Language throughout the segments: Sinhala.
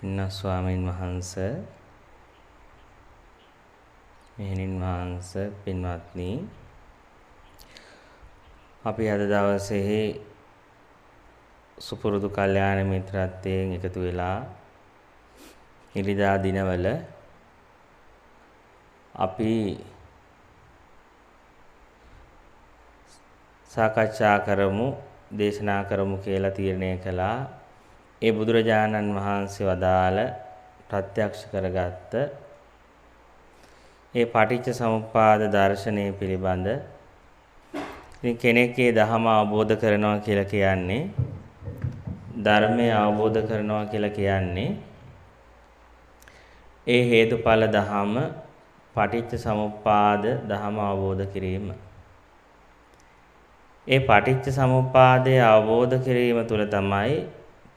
ස්වාමීන් වහන්සේ මෙහෙණින් වහන්සේ පින්වත්නි අපි අද දවසේ සුපුරුදු කල්යාණ මිත්‍රත්වයෙන් එකතු වෙලා ඉරිදා දිනවල අපි සාකච්ඡා කරමු දේශනා කරමු කියලා තීරණය කළා. ඒ බුදුරජාණන් වහන්සේ වදාළ ප්‍රත්‍යක්ෂ කරගත්ත ඒ පටිච්ච සමුප්පාද දර්ශනය පිළිබඳ ඉතින් කෙනෙක්ගේ ධර්ම අවබෝධ කරනවා කියලා කියන්නේ ධර්මය අවබෝධ කරනවා කියලා කියන්නේ ඒ හේතුඵල ධම පටිච්ච සමුප්පාද ධම අවබෝධ කිරීම. ඒ පටිච්ච සමුප්පාදය අවබෝධ කිරීම තුළ තමයි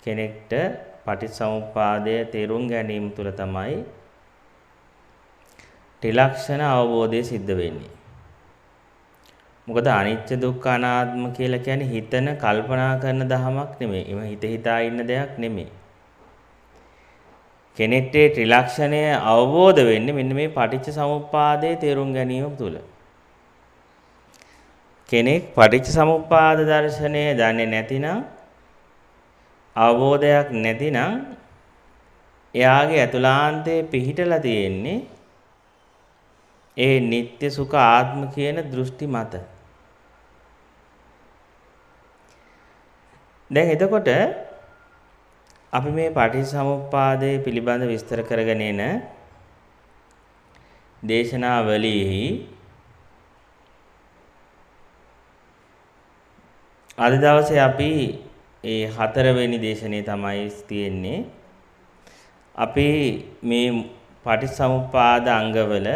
කෙනෙක්ට පටිච්චසමුප්පාදය තේරුම් ගැනීම තුළ තමයි ත්‍රිලක්ෂණ අවබෝධය සිද්ධ වෙන්නේ. මොකද අනිත්‍ය දුක්ඛ අනාත්ම කියලා කියන්නේ හිතන කල්පනා කරන ධමයක් නෙමෙයි. එම හිතා ඉන්න දෙයක් නෙමෙයි. කෙනෙක්ට ත්‍රිලක්ෂණය අවබෝධ වෙන්නේ මෙන්න මේ පටිච්චසමුප්පාදයේ තේරුම් ගැනීම තුළ. කෙනෙක් පටිච්චසමුප්පාද දර්ශනය දන්නේ නැතිනම් අවබෝධයක් නැතිනම් එයාගේ අතුලාන්තයේ පිහිටලා තියෙන්නේ ඒ නিত্য සුඛ ආත්ම කියන දෘෂ්ටි මත. දැන් එතකොට අපි මේ පටිච්චසමුප්පාදයේ පිළිබඳ විස්තර කරගෙන එන දේශනාවලියෙහි අද දවසේ අපි ඒ හතරවෙනි දේශනේ තමයි තියෙන්නේ. අපි මේ පටිච්චසමුප්පාද අංගවල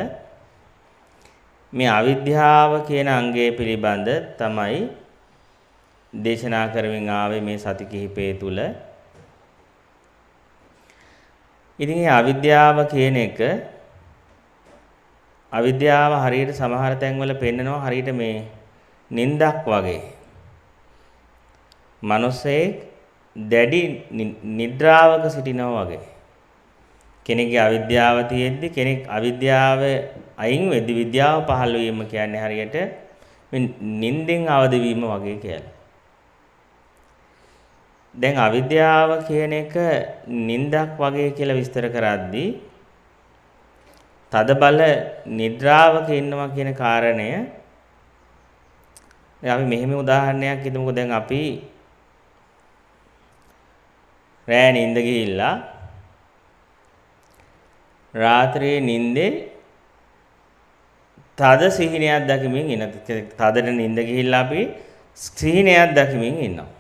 මේ අවිද්‍යාව කියන අංගය පිළිබඳ තමයි දේශනා කරමින් ආවේ මේ සති කිහිපය තුල. ඉතින් මේ අවිද්‍යාව කියන එක අවිද්‍යාව හරියට සමහර තැන්වල පෙන්නනවා හරියට මේ නින්දක් වගේ. මනුස්සයෙක් දැඩි නිද්‍රාවක සිටිනවා වගේ. කෙනෙක්ගේ අවිද්‍යාව තියෙද්දි කෙනෙක් අවිද්‍යාව අයින් වෙද්දි විද්‍යාව පහළ වීම කියන්නේ හරියට මේ නිින්දෙන් අවදි වීම වගේ කියලා. දැන් අවිද්‍යාව කියන එක නිින්දක් වගේ කියලා විස්තර කරද්දී තදබල නිද්‍රාවක ඉන්නවා කියන කාරණය අපි මෙහෙම උදාහරණයක් හිතමුකෝ. දැන් අපි රෑ නිින්ද ගිහිල්ලා රාත්‍රියේ නිින්දේ තද සිහිනයක් දකිමින් ඉන්න. තදට නිින්ද ගිහිල්ලා අපි සිහිනයක් දකිමින් ඉන්නවා.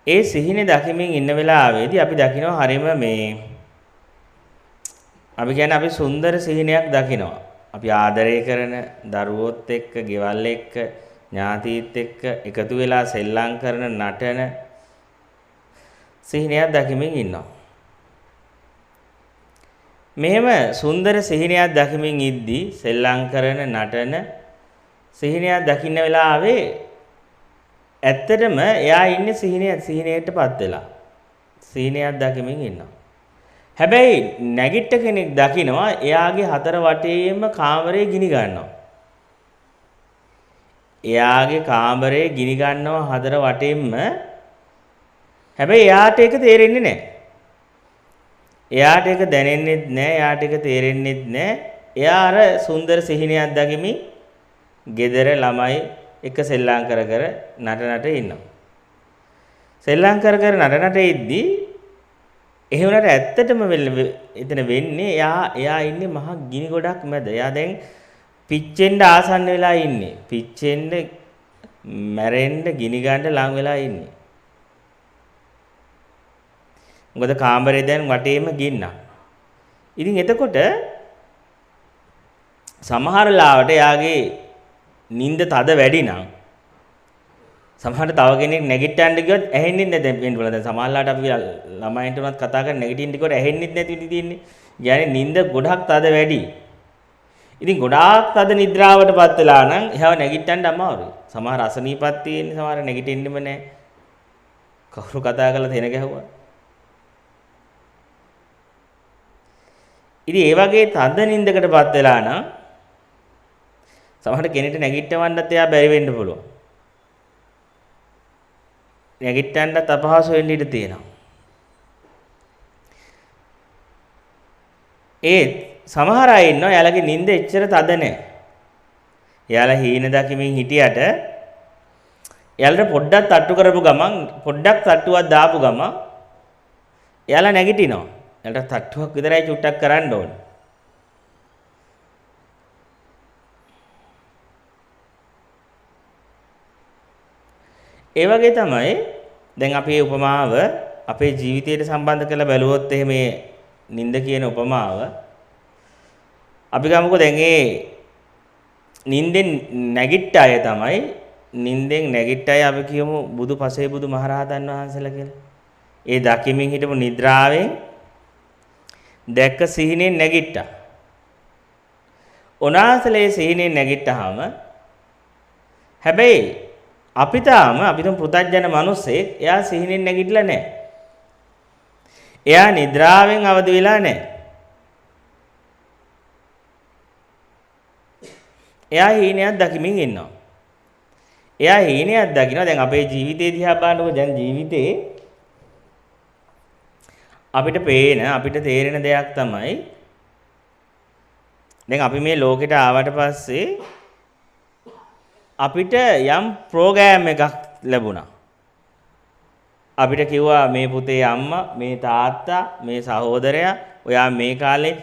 ඒ සිහිනේ දකිමින් ඉන්න වෙලාවේදී අපි දකිනවා හරීම මේ අපි කියන්නේ අපි සුන්දර සිහිනයක් දකිනවා. අපි ආදරය කරන දරුවොත් එක්ක, ගෙවල් එක්ක, ඥාතීත් එක්ක එකතු වෙලා සෙල්ලම් කරන නටන සිහිනයක් දකිමින් ඉන්නවා. මෙහෙම සුන්දර සිහිනයක් දකිමින් ඉද්දී සෙල්ලම් කරන නටන සිහිනයක් දකින්න වෙලාවේ ඇත්තටම එයා ඉන්නේ සිහිනයටපත් වෙලා. සිහිනයක් දකිමින් ඉන්නවා. හැබැයි නැගිට කෙනෙක් දකිනවා එයාගේ හතර වටේම කාමරේ ගිනි ගන්නවා. එයාගේ කාමරේ ගිනි ගන්නවා හතර වටේම. හැබැයි එයාට ඒක තේරෙන්නේ නැහැ. එයාට ඒක දැනෙන්නෙත් නැහැ. එයාට ඒක තේරෙන්නෙත් නැහැ. එයා අර සුන්දර සිහිනයක් දකිමින් ගෙදර ළමයි එක සෙල්ලම් කර නට ඉන්නවා. සෙල්ලම් කර නට ඉද්දී එහෙ උනට ඇත්තටම එතන වෙන්නේ එයා ඉන්නේ මහා ගිනි ගොඩක් මැද. එයා දැන් පිච්චෙන්න ආසන්න වෙලා ඉන්නේ. පිච්චෙන්න මැරෙන්න ගිනි ගන්න ලං වෙලා ඉන්නේ. මොකද කාමරේ දැන් වටේම ගින්නක්. ඉතින් එතකොට සමහර ලාවට එයාගේ නිින්ද තද වැඩි නම් සමහරට තව කෙනෙක් නැගිටින්න ගියොත් ඇහෙන්නේ නැහැ. දැන් වෙන්න දැන් සමහරලාට අපි ළමයින්ට උනත් කතා කරලා නැගිටින්න ගියොත් ඇහෙන්නේ නැති විදිහ තියෙන්නේ. يعني නිින්ද ගොඩක් තද වැඩි. ඉතින් ගොඩාක් තද නිද්‍රාවටපත් වෙලා නම් එහව නැගිටින්න අමාරුයි. සමහර අසනීපත් තියෙන්නේ, සමහර නැගිටින්නෙම නැහැ. කවුරු කතා කරලා තැන ගැහුවා. ඉතින් ඒ වගේ තද නින්දකටපත් වෙලා නම් සමහර කෙනෙක්ට නැගිටවන්නත් එයා බැරි වෙන්න පුළුවන්. නැගිටන්නත් අපහසු වෙන්න ඉඩ තියෙනවා. ඒත් සමහර අය ඉන්නවා එයාලගේ නිින්ද එච්චර තද නැහැ. එයාලා හීන දකිමින් හිටියට එයාලට පොඩ්ඩක් තට්ටු කරපු ගමන් පොඩ්ඩක් තට්ටුවක් දාපු ගමන් එයාලා නැගිටිනවා. එයාලට තට්ටුවක් විතරයි චුට්ටක් කරන්න ඕනේ. ඒ වගේ තමයි දැන් අපි මේ උපමාව අපේ ජීවිතයට සම්බන්ධ කරලා බැලුවොත් එහෙම මේ නිින්ද කියන උපමාව අපි ගමුකෝ දැන් ඒ නිින්දෙන් නැගිට්ට අය තමයි නිින්දෙන් නැගිට්ට අය අපි කියමු බුදු පසේ බුදු මහරහතන් වහන්සේලා කියලා. ඒ දකිමින් හිටපු නිද්‍රාවෙන් දැක්ක සිහිනෙන් නැගිට්ටා. උනාසලේ සිහිනෙන් නැගිට්ටාම හැබැයි අපි තුන් පෘථග්ජන මිනිස්සෙක් එයා සිහිනෙන් නැගිටලා නැහැ. එයා නිද්‍රාවෙන් අවදි වෙලා නැහැ. එයා හීනයක් දකිමින් ඉන්නවා. එයා හීනයක් දකිනවා. දැන් අපේ ජීවිතේ දිහා බලනකොට දැන් ජීවිතේ අපිට පේන අපිට තේරෙන දෙයක් තමයි දැන් අපි මේ ලෝකෙට ආවට පස්සේ අපිට යම් ප්‍රෝග්‍රෑම් එකක් ලැබුණා. අපිට කිව්වා මේ පුතේ අම්මා, මේ තාත්තා, මේ සහෝදරයා ඔයා මේ කාලේ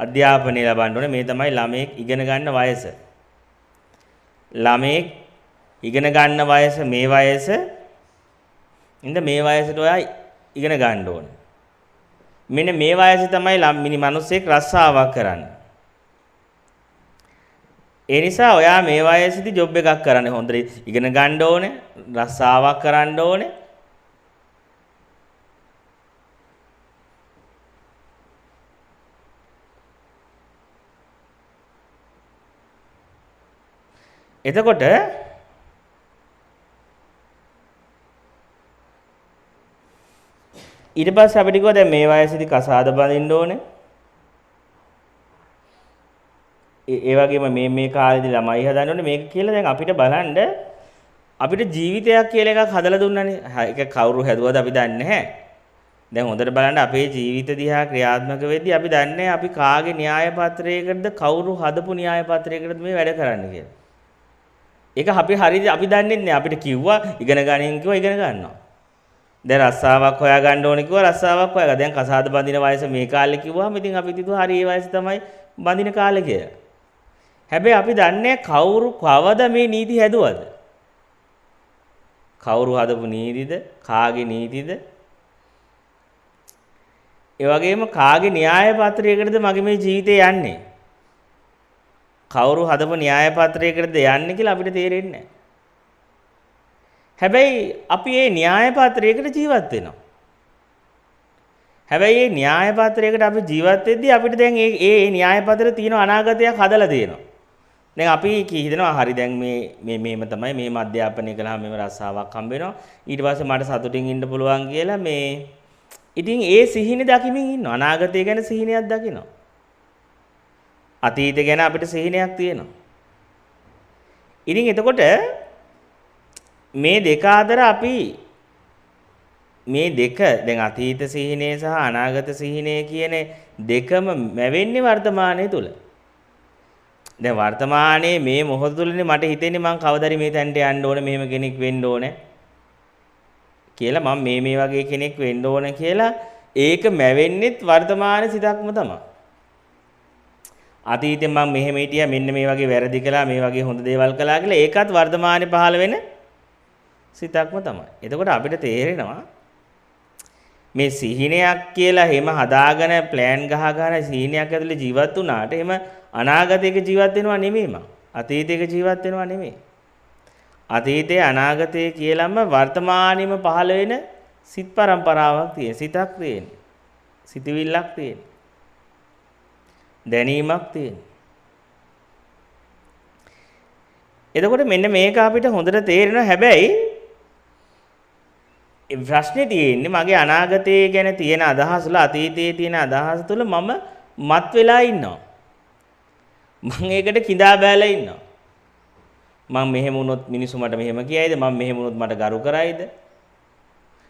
අධ්‍යාපනය ලබන්න ඕනේ. මේ තමයි ළමයෙක් ඉගෙන ගන්න වයස. ළමයෙක් ඉගෙන ගන්න වයස මේ වයස. ඉතින් මේ වයසට ඔයා ඉගෙන ගන්න ඕනේ. මෙන්න මේ වයසේ තමයි මිනිස්සෙක් රස්සාවක් කරන්නේ. ඒ නිසා ඔයා මේ වයසේදී ජොබ් එකක් කරන්න හොඳට ඉගෙන ගන්න ඕනේ, රස්සාවක් කරන්න ඕනේ. එතකොට ඊට පස්සේ අපිට කිව්වා දැන් මේ වයසේදී කසාද බඳින්න ඕනේ. ඒ වගේම මේ කාලේදී ළමයි හදන්න ඕනේ මේක කියලා දැන් අපිට බලන්න අපිට ජීවිතයක් කියලා එකක් හදලා දුන්නානේ. ඒක කවුරු හැදුවද අපි දන්නේ නැහැ. දැන් හොඳට බලන්න අපේ ජීවිත දිහා ක්‍රියාත්මක වෙද්දී අපි දන්නේ අපි කාගේ න්‍යාය පත්‍රයකටද කවුරු හදපු න්‍යාය පත්‍රයකටද මේ වැඩ කරන්න කියලා. ඒක අපි හරියට අපි දන්නේ නැහැ. අපිට කිව්වා ඉගෙන ගනින් කිව්වා ඉගෙන ගන්නවා. දැන් රස්සාවක් හොයාගන්න ඕනේ කිව්වා රස්සාවක් හොයාගන්න. දැන් කසාද බඳින වයස මේ කාලේ කිව්වම ඉතින් අපි හිතුවා හරි ඒ වයස තමයි බඳින කාලේ කියලා. හැබැයි අපි දන්නේ කවුරු කවද මේ නීති හැදුවද? කවුරු හදපු නීතිද? කාගේ නීතිද? ඒ වගේම කාගේ න්‍යාය පත්‍රයකටද මගේ මේ ජීවිතේ යන්නේ? කවුරු හදපු න්‍යාය පත්‍රයකටද යන්නේ කියලා අපිට තේරෙන්නේ නැහැ. හැබැයි අපි මේ න්‍යාය පත්‍රයකට ජීවත් වෙනවා. හැබැයි මේ න්‍යාය පත්‍රයකට අපි ජීවත් වෙද්දී අපිට දැන් මේ න්‍යාය පත්‍රේ තියෙන අනාගතයක් හදලා තියෙනවා. දැන් අපි හිතනවා හරි දැන් මේ මෙහෙම තමයි මේ අධ්‍යාපනය කළාම මෙව රස්සාවක් හම්බ වෙනවා. ඊට පස්සේ මට සතුටින් ඉන්න පුළුවන් කියලා මේ ඉතින් ඒ සිහිනේ දකිමින් ඉන්නවා. අනාගතය ගැන සිහිනයක් දකිනවා. අතීතය ගැන අපිට සිහිනයක් තියෙනවා. ඉතින් එතකොට මේ දෙක අතර අපි මේ දෙක දැන් අතීත සිහිනය සහ අනාගත සිහිනය කියන දෙකම මැවෙන්නේ වර්තමානයේ තුල. දැන් වර්තමානයේ මේ මොහොත තුලනේ මට හිතෙන්නේ මං කවදාරි මේ තැනට යන්න ඕනේ මෙහෙම කෙනෙක් වෙන්න ඕනේ කියලා මම මේ වගේ කෙනෙක් වෙන්න ඕනේ කියලා ඒක මැවෙන්නේත් වර්තමාන සිතක්ම තමයි. අතීතේ මම මෙහෙම හිටියා මෙන්න මේ වගේ වැරදි කළා මේ වගේ හොඳ දේවල් කළා කියලා ඒකත් වර්තමානයේ පහළ වෙන සිතක්ම තමයි. එතකොට අපිට තේරෙනවා මේ සිහිනයක් කියලා හැම හදාගෙන ප්ලෑන් ගහගෙන සිහිනයක් ඇතුලේ ජීවත් වුණාට එහෙම අනාගතයක ජීවත් වෙනවා නෙමෙයි මම. අතීතයක ජීවත් වෙනවා නෙමෙයි. අතීතයේ අනාගතයේ කියලාම වර්තමානෙම පහළ වෙන සිත් පරම්පරාවක් තියෙන. සිතක් තියෙන. සිතවිල්ලක් තියෙන. දැනීමක් තියෙන. එතකොට මෙන්න මේක අපිට හොඳට තේරෙනවා. හැබැයි ප්‍රශ්නේ තියෙන්නේ මගේ අනාගතය ගැන තියෙන අදහස් වල අතීතයේ තියෙන අදහස් තුළ මම මත් වෙලා ඉන්නවා. මම ඒකට කිඳා බෑලා ඉන්නවා. මම මෙහෙම වුණොත් මිනිස්සු මට මෙහෙම කියයිද? මම මෙහෙම වුණොත් මට ගරු කරයිද?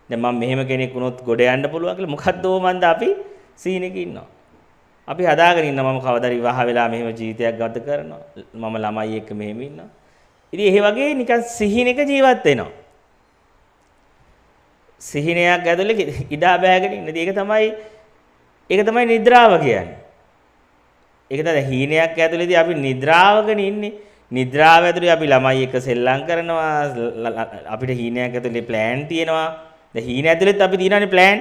දැන් මම මෙහෙම කෙනෙක් වුණොත් ගොඩ යන්න පුළුවන් කියලා මොකද්ද ඕමන්ද අපි සීනෙක ඉන්නවා. අපි හදාගෙන ඉන්නවා මම කවදා විවාහ වෙලා මෙහෙම ජීවිතයක් ගත කරනවා. මම ළමයි එක්ක මෙහෙම ඉන්නවා. ඉතින් ඒ වගේ නිකන් සිහිනක ජීවත් වෙනවා. සිහිනයක් ඇතුලේ ඉඩා බෑගෙන ඉන්න. ඒක තමයි නිද්‍රාව කියන්නේ. ඒක තමයි හීනයක් ඇතුලේදී අපි නිද්‍රාවගෙන ඉන්නේ. නිද්‍රාව ඇතුලේ අපි ළමයි එක්ක සෙල්ලම් කරනවා. අපිට හීනයක් ඇතුලේ ප්ලෑන් තියෙනවා. දැන් හීන ඇතුලේත් අපි තියනනේ ප්ලෑන්.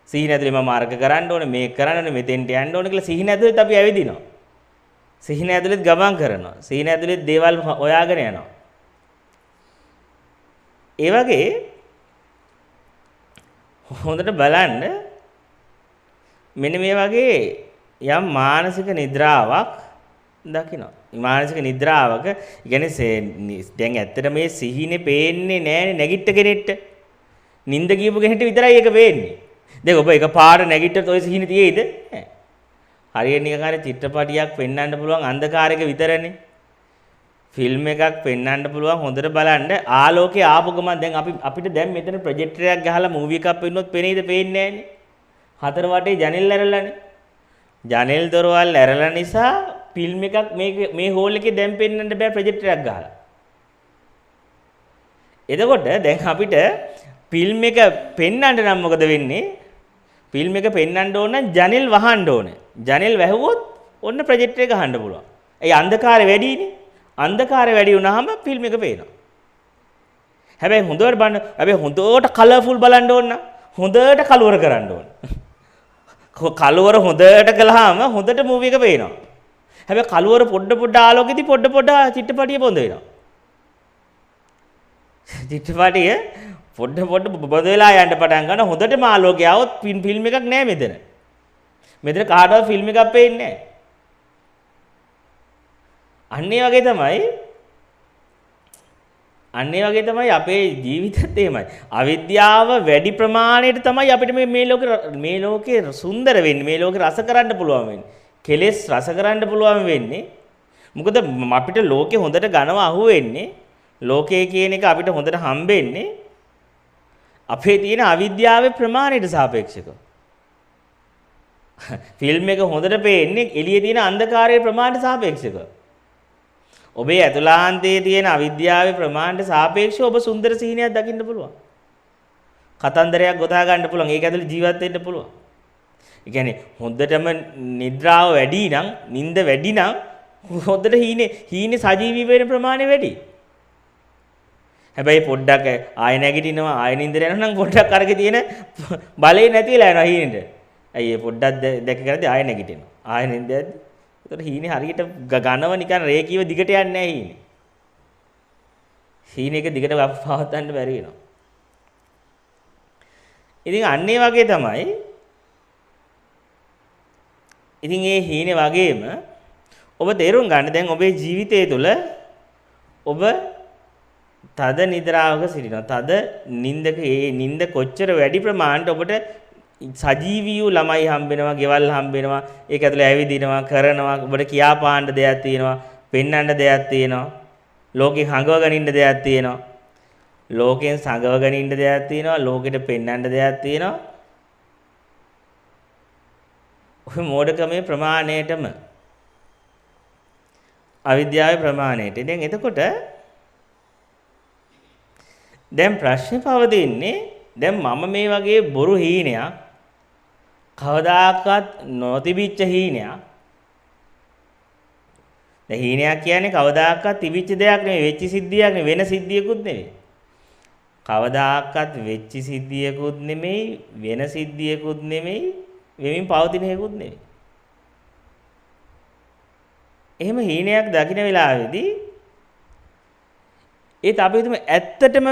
සිහින ඇතුලේ මම අර්ග කරන්න ඕනේ, මේක කරන්න ඕනේ, මෙතෙන්ට යන්න ඕනේ කියලා සිහින ඇතුලේත් අපි ඇවිදිනවා. සිහින ඇතුලේත් ගමන් කරනවා. සිහින ඇතුලේත් දේවල් හොයාගෙන යනවා. ඒ වගේ හොඳට බලන්න මෙන්න මේ වගේ යම් මානසික නිද්‍රාවක් දකිනවා. මානසික නිද්‍රාවක කියන්නේ දැන් ඇත්තට මේ සිහිනේ පේන්නේ නැහැනේ නැගිට කෙනෙක්ට. නිින්ද ගියපු කෙනෙක්ට විතරයි ඒක පේන්නේ. දැන් ඔබ එකපාර නැගිට්ටොත් ඔය සිහින තියෙයිද? නැහැ. හරියට නිකන් අර චිත්‍රපටියක් පෙන්වන්න පුළුවන් අන්ධකාරයක විතරනේ. ෆිල්ම් එකක් පෙන්වන්න පුළුවන් හොඳට බලන්න ආලෝකයේ ආපු ගමන් දැන් අපිට දැන් මෙතන ප්‍රොජෙක්ටරයක් ගහලා මූවි එකක් පෙන්වුවොත් පෙනේද? පේන්නේ නැහැනේ. හතර වටේ ජනෙල් ඇරලානේ. ජනෙල් දොරවල් ඇරලා නිසා ෆිල්ම් එකක් මේ හෝල් එකේ දැන් පෙන්වන්න බෑ ප්‍රොජෙක්ටරයක් ගහලා. එතකොට දැන් අපිට ෆිල්ම් එක පෙන්වන්න නම් මොකද වෙන්නේ? ෆිල්ම් එක පෙන්වන්න ඕන නම් ජනෙල් වහන්න ඕනේ. ජනෙල් වැහුවොත් ඔන්න ප්‍රොජෙක්ටර් එක ගහන්න පුළුවන්. ඒ අන්ධකාරය වැඩිනේ. අන්ධකාරය වැඩි වුණාම ෆිල්ම් එක පේනවා. හැබැයි හොඳට බලන්න, හැබැයි හොඳට කලර්ෆුල් බලන්න ඕන නම් හොඳට කලවර කරන්න ඕන. කලවර හොඳට කළාම හොඳට මූවි එක පේනවා. හැබැයි කලවර පොඩ ආලෝකෙදී පොඩ චිත්‍රපටිය බොඳ වෙනවා. චිත්‍රපටිය පොඩ බොඳ වෙලා යන්න පටන් ගන්න හොඳටම ආලෝකය આવොත් ෆිල්ම් එකක් නෑ මෙතන. මෙතන කාටවත් ෆිල්ම් එකක් පේන්නේ නෑ. අන්න ඒ වගේ තමයි අපේ ජීවිතෙත් එහෙමයි. අවිද්‍යාව වැඩි ප්‍රමාණයට තමයි අපිට මේ ලෝකේ සුන්දර වෙන්නේ. මේ ලෝකේ රස කරන්න පුළුවන් වෙන්නේ. කෙලෙස් රස කරන්න පුළුවන් වෙන්නේ. මොකද අපිට ලෝකේ හොඳට ගනව අහු වෙන්නේ. ලෝකයේ කියන එක අපිට හොඳට හම්බෙන්නේ අපේ තියෙන අවිද්‍යාවේ ප්‍රමාණයට සාපේක්ෂව. ෆිල්ම් එක හොඳට පේන්නේ එළියේ තියෙන අන්ධකාරයේ ප්‍රමාණයට සාපේක්ෂව. ඔබේ ඇතුළාන්තයේ තියෙන අවිද්‍යාවේ ප්‍රමාණයට සාපේක්ෂව ඔබ සුන්දර සිහිනයක් දකින්න පුළුවන්. කතන්දරයක් ගොතා ගන්න පුළුවන්. ඒක ඇතුළේ ජීවත් වෙන්න පුළුවන්. ඒ කියන්නේ හොඳටම නිද්‍රාව වැඩි නම්, නිින්ද වැඩි නම් හොඳට හීනේ සජීවී වෙන ප්‍රමාණය වැඩි. හැබැයි පොඩ්ඩක් ආය නැගිටිනවා ආය නිින්දට යනවා නම් පොඩ්ඩක් අරගේ තියෙන බලේ නැති වෙලා යනවා හීනෙට. අයියේ පොඩ්ඩක් දැක කරද්දී ආය නැගිටිනවා. ආය නිින්ද යද්දී. ඒතර හීනේ හරියට ගනව නිකන් රේකීව දිගට යන්නේ නැහැ හීනේ. හීනේක දිගට පවත්වන්න බැරි වෙනවා. ඉතින් අන්න ඒ වගේ තමයි. ඉතින් ඒ හීනේ වගේම ඔබ තේරුම් ගන්න දැන් ඔබේ ජීවිතය තුළ ඔබ තද නිද්‍රාවක සිටිනවා. තද නිින්දක ඒ නිින්ද කොච්චර වැඩි ප්‍රමාණයට ඔබට සජීවී වූ ළමයි හම්බෙනවා, ගෙවල් හම්බෙනවා, ඒක ඇතුලේ ඇවිදිනවා, කරනවා, ඔබට කියා පාන්න දෙයක් තියෙනවා, පෙන්වන්න දෙයක් තියෙනවා, ලෝකෙන් හංගවගෙන ඉන්න දෙයක් තියෙනවා, ලෝකෙන් සංගවගෙන ඉන්න දෙයක් තියෙනවා, ලෝකෙට පෙන්වන්න දෙයක් තියෙනවා. ඔය මෝඩකමේ ප්‍රමාණයටම අවිද්‍යාවේ ප්‍රමාණයට. ඉතින් එතකොට දැන් ප්‍රශ්නේ පවතින්නේ දැන් මම මේ වගේ බොරු හීනයක් කවදාකවත් නොතිබිච්ච හීනයක්. දැන් හීනයක් කියන්නේ කවදාකවත් තිබිච්ච දෙයක් නෙවෙයි, වෙච්ච සිද්ධියක් නෙවෙයි, වෙන සිද්ධියකුත් නෙවෙයි. කවදාකවත් වෙච්ච සිද්ධියකුත් නෙමෙයි, වෙන සිද්ධියකුත් නෙමෙයි, වෙමින් පවතින හේකුත් නෙවෙයි. එහෙම හීනයක් දකින්න වෙලාවේදී ඒත් අපි හිතමු ඇත්තටම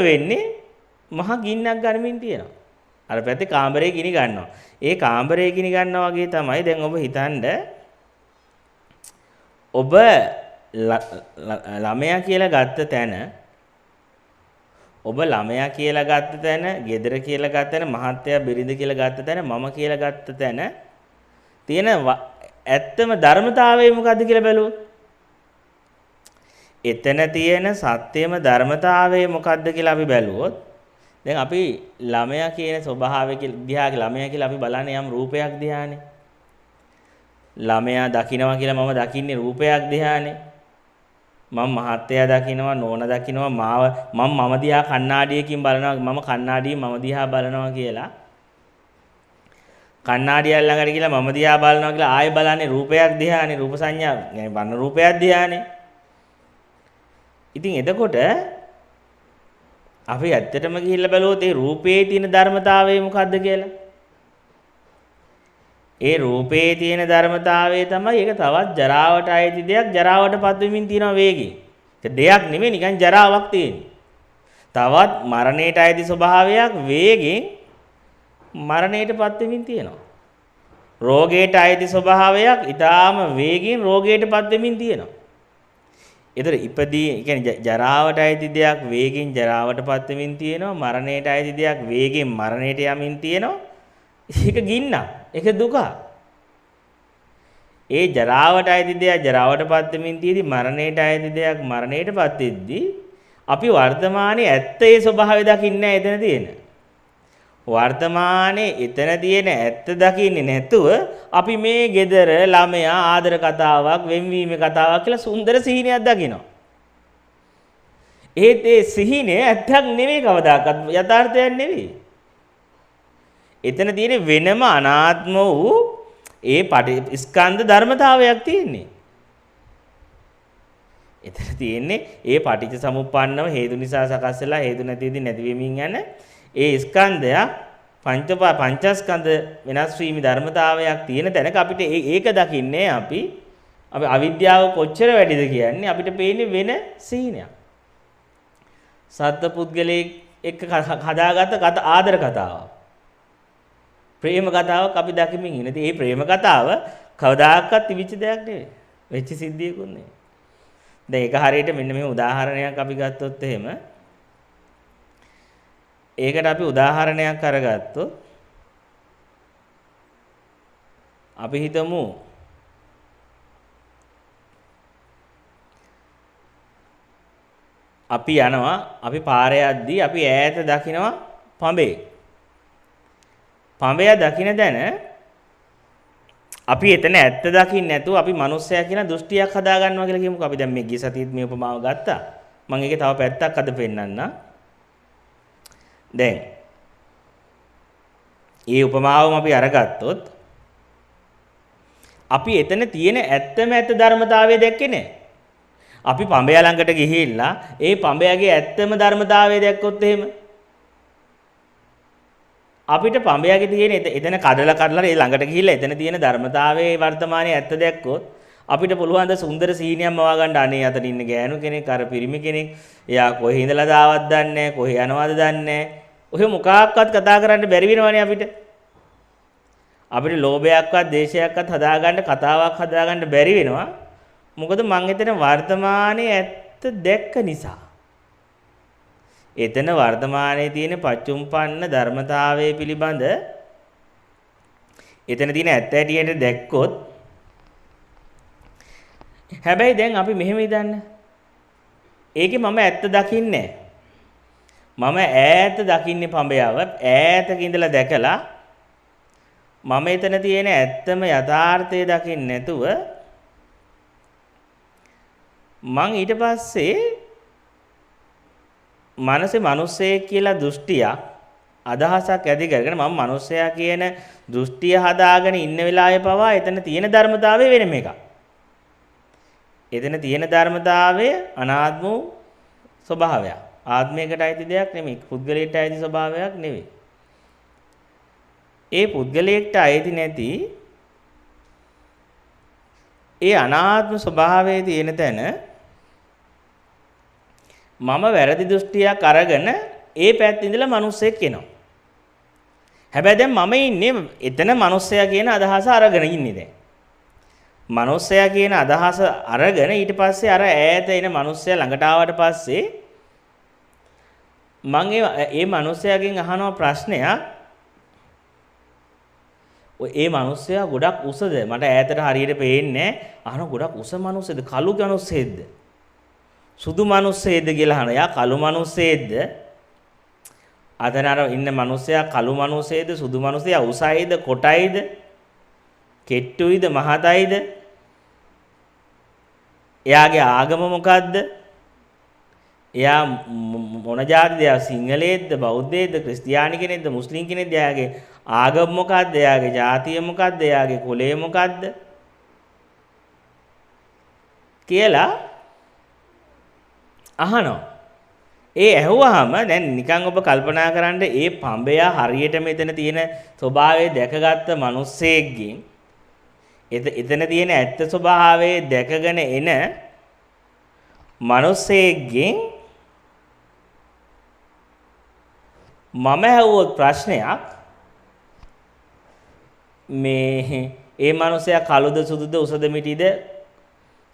වෙන්නේ මහා ගින්නක් ගනිමින් තියෙනවා. අර පැත්තේ කාමරේ ගිනි ගන්නවා. ඒ කාමරේ ගිනි ගන්නවා වගේ තමයි දැන් ඔබ හිතන්න ඔබ ළමයා කියලා ගත්ත තැන ඔබ ළමයා කියලා ගත්ත තැන, ගෙදර කියලා ගත්ත තැන, මහත්තයා බිරිඳ කියලා ගත්ත තැන, මම කියලා ගත්ත තැන තියෙන ඇත්තම ධර්මතාවය මොකද්ද කියලා බැලුවොත් එතන තියෙන සත්‍යම ධර්මතාවය මොකද්ද කියලා අපි බැලුවොත් දැන් අපි ළමයා කියන ස්වභාවය දිහා ළමයා කියලා අපි බලන්නේ යම් රූපයක් දිහානේ. ළමයා දකින්නවා කියලා මම දකින්නේ රූපයක් දිහානේ. මම මහත්තයා දකින්නවා, නෝන දකින්නවා, මම දිහා කණ්ණාඩියකින් බලනවා, මම කණ්ණාඩියෙන් මම දිහා බලනවා කියලා. කණ්ණාඩිය ළඟට ගිහලා මම දිහා බලනවා කියලා ආයෙ බලන්නේ රූපයක් දිහානේ, රූප සංඥා, يعني වර්ණ රූපයක් දිහානේ. ඉතින් එතකොට අපි ඇත්තටම ගිහිල්ලා බැලුවොත් ඒ රූපේ තියෙන ධර්මතාවය මොකද්ද කියලා? ඒ රූපේ තියෙන ධර්මතාවය තමයි ඒක තවත් ජරාවට අයිති දෙයක්, ජරාවටපත් වෙමින් තියෙන වේගය. ඒක දෙයක් නෙමෙයි, නිකන් ජරාවක් තියෙන්නේ. තවත් මරණයට අයිති ස්වභාවයක් වේගෙන් මරණයටපත් වෙමින් තියෙනවා. රෝගයට අයිති ස්වභාවයක් ඊටාම වේගෙන් රෝගයටපත් වෙමින් තියෙනවා. ඒතර ඉපදී කියන්නේ ජරාවට අයිති දෙයක් වේගෙන් ජරාවටපත් වෙමින් තියෙනවා, මරණයට අයිති දෙයක් වේගෙන් මරණයට යමින් තියෙනවා. ඒක ගින්නක්, ඒක දුක. ඒ ජරාවට අයිති දෙයක් ජරාවටපත් වෙමින් තියෙදි මරණයට අයිති දෙයක් මරණයටපත් වෙද්දී අපි වර්තමානයේ ඇත්ත ඒ ස්වභාවය දකින්නේ නැහැ එතන තියෙන. වර්තමානයේ එතන තියෙන ඇත්ත දකින්නේ නැතුව අපි මේ gedara ළමයා ආදර කතාවක් වෙන්වීමේ කතාවක් කියලා සුන්දර සිහිනයක් දකිනවා. ඒත් ඒ සිහිනේ ඇත්තක් නෙවෙයි, කවදාකවත් යථාර්ථයක් නෙවෙයි. එතන තියෙන වෙනම අනාත්ම වූ ඒ ස්කන්ධ ධර්මතාවයක් තියෙන්නේ. එතන තියෙන්නේ ඒ පටිච්ච සමුප්පන්නව හේතු නිසා සකස් වෙලා හේතු නැතිදී නැති වෙමින් යන ඒ ස්කන්ධයක් පංචස්කන්ධ වෙනස් වීමේ ධර්මතාවයක් තියෙන තැනක අපිට ඒක දකින්නේ අපි අවිද්‍යාව කොච්චර වැඩිද කියන්නේ අපිට පේන්නේ වෙන සීනයක්. සත්ත්ව පුද්ගලයෙක් එක්ක හදාගත්ත ආදර කතාවක්. ප්‍රේම කතාවක් අපි දකිමින් ඉන්නේ. ඉතින් මේ ප්‍රේම කතාව කවදාකවත් තිබිච්ච දෙයක් නෙවෙයි. වෙච්ච සිද්ධියකුත් නෙවෙයි. දැන් ඒක හරියට මෙන්න මේ උදාහරණයක් අපි ගත්තොත් එහෙම ඒකට අපි උදාහරණයක් අරගත්තොත් අපි හිතමු අපි යනවා අපි පාරේ යද්දී අපි ඈත දකිනවා පඹේ. පඹය දකින්න දැන අපි එතන ඇත්ත දකින්න නැතුව අපි මිනිස්සයා කියන දෘෂ්ටියක් හදා ගන්නවා කියලා කියමුකෝ. අපි දැන් මේ ගිය සතියේත් මේ උපමාව ගත්තා. මම ඒකේ තව පැත්තක් අද පෙන්නන්නම්. දැන් මේ උපමාවම අපි අරගත්තොත් අපි එතන තියෙන ඇත්තම ඇත්ත ධර්මතාවය දැක්කේ නැහැ. අපි පඹය ළඟට ගිහිල්ලා ඒ පඹයගේ ඇත්තම ධර්මතාවය දැක්කොත් එහෙම අපිට පඹයගේ තියෙන එතන කඩලා ඒ ළඟට ගිහිල්ලා එතන තියෙන ධර්මතාවයේ වර්තමානයේ ඇත්ත දැක්කොත් අපිට පුළුවන් ද සුන්දර සීනියක් මවා ගන්න. අනේ අතන ඉන්න ගෑනු කෙනෙක්, අර පිරිමි කෙනෙක්, එයා කොහේ ඉඳලා දාවත් දන්නේ නැහැ, කොහේ යනවද දන්නේ නැහැ. ඔය මොකක්වත් කතා කරන්න බැරි වෙනවනේ අපිට. අපිට ලෝභයක්වත් දේශයක්වත් හදාගන්න කතාවක් හදාගන්න බැරි වෙනවා. මොකද මං එතන වර්තමානයේ ඇත්ත දැක්ක නිසා. එතන වර්තමානයේ තියෙන පච්චුම්පන්න ධර්මතාවයේ පිළිබඳ එතන තියෙන ඇත්ත ඇටියට දැක්කොත් හැබැයි දැන් අපි මෙහෙම ඉදන්න. ඒකේ මම ඇත්ත දකින්නේ මම ඈත දකින්නේ පඹයව. ඈතක ඉඳලා දැකලා මම එතන තියෙන ඇත්තම යථාර්ථය දකින්න නැතුව මං ඊට පස්සේ මනසේ මිනිස්සෙක් කියලා දෘෂ්ටියක් අදහසක් ඇති කරගෙන මම මිනිස්සයා කියන දෘෂ්ටිය හදාගෙන ඉන්න වෙලාවේ පවා එතන තියෙන ධර්මතාවය වෙනම එකක්. එතන තියෙන ධර්මතාවය අනාත්ම ස්වභාවයක්. ආත්මයකට අයිති දෙයක් නෙමෙයි. පුද්ගලයට අයිති ස්වභාවයක් නෙවෙයි. ඒ පුද්ගලයට අයිති නැති ඒ අනාත්ම ස්වභාවයේ තියෙන තැන මම වැරදි දෘෂ්ටියක් අරගෙන ඒ පැත්තේ ඉඳලා මිනිස්සෙක් එනවා. හැබැයි දැන් මම ඉන්නේ එතන මිනිස්සයා කියන අදහස අරගෙන ඉන්නේ දැන්. මිනිස්සයා කියන අදහස අරගෙන ඊට පස්සේ අර ඈත එන මිනිස්සයා ළඟට ආවට පස්සේ මම ඒ මිනිස්යාගෙන් අහනවා ප්‍රශ්නයක්. ඒ මිනිස්සයා ගොඩක් උසද? මට ඈතට හරියට පේන්නේ නැහැ. ගොඩක් උස මිනිස්සෙද? කළු මිනිස්සෙද්ද? සුදු මිනිස්සෙද්ද කියලා අහනවා. යා කළු මිනිස්සෙද්ද? අතන අර ඉන්න මිනිස්සයා කළු මිනිස්සෙද්ද? සුදු මිනිස්සයා උසයිද? කොටයිද? කෙට්ටුයිද? මහතයිද? එයාගේ ආගම මොකද්ද? එයා මොන ජාතිද? එයා සිංහලයේද? බෞද්ධයේද? ක්‍රිස්තියානි කෙනෙක්ද? මුස්ලිම් කෙනෙක්ද? එයාගේ ආගම මොකද්ද? එයාගේ ජාතිය මොකද්ද? එයාගේ කුලය මොකද්ද? කියලා අහනවා. ඒ ඇහුවාම දැන් නිකන් ඔබ කල්පනා කරන්න ඒ පඹයා හරියට මෙතන තියෙන ස්වභාවය දැකගත්ත මිනිස්සෙක්ගෙන් එතන තියෙන ඇත්ත ස්වභාවය දැකගෙන එන මිනිස්සෙක්ගෙන් මම ඇහුවොත් ප්‍රශ්නයක් මේ ඒ මිනිසයා කළුද සුදුද උසද මිටිද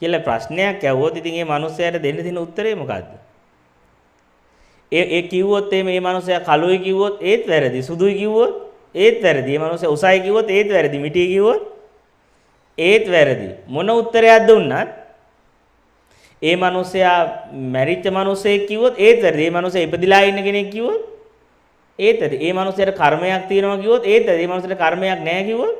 කියලා ප්‍රශ්නයක් ඇහුවොත් ඉතින් ඒ මිනිසයාට දෙන්න තියෙන උත්තරේ මොකද්ද? ඒ කිව්වොත් මේ මිනිසයා කළුයි කිව්වොත් ඒත් වැරදි, සුදුයි කිව්වොත් ඒත් වැරදි, මේ මිනිසයා උසයි කිව්වොත් ඒත් වැරදි, මිටි කිව්වොත් ඒත් වැරදි. මොන උත්තරයක් දුන්නත් ඒ මිනිසයා මැරිච්ච මිනිසෙක් කිව්වොත් ඒත් වැරදි. මේ මිනිසයා ඉපදිලා ඉන්න කෙනෙක් කිව්වොත් ඒත් වැරදි. ඒ මිනිසයාට කර්මයක් තියෙනවා කිව්වොත් ඒත් වැරදි. ඒ මිනිසයාට කර්මයක් නැහැ කිව්වොත්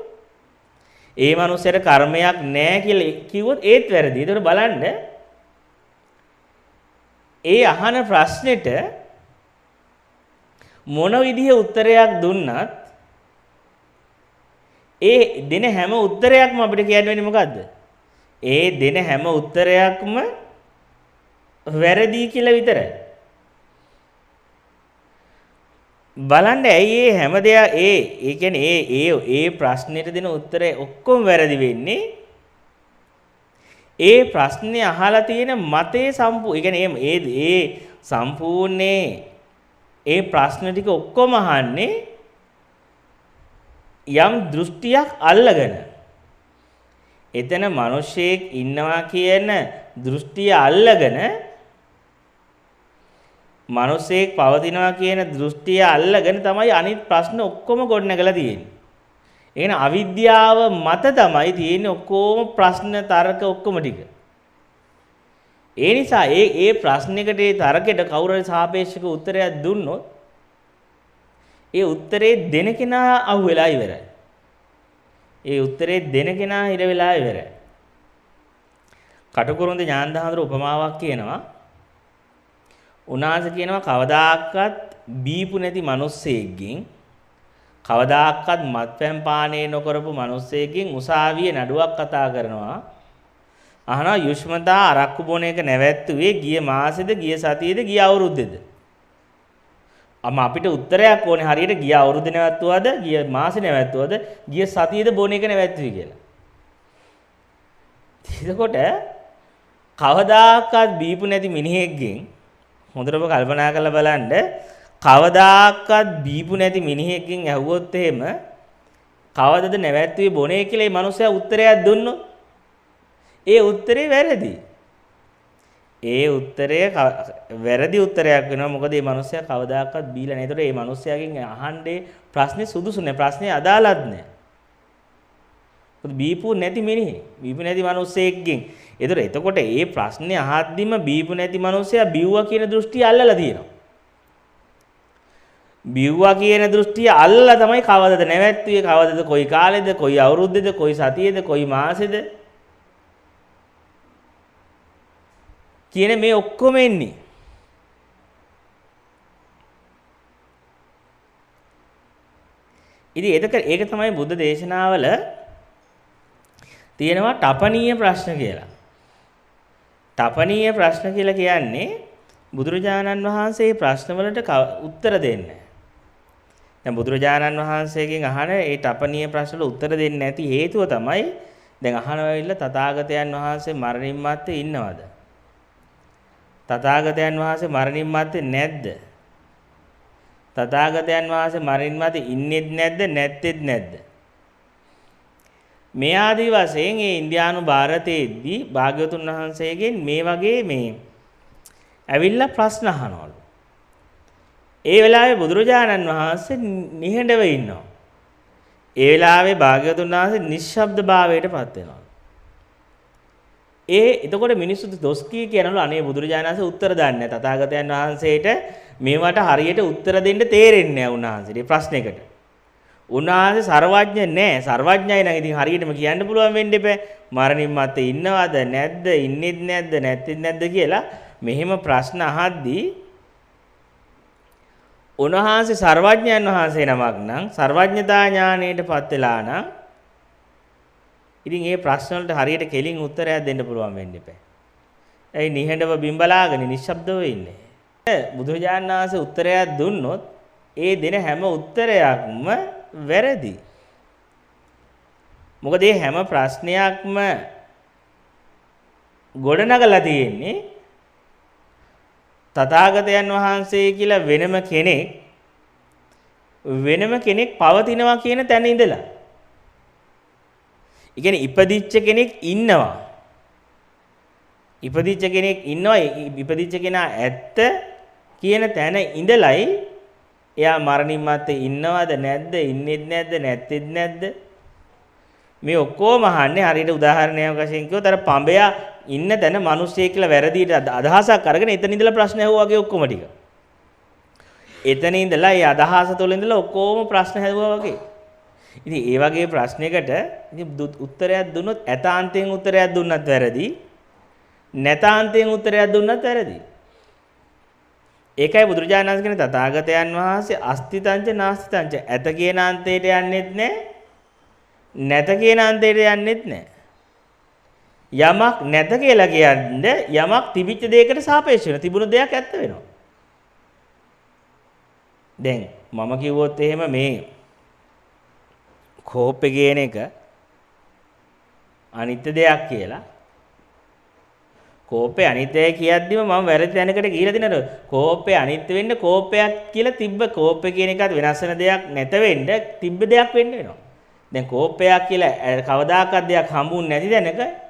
ඒ මිනිසයාට කර්මයක් නැහැ කියලා කිව්වොත් ඒත් වැරදි. ඒතකොට බලන්න ඒ අහන ප්‍රශ්නෙට මොන විදිහේ උත්තරයක් දුන්නත් ඒ දෙන හැම උත්තරයක්ම අපිට කියන්න වෙන්නේ මොකද්ද? ඒ දෙන හැම උත්තරයක්ම වැරදි කියලා විතරයි. බලන්න ඇයි මේ හැම දෙයක් ඒ කියන්නේ ඒ ප්‍රශ්නෙට දෙන උත්තරේ ඔක්කොම වැරදි වෙන්නේ? ඒ ප්‍රශ්නේ අහලා තියෙන මතේ ඒ කියන්නේ ඒ සම්පූර්ණේ ඒ ප්‍රශ්න ටික ඔක්කොම අහන්නේ යම් දෘෂ්ටියක් අල්ලගෙන. එතන මිනිසෙක් ඉන්නවා කියන දෘෂ්ටිය අල්ලගෙන මිනිසෙක් පවතිනවා කියන දෘෂ්ටිය අල්ලගෙන තමයි අනිත් ප්‍රශ්න ඔක්කොම ගොඩනගලා තියෙන්නේ. ඒ කියන්නේ අවිද්‍යාව මත තමයි තියෙන්නේ ඔක්කොම ප්‍රශ්න තර්ක ඔක්කොම ටික. ඒ නිසා ඒ ප්‍රශ්නෙකට ඒ තර්කයට කවුරු හරි සාපේක්ෂක උත්තරයක් දුන්නොත් ඒ උත්තරේ දෙන කෙනා අහුවෙලා ඉවරයි. ඒ උත්තරේ දෙන කෙනා හිර වෙලා ඉවරයි. කටුකුරුන්ද ඥානදහඳුර උපමාවක් කියනවා. උනාස කියනවා කවදාකවත් බීපු නැති මිනිස්සෙක්ගෙන් කවදාකවත් මත්පැන් පානය නොකරපු මිනිස්සෙක්ගෙන් උසාවියේ නඩුවක් කතා කරනවා. අහනවා යුෂ්මතා අරක්කු බොන එක නැවැත්තුවේ ගිය මාසෙද ගිය සතියේද ගිය අවුරුද්දේද? අපිට උත්තරයක් ඕනේ හරියට ගිය අවුරුද්ද නැවැත්තුවද ගිය මාසෙ නැවැත්තුවද ගිය සතියේද බොන එක නැවැත්තුවේ කියලා. එතකොට කවදාකවත් බීපු නැති මිනිහෙක්ගෙන් හොඳට ඔබ කල්පනා කරලා බලන්න කවදාකවත් බීපු නැති මිනිහෙක්ගෙන් ඇහුවොත් එහෙම කවදද නැවැත්තුවේ බොනේ කියලා මේ මිනිස්සයා උත්තරයක් දුන්නොත් ඒ උත්තරේ වැරදි. ඒ උත්තරය වැරදි උත්තරයක් වෙනවා. මොකද මේ මිනිස්සයා කවදාකවත් බීලා නැහැ. ඒතකොට මේ මිනිස්සයාගෙන් අහන්නේ ප්‍රශ්නේ සුදුසු නැහැ. ප්‍රශ්නේ අදාළත් නැහැ. මොකද බීපු නැති මිනිහෙක්. බීපු නැති මිනිස්සෙක්ගෙන්. එතකොට මේ ප්‍රශ්නේ අහද්දිම බීපු නැති මිනිස්සයා බිව්වා කියන දෘෂ්ටිය අල්ලලා තියෙනවා. බිව්වා කියන දෘෂ්ටිය අල්ලලා තමයි කවදද නැවැත්තුවේ කවදද කොයි කාලෙද කොයි අවුරුද්දේද කොයි සතියේද කොයි මාසෙද කියන මේ ඔක්කොම එන්නේ. ඉතින් ඒක තමයි බුද්ධ දේශනාවල තියෙනවා තපනීය ප්‍රශ්න කියලා. තපනීය ප්‍රශ්න කියලා කියන්නේ බුදුරජාණන් වහන්සේ ප්‍රශ්න වලට උත්තර දෙන්නේ. දැන් බුදුරජාණන් වහන්සේගෙන් අහන ඒ තපනීය ප්‍රශ්න වල උත්තර දෙන්නේ නැති හේතුව තමයි දැන් අහනවෙilla තථාගතයන් වහන්සේ මරණින් මත්තේ ඉන්නවද? තථාගතයන් වහන්සේ මරණින් මත්තේ නැද්ද? තථාගතයන් වහන්සේ මරණින් මත්තේ ඉන්නේත් නැද්ද නැත්තේත් නැද්ද? මේ ආදී වශයෙන් මේ ඉන්දියානු ಭಾರತයේදී භාග්‍යවතුන් වහන්සේගෙන් මේ වගේ ඇවිල්ලා ප්‍රශ්න අහනවලු. ඒ වෙලාවේ බුදුරජාණන් වහන්සේ නිහඬව ඉන්නවා. ඒ වෙලාවේ භාග්‍යවතුන් වහන්සේ නිශ්ශබ්ද භාවයට පත් වෙනවා. එතකොට මිනිස්සු දොස් කියනවලු අනේ බුදුරජාණන් වහන්සේ උත්තර දන්නේ නැහැ. තථාගතයන් වහන්සේට මේවට හරියට උත්තර දෙන්න තේරෙන්නේ නැහැ උන්වහන්සේට. මේ ප්‍රශ්නෙකට. උන්වහන්සේ සර්වඥ නැහැ. සර්වඥයි නම් ඉතින් හරියටම කියන්න පුළුවන් වෙන්න එපා. මරණින් මත්තේ ඉන්නවද නැද්ද? ඉන්නේත් නැද්ද? නැත්තේත් නැද්ද කියලා මෙහෙම ප්‍රශ්න අහද්දී උන්වහන්සේ සර්වඥයන් වහන්සේ නමක් නම් සර්වඥතා ඥාණයටපත් වෙලා නම් ඉතින් මේ ප්‍රශ්න වලට හරියට කෙලින් උත්තරයක් දෙන්න පුළුවන් වෙන්න එපා. ඒ නිහඬව බිම්බලාගෙන නිශ්ශබ්දව ඉන්නේ. බුදුරජාණන් වහන්සේ උත්තරයක් දුන්නොත් ඒ දෙන හැම උත්තරයක්ම වැරදි. මොකද මේ හැම ප්‍රශ්නයක්ම ගොඩනගලා තියෙන්නේ තථාගතයන් වහන්සේ කියලා වෙනම කෙනෙක් පවතිනවා කියන තැන ඉඳලා. ඒ කියන්නේ ඉපදිච්ච කෙනෙක් ඉන්නවා. ඉපදිච්ච කෙනා ඇත්ත කියන තැන ඉඳලයි එයා මරණින් මත්තේ ඉන්නවද නැද්ද? ඉන්නේත් නැද්ද? නැත්තේත් නැද්ද? මේ ඔක්කොම අහන්නේ හරියට උදාහරණයක් වශයෙන් කිව්වොත් අර පඹයා ඉන්න තැන මිනිස්සෙක් කියලා වැරදියට අදහසක් අරගෙන එතන ඉඳලා ප්‍රශ්න ඇහුවා වගේ ඔක්කොම ටික. එතන ඉඳලා ඒ අදහස තුළ ඉඳලා ඔක්කොම ප්‍රශ්න ඇහුවා වගේ. ඉතින් ඒ වගේ ප්‍රශ්නයකට ඉතින් උත්තරයක් දුන්නොත් ඇතාන්තයෙන් උත්තරයක් දුන්නත් වැරදි. නැතාන්තයෙන් උත්තරයක් දුන්නත් වැරදි. ඒකයි බුදුරජාණන් වහන්සේ කියන තථාගතයන් වහන්සේ අස්තිතංච නාස්තිතංච ඇත කියන අන්තයට යන්නෙත් නැහැ. නැත කියන අන්තයට යන්නෙත් නැහැ. යමක් නැත කියලා කියන්නේ යමක් තිබිච්ච දෙයකට සාපේක්ෂ වෙන තිබුණු දෙයක් ඇත්ත වෙනවා. දැන් මම කිව්වොත් එහෙම මේ කෝප්පේ කියන එක අනිත්‍ය දෙයක් කියලා. කෝප්පේ අනිත්‍යයි කියද්දිම මම වැරදි තැනකට ගිහිලා දිනන කෝප්පේ අනිත්‍ය වෙන්න කෝප්පයක් කියලා තිබ්බ කෝප්පේ කියන එකත් වෙනස් වෙන දෙයක් නැත වෙන්න තිබ්බ දෙයක් වෙන්න වෙනවා. දැන් කෝප්පයක් කියලා කවදාකවත් දෙයක් හම්බුන්නේ නැති තැනක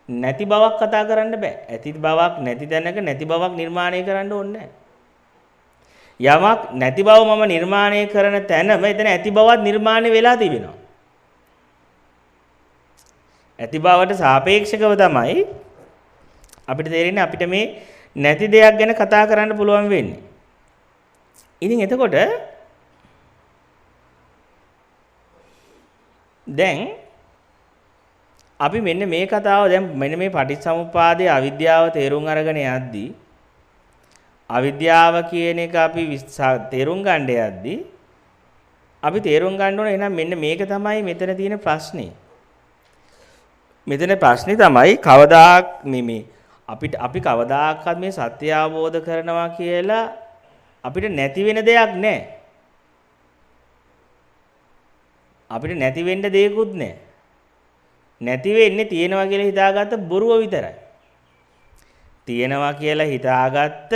නැති බවක් කතා කරන්න බෑ. ඇති බවක් නැති තැනක නැති බවක් නිර්මාණය කරන්න ඕනේ නැහැ. යමක් නැති බව මම නිර්මාණය කරන තැනම එතන ඇති බවක් නිර්මාණය වෙලා තිබෙනවා. ඇති බවට සාපේක්ෂකව තමයි අපිට තේරෙන්නේ අපිට මේ නැති දෙයක් ගැන කතා කරන්න පුළුවන් වෙන්නේ. ඉතින් එතකොට දැන් අපි මෙන්න මේ කතාව දැන් මෙන්න මේ පටිච්චසමුප්පාදයේ අවිද්‍යාව තේරුම් අරගෙන යද්දී අවිද්‍යාව කියන එක අපි තේරුම් ගන්න යද්දී අපි තේරුම් ගන්න ඕනේ එහෙනම් මෙන්න මේක තමයි මෙතන තියෙන ප්‍රශ්නේ. මෙතන ප්‍රශ්නේ තමයි කවදාක් මේ අපි කවදාකවත් මේ සත්‍ය අවබෝධ කරනවා කියලා අපිට නැති වෙන දෙයක් නැහැ. අපිට නැති වෙන්න දෙයක්වත් නැහැ. නැති වෙන්නේ තියෙනවා කියලා හිතාගත්ත බොරුව විතරයි. තියෙනවා කියලා හිතාගත්ත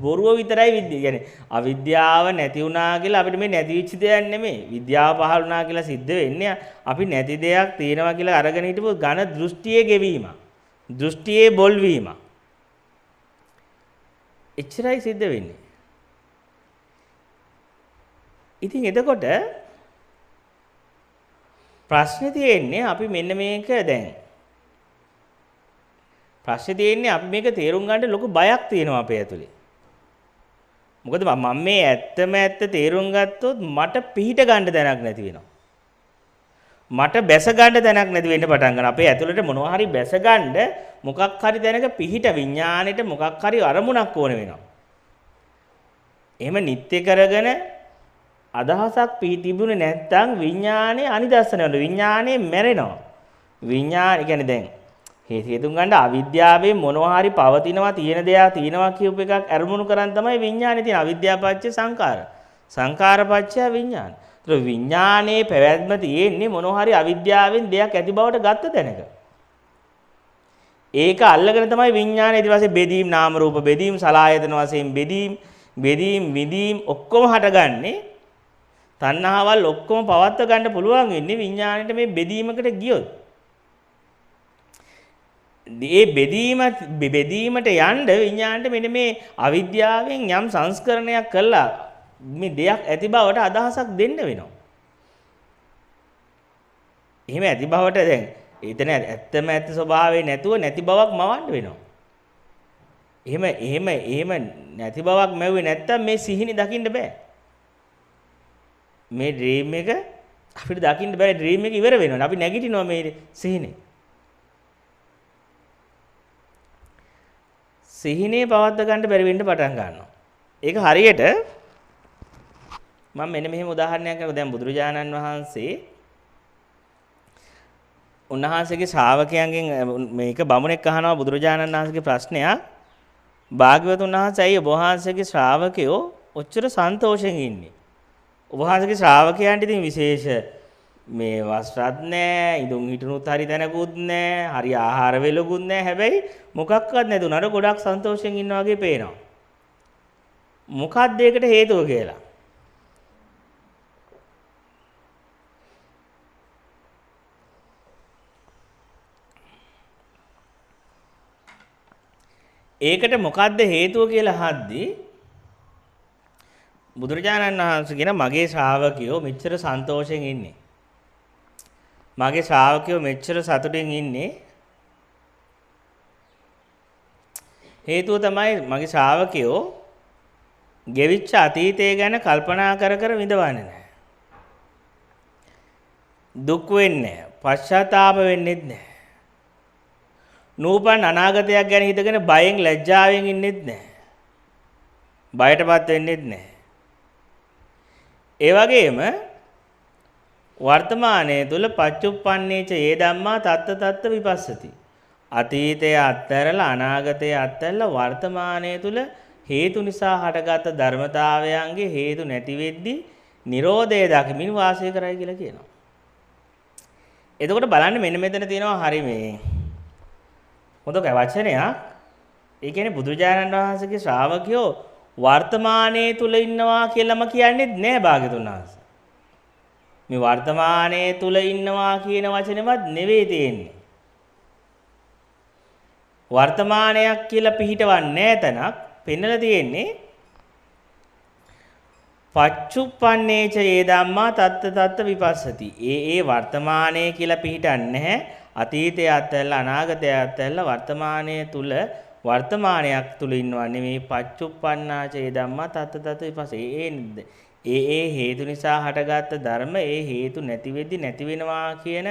බොරුව විතරයි විද්‍ය. يعني අවිද්‍යාව නැති වුණා කියලා අපිට මේ නැති වෙච්ච දෙයක් නෙමෙයි. විද්‍යාව පහළ වුණා කියලා සිද්ධ වෙන්නේ අපි නැති දෙයක් තියෙනවා කියලා අරගෙන හිටපු ඝන දෘෂ්ටියේ ගෙවීම. දෘෂ්ටියේ බොල් වීම. එච්චරයි සිද්ධ වෙන්නේ. ඉතින් එතකොට ප්‍රශ්නේ තියෙන්නේ අපි මෙන්න මේක දැන් ප්‍රශ්නේ තියෙන්නේ අපි මේක තේරුම් ගන්න ලොකු බයක් තියෙනවා අපේ ඇතුලේ. මොකද මම මේ ඇත්තම ඇත්ත තේරුම් ගත්තොත් මට පිහිට ගන්න තැනක් නැති වෙනවා. මට බැස ගන්න තැනක් නැති වෙන්න පටන් ගන්නවා. අපේ ඇතුලට මොනවා හරි බැස ගන්න මොකක් හරි තැනක පිහිට විඥාණයට මොකක් හරි අරමුණක් ඕන වෙනවා. එහෙම නිත්‍ය කරගෙන අදහසක් පිහිටිබුනේ නැත්නම් විඥානේ අනිදස්සන වෙනවා. විඥානේ මැරෙනවා. විඥාන කියන්නේ දැන් හේතුන් ගන්න අවිද්‍යාවෙන් මොනවා හරි පවතිනවා තියෙන දෙයක් තියෙනවා කියූප එකක් අරමුණු කරන් තමයි විඥානේ තියෙන. අවිද්‍යාපච්ච සංකාර. සංකාරපච්ච විඥාන. ඒතර විඥානේ පැවැත්ම තියෙන්නේ මොනවා හරි අවිද්‍යාවෙන් දෙයක් ඇති බවට ගත්ත තැනක. ඒක අල්ලගෙන තමයි විඥානේ ඊට පස්සේ බෙදීම් නාම රූප බෙදීම් සලආයතන වශයෙන් බෙදීම් විදීම් ඔක්කොම හටගන්නේ තණ්හාවල් ඔක්කොම පවත්ව ගන්න පුළුවන් වෙන්නේ විඥාණයට මේ බෙදීමකට ගියොත්. ඒ බෙදීමට යන්න විඥාණයට මෙන්න මේ අවිද්‍යාවෙන් යම් සංස්කරණයක් කළා මේ දෙයක් ඇති බවට අදහසක් දෙන්න වෙනවා. එහෙම ඇති බවට දැන් එතන ඇත්තම ඇත්ත ස්වභාවය නැතුව නැති බවක් මවන්න වෙනවා. එහෙම නැති බවක් මැව්වේ නැත්තම් මේ සිහිනේ දකින්න බෑ. මේ ඩ්‍රීම් එක අපිට දකින්න බෑ. ඩ්‍රීම් එක ඉවර වෙනවා. අපි නැගිටිනවා මේ සිහිනේ. සිහිනේ පවත්ව ගන්න බැරි වෙන්න පටන් ගන්නවා. ඒක හරියට මම මෙන්න මෙහෙම උදාහරණයක් කරනවා. දැන් බුදුරජාණන් වහන්සේ උන්වහන්සේගේ ශ්‍රාවකයන්ගෙන් මේක බමුණෙක් අහනවා බුදුරජාණන් වහන්සේගේ ප්‍රශ්නයක්. භාග්‍යවතුන් වහන්සේ අයිය ඔබ වහන්සේගේ ශ්‍රාවකයෝ ඔච්චර සන්තෝෂෙන් ඉන්නේ. ඔබ වහන්සේගේ ශ්‍රාවකයන්ට ඉතින් විශේෂ මේ වස්ත්‍රත් නැහැ, ඉදුම් හිටුනුත් හරි තැනකුත් නැහැ, හරි ආහාර වේලකුත් නැහැ. හැබැයි මොකක්වත් නැතුණාට ගොඩක් සන්තෝෂෙන් ඉන්නා වගේ පේනවා. මොකක්ද ඒකට හේතුව කියලා? ඒකට මොකද්ද හේතුව කියලා අහද්දී බුදුරජාණන් වහන්සේ කියන මගේ ශ්‍රාවකයෝ මෙච්චර සන්තෝෂෙන් ඉන්නේ. මගේ ශ්‍රාවකයෝ මෙච්චර සතුටින් ඉන්නේ. හේතුව තමයි මගේ ශ්‍රාවකයෝ ගෙවිච්ච අතීතය ගැන කල්පනා කර කර විඳවන්නේ නැහැ. දුක් වෙන්නේ නැහැ. පශ්චාත්තාප වෙන්නේ නැහැ. නූපන් අනාගතයක් ගැන හිතගෙන බයෙන් ලැජ්ජාවෙන් ඉන්නෙත් නැහැ. බයටපත් වෙන්නෙත් නැහැ. ඒ වගේම වර්තමානයේ තුල පච්චුප්පන්නේච ඒ ධම්මා තත්ත විපස්සති. අතීතය අත්හැරලා අනාගතය අත්හැරලා වර්තමානයේ තුල හේතු නිසා හටගත් ධර්මතාවයන්ගේ හේතු නැති වෙද්දී Nirodhe දකිමින් වාසය කරයි කියලා කියනවා. එතකොට බලන්න මෙන්න මෙතන තියෙනවා හරි මේ හොඳ වචනයක්. ඒ කියන්නේ බුදුරජාණන් වහන්සේගේ ශ්‍රාවකයෝ වර්තමානයේ තුල ඉන්නවා කියලාම කියන්නේ නෑ භාග්‍යතුන් වහන්සේ. මේ වර්තමානයේ තුල ඉන්නවා කියන වචනේවත් නෙවෙයි තියෙන්නේ. වර්තමානයක් කියලා පිළිහිටවන්නේ නැහැ තැනක් පෙන්නලා තියෙන්නේ පච්චුප්පන්නේච ඒ ධම්මා තත්ත විපස්සති. ඒ වර්තමානයේ කියලා පිළිහිටන්නේ නැහැ. අතීතය අත්හැරලා අනාගතය අත්හැරලා වර්තමානයේ තුල වර්තමානයක් තුල ඉන්නවා නෙමෙයි පච්චුප්පන්නාච ඒ ධම්මා තත්ත විපස්සති. ඒ හේතු නිසා හටගත්ත ධර්ම ඒ හේතු නැති වෙද්දි නැති වෙනවා කියන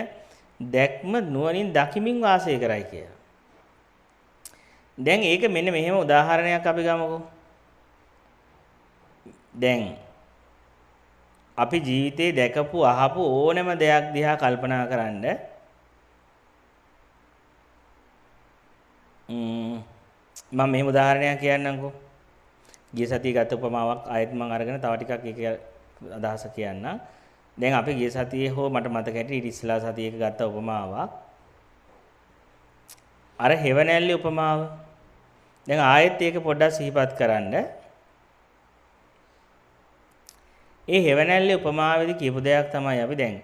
දැක්ම නුවණින් දකිමින් වාසය කරයි කියලා. දැන් ඒක මෙන්න මෙහෙම උදාහරණයක් අපි ගමුකෝ. දැන් අපි ජීවිතේ දැකපු අහපු ඕනෑම දෙයක් දිහා කල්පනා කරන්න මම මෙහෙම උදාහරණයක් කියන්නම්කෝ. ගිය සතියේ ගත්ත උපමාවක් ආයෙත් මම අරගෙන තව ටිකක් ඒක අදහස කියන්නම්. දැන් අපි ගිය සතියේ හෝ මට මතක හැටියට ඊට ඉස්සලා සතියේක ගත්ත උපමාවක් අර හෙවණැල්ලේ උපමාව. දැන් ආයෙත් ඒක පොඩ්ඩක් සිහිපත් කරන්න. ඒ හෙවණැල්ලේ උපමාවේදී කියපු දෙයක් තමයි අපි දැන්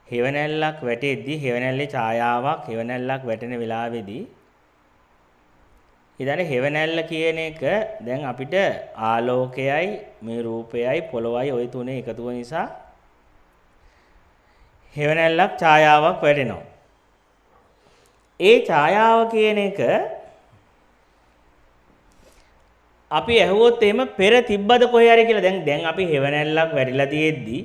හෙවණැල්ලක් වැටෙද්දී හෙවණැල්ලේ ඡායාවක් හෙවණැල්ලක් වැටෙන වෙලාවේදී ඉතින් හෙවණැල්ල කියන එක දැන් අපිට ආලෝකයයි මේ රූපයයි පොළොවයි ওই තුනේ එකතුව නිසා හෙවණැල්ලක් ඡායාවක් වැටෙනවා. ඒ ඡායාව කියන එක අපි ඇහුවොත් එහෙම පෙර තිබ්බද කොහේ හරි කියලා දැන් අපි හෙවණැල්ලක් වැටිලා තියෙද්දි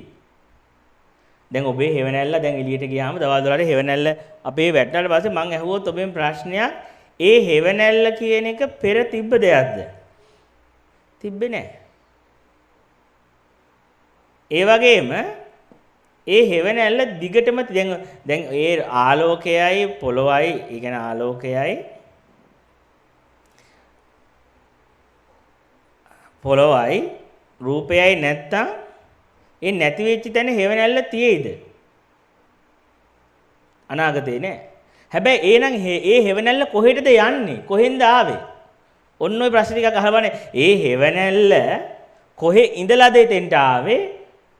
දැන් ඔබේ හෙවණැල්ල දැන් එළියට ගියාම දවල් 12ට හෙවණැල්ල අපේ වැටුණාට පස්සේ මං ඇහුවොත් ඔබෙන් ප්‍රශ්නයක් ඒ හෙවණැල්ල කියන එක පෙර තිබ්බ දෙයක්ද? තිබ්බේ නැහැ. ඒ වගේම ඒ හෙවණැල්ල දිගටම දැන් ඒ ආලෝකයයි පොළොවයි ඒ කියන්නේ ආලෝකයයි පොළොවයි රූපයයි නැත්තම් ඒ නැති වෙච්ච තැන හෙවණැල්ල තියෙයිද? අනාගතේ නෑ. හැබැයි එහෙනම් ඒ හෙවණැල්ල කොහෙටද යන්නේ? කොහෙන්ද ආවේ? ඔන්න ඔය ප්‍රශ්න ටිකක් අහවනේ. ඒ හෙවණැල්ල කොහේ ඉඳලාද එතෙන්ට ආවේ?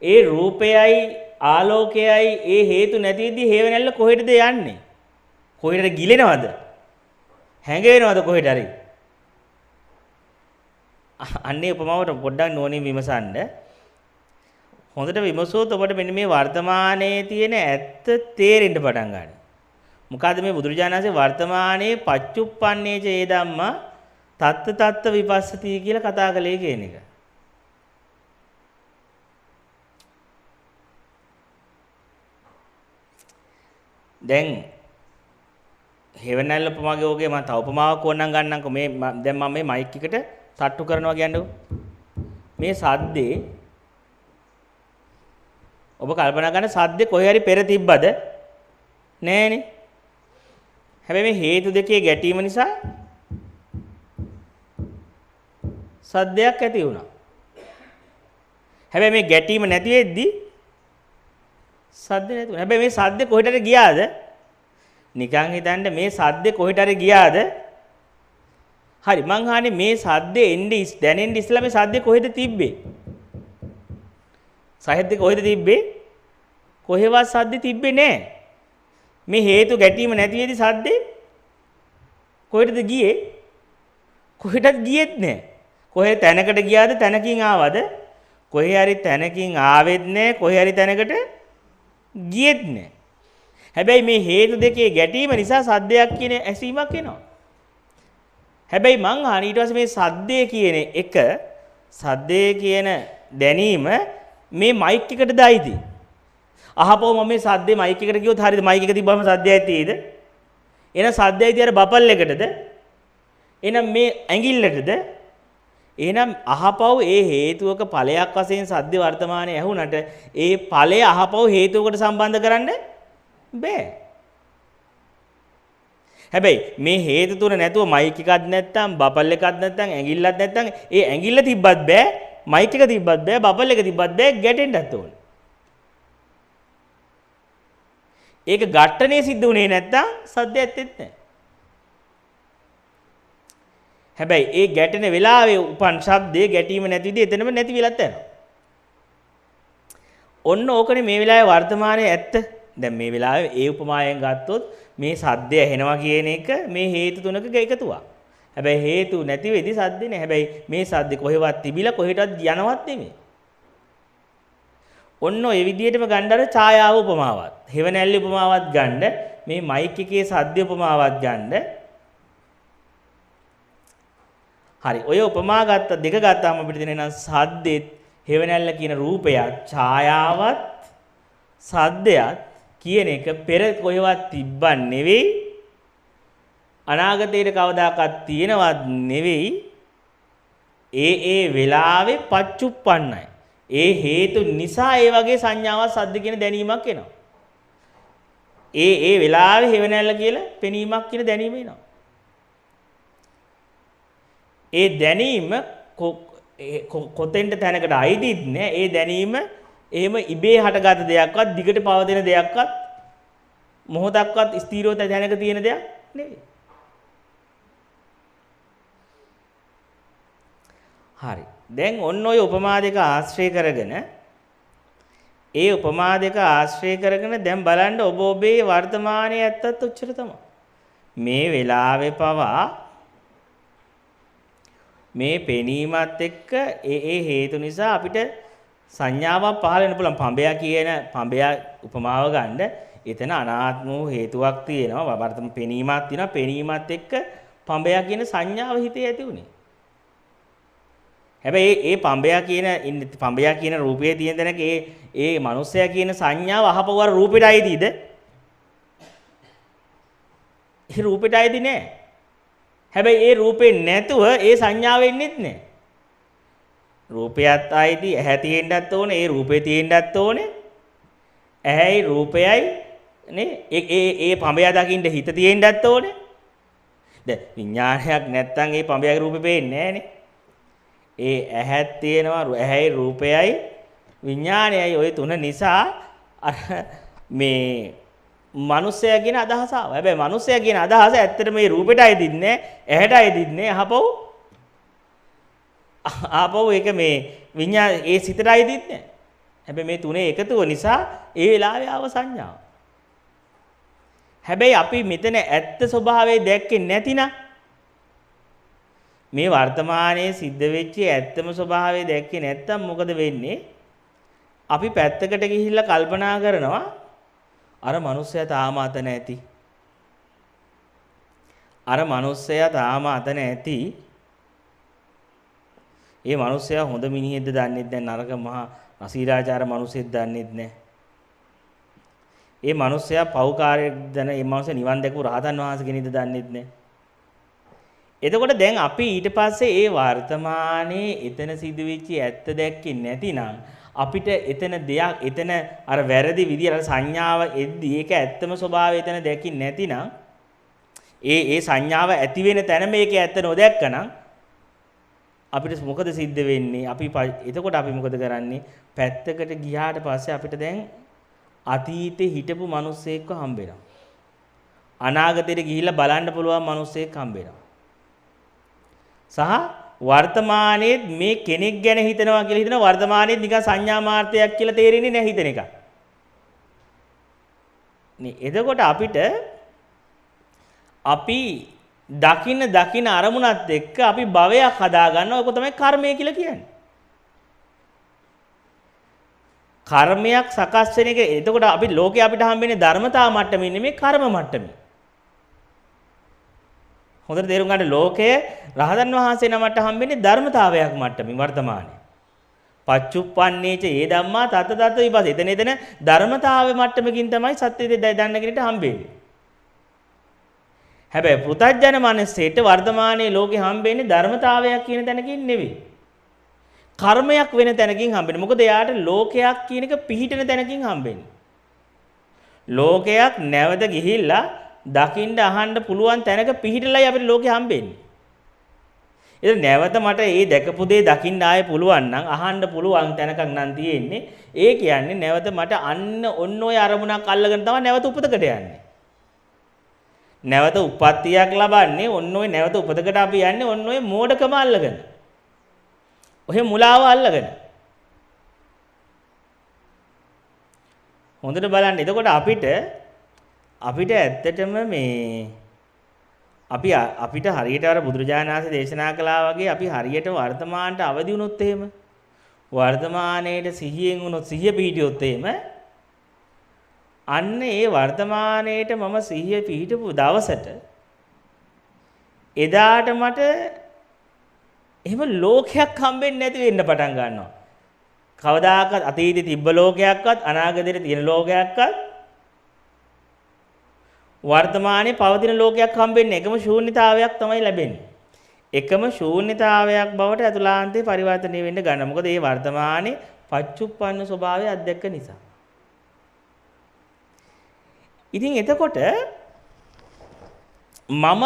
ඒ රූපයයි ආලෝකයයි ඒ හේතු නැතිදී හෙවණැල්ල කොහෙටද යන්නේ? කොහෙටද ගිලෙනවද? හැංගෙනවද කොහෙට හරි? අන්නේ උපමාවට පොඩ්ඩක් නෝනින් විමසන්න. හොඳට විමසුවොත් ඔබට මෙන්න මේ වර්තමානයේ තියෙන ඇත්ත තේරෙන්න පටන් ගන්නවා. මොකද මේ බුදුරජාණන් වහන්සේ වර්තමානයේ පච්චුප්පන්නේ චේ ධම්මා තත්ත විපස්සති කියලා කතා කළේ කියන එක. දැන් හේවණල්ල උපමාගේ ඔගේ මම තව උපමාවක් ඕනනම් ගන්නම්කො මේ දැන් මම මේ මයික් එකට තට්ටු කරනවා කියන්නකො. මේ සද්දේ ඔබ කල්පනා කරන සද්දේ කොහේ හරි පෙර තිබ්බද? නෑනේ. හැබැයි මේ හේතු දෙකේ ගැටීම නිසා සද්දයක් ඇති වුණා. හැබැයි මේ ගැටීම නැති වෙද්දි සද්ද නැති වුණා. හැබැයි මේ සද්දේ කොහෙට හරි ගියාද? නිකන් හිතන්න මේ සද්දේ කොහෙට හරි ගියාද? හරි මං අහන්නේ මේ සද්දේ එන්නේ දැනෙන්න ඉස්සලා මේ සද්දේ කොහෙද තිබ්බේ? සද්දේ කොහෙද තිබ්බේ? කොහෙවත් සද්දේ තිබ්බේ නැහැ. මේ හේතු ගැටීම නැති වෙදි සද්දේ කොහෙටද ගියේ? කොහෙටත් ගියෙත් නැහැ. කොහේ තැනකට ගියාද තැනකින් ආවද? කොහේ හරි තැනකින් ආවෙත් නැහැ. කොහේ හරි තැනකට ගියෙත් නැහැ. හැබැයි මේ හේතු දෙකේ ගැටීම නිසා සද්දයක් කියන ඇසීමක් එනවා. හැබැයි මං අහන්නේ ඊට පස්සේ මේ සද්දේ කියන එක සද්දේ කියන දැනීම මේ මයික් එකටද අයිති? අහපුව මම මේ සද්දේ මයික් එකට ගියොත් හරියද? මයික් එක තිබ්බම සද්දයක් තියෙයිද? එහෙනම් සද්දයයි තියර බපල් එකටද? එහෙනම් මේ ඇඟිල්ලටද? එහෙනම් අහපව ඒ හේතුවක ඵලයක් වශයෙන් සද්ද වර්තමානයේ ඇහුණට ඒ ඵලය අහපව හේතුවකට සම්බන්ධ කරන්න බෑ. හැබැයි මේ හේතු තුන නැතුව මයික් එකක් නැත්තම් බබල් එකක් නැත්තම් ඇඟිල්ලක් නැත්තම් ඒ ඇඟිල්ල තිබ්බත් බෑ මයික් එක තිබ්බත් බෑ බබල් එක තිබ්බත් බෑ ගැටෙන්නත් ඕන. ඒක ඝට්ටනේ සිද්ධ වුණේ නැත්තම් සද්ද ඇත්තෙත් නැහැ. හැබැයි ඒ ගැටෙන වෙලාවේ උපන් ශබ්දේ ගැටීම නැති විදිහ එතනම නැති වෙලත් යනවා. ඔන්න ඕකනේ මේ වෙලාවේ වර්තමානයේ ඇත්ත. දැන් මේ වෙලාවේ ඒ උපමායෙන් ගත්තොත් මේ සද්දය ඇහෙනවා කියන එක මේ හේතු තුනක එකතුවක්. හැබැයි හේතු නැති වෙදි සද්දේ නෑ. හැබැයි මේ සද්දේ කොහෙවත් තිබිලා කොහෙටවත් යනවත් නෙමෙයි. ඔන්න ඔය විදිහටම ගන්න අර ඡායාව උපමාවත්, හෙවණැල්ල උපමාවත් ගන්න, මේ මයික් එකේ සද්ද උපමාවත් ගන්න. හරි. ඔය උපමා ගත්ත දෙක ගත්තාම අපිට දෙන සද්දෙත් හෙවණැල්ල කියන රූපයත් ඡායාවත් සද්දයත් කියන එක පෙර කොහෙවත් තිබ්බන් නෙවෙයි අනාගතයේ කවදාකවත් තියෙනවත් නෙවෙයි ඒ වෙලාවේ පච්චුප්පන්නයි. ඒ හේතු නිසා ඒ වගේ සංඥාවක් සද්ද කියන දැනීමක් එනවා. ඒ වෙලාවේ හෙවණැල්ල කියලා පෙනීමක් කියන දැනීම එනවා. ඒ දැනීම කොතෙන්ද තැනකට අයිතිත් නෑ. ඒ දැනීම එහෙම ඉබේ හටගත් දෙයක්වත් දිගට පවතින දෙයක්වත් මොහොතක්වත් ස්ථීරව තැනක තියෙන දෙයක් නෙවෙයි. හරි. දැන් ඔන්න ඔය උපමා දෙක ආශ්‍රය කරගෙන දැන් බලන්න ඔබ ඔබේ වර්තමානයේ ඇත්තත් උච්චර තමයි. මේ වෙලාවේ පවා මේ පෙනීමත් එක්ක ඒ හේතු නිසා අපිට සංඥාවක් පහළ වෙන්න පුළුවන්. පඹයා උපමාව ගන්න. එතන අනාත්ම වූ හේතුවක් තියෙනවා. වර්තම පෙනීමක් තියෙනවා. පෙනීමත් එක්ක පඹයා කියන සංඥාව හිතේ ඇති උනේ. හැබැයි ඒ පඹයා කියන රූපයේ තියෙන තැනක ඒ මනුස්සයා කියන සංඥාව අහපුවාර රූපෙට අයිතිද? ඒ රූපෙට අයිති නෑ. හැබැයි ඒ රූපේ නැතුව ඒ සංඥාව එන්නේත් නෑ. රූපයත් අයිති, ඇහැ තියෙන්නත් ඕනේ, ඒ රූපේ තියෙන්නත් ඕනේ. ඇහැයි රූපයයි නේ ඒ පඹයා දකින්න හිත තියෙන්නත් ඕනේ. දැන් විඥානයක් නැත්තම් ඒ පඹයාගේ රූපේ පේන්නේ නෑනේ. ඒ ඇහත් තියෙනවා, ඇහැයි රූපයයි විඥානයයි ওই තුන නිසා මේ මනුස්සයා කියන අදහස ආවා. හැබැයි මනුස්සයා කියන අදහස ඇත්තටම මේ රූපෙට අයිතිත් නෑ, ඇහැට අයිතිත් නෑ. ආපහු ඒක මේ විඤ්ඤාණ ඒ සිතට අයිතිත් නෑ. හැබැයි මේ තුනේ එකතුව නිසා ඒ වෙලාවේ ආව සංඥාව. හැබැයි අපි මෙතන ඇත්ත ස්වභාවය දැක්කේ නැතිනම් මේ වර්තමානයේ සිද්ධ වෙච්ච ඇත්තම ස්වභාවය දැක්කේ නැත්තම් මොකද වෙන්නේ? අපි පැත්තකට ගිහිල්ලා කල්පනා කරනවා අර මිනිස්සයා තාම අතන ඇති. අර මිනිස්සයා තාම අතන ඇති. ඒ මිනිස්සයා හොඳ මිනිහෙක්ද දන්නෙත් නැහැ, නරක මහා අසීලාචාර මිනිහෙක්ද දන්නෙත් නැහැ. ඒ මිනිස්සයා පව්කාරයෙක්ද නැහැ, ඒ මිනිස්සයා නිවන් දැකපු රහතන් වහන්සේ කෙනෙක්ද දන්නෙත් නැහැ. එතකොට දැන් අපි ඊට පස්සේ ඒ වර්තමානයේ එතන සිදුවෙච්ච ඇත්ත දැක්කේ නැතිනම් අපිට එතන දෙයක් එතන අර වැරදි විදියට සංඥාව එද්දි ඒක ඇත්තම ස්වභාවය එතන දැකින් නැතිනම් ඒ සංඥාව ඇති වෙන තැන මේකේ ඇත්ත නොදැක්කනම් අපිට මොකද සිද්ධ වෙන්නේ? එතකොට අපි මොකද කරන්නේ? පැත්තකට ගියාට පස්සේ අපිට දැන් අතීතේ හිටපු මිනිස්සෙක්ව හම්බ වෙනවා. අනාගතේට ගිහිල්ලා බලන්න පුළුවන් මිනිස්සෙක් හම්බ වෙනවා. සහ වර්තමානයේ මේ කෙනෙක් ගැන හිතනවා කියලා හිතන වර්තමානයේ නිකන් සංඥා මාර්ථයක් කියලා තේරෙන්නේ නැහැ හිතන එක. නේ එතකොට අපි දකින්න අරමුණත් එක්ක අපි භවයක් හදා ගන්නවා. ඒක තමයි කර්මය කියලා කියන්නේ. කර්මයක් සකස් වෙන එක. එතකොට අපි ලෝකේ අපිට හම්බෙන්නේ ධර්මතා මට්ටමේ නෙමෙයි කර්ම මට්ටමේ. හොඳට තේරුම් ගන්න ලෝකයේ රහතන් වහන්සේ නමට හම්බෙන්නේ ධර්මතාවයක් මට්ටමින් වර්තමානයේ. පච්චුප්පන්නේච ඒ ධම්මා තත තත විපස්ස. එතන ධර්මතාවයේ මට්ටමකින් තමයි සත්‍ය දන්න කෙනෙක්ට හම්බෙන්නේ. හැබැයි පෘථග්ජන මනසේට වර්තමානයේ ලෝකේ හම්බෙන්නේ ධර්මතාවයක් කියන තැනකින් නෙවෙයි. කර්මයක් වෙන තැනකින් හම්බෙන්නේ. මොකද එයාට ලෝකයක් කියන එක පිහිටන තැනකින් හම්බෙන්නේ. ලෝකයක් නැවත ගිහිල්ලා දකින්න අහන්න පුළුවන් තැනක පිහිටලයි අපිට ලෝකෙ හම්බෙන්නේ. ඒක නැවත මට ඒ දැකපු දේ දකින්න ආයේ පුළුවන් නම් අහන්න පුළුවන් තැනකක් නම් තියෙන්නේ. ඒ කියන්නේ නැවත මට අන්න ඔන්න ඔය අරමුණක් අල්ලගෙන තමයි නැවත උපතකට යන්නේ. නැවත උප්පත්තියක් ලබන්නේ ඔන්න ඔය නැවත උපතකට අපි යන්නේ ඔන්න ඔය මෝඩකම අල්ලගෙන. ඔය මුලාව අල්ලගෙන. හොඳට බලන්න. එතකොට අපිට ඇත්තටම මේ අපිට හරියට අර බුදුරජාණන් වහන්සේ දේශනා කළා වගේ අපි හරියට වර්තමානට අවදි වුණොත් එහෙම වර්තමානයේට සිහියෙන් වුණොත් සිහිය පිහිටියොත් එහෙම අන්න ඒ වර්තමානයේට මම සිහිය පිහිටපු දවසට එදාට මට එහෙම ලෝකයක් හම්බෙන්නේ නැති වෙන්න පටන් ගන්නවා. කවදාකවත් අතීතේ තිබ්බ ලෝකයක්වත් අනාගතේ තියෙන ලෝකයක්වත් වර්තමානයේ පවතින ලෝකයක් හම්බෙන්නේ එකම ශූන්‍යතාවයක් තමයි ලැබෙන්නේ. එකම ශූන්‍යතාවයක් බවට අතුලාන්තේ පරිවර්තනය වෙන්න ගන්න. මොකද මේ වර්තමානයේ පච්චුප්පන්න ස්වභාවය අධ්‍යක් නිසා. ඉතින් එතකොට මම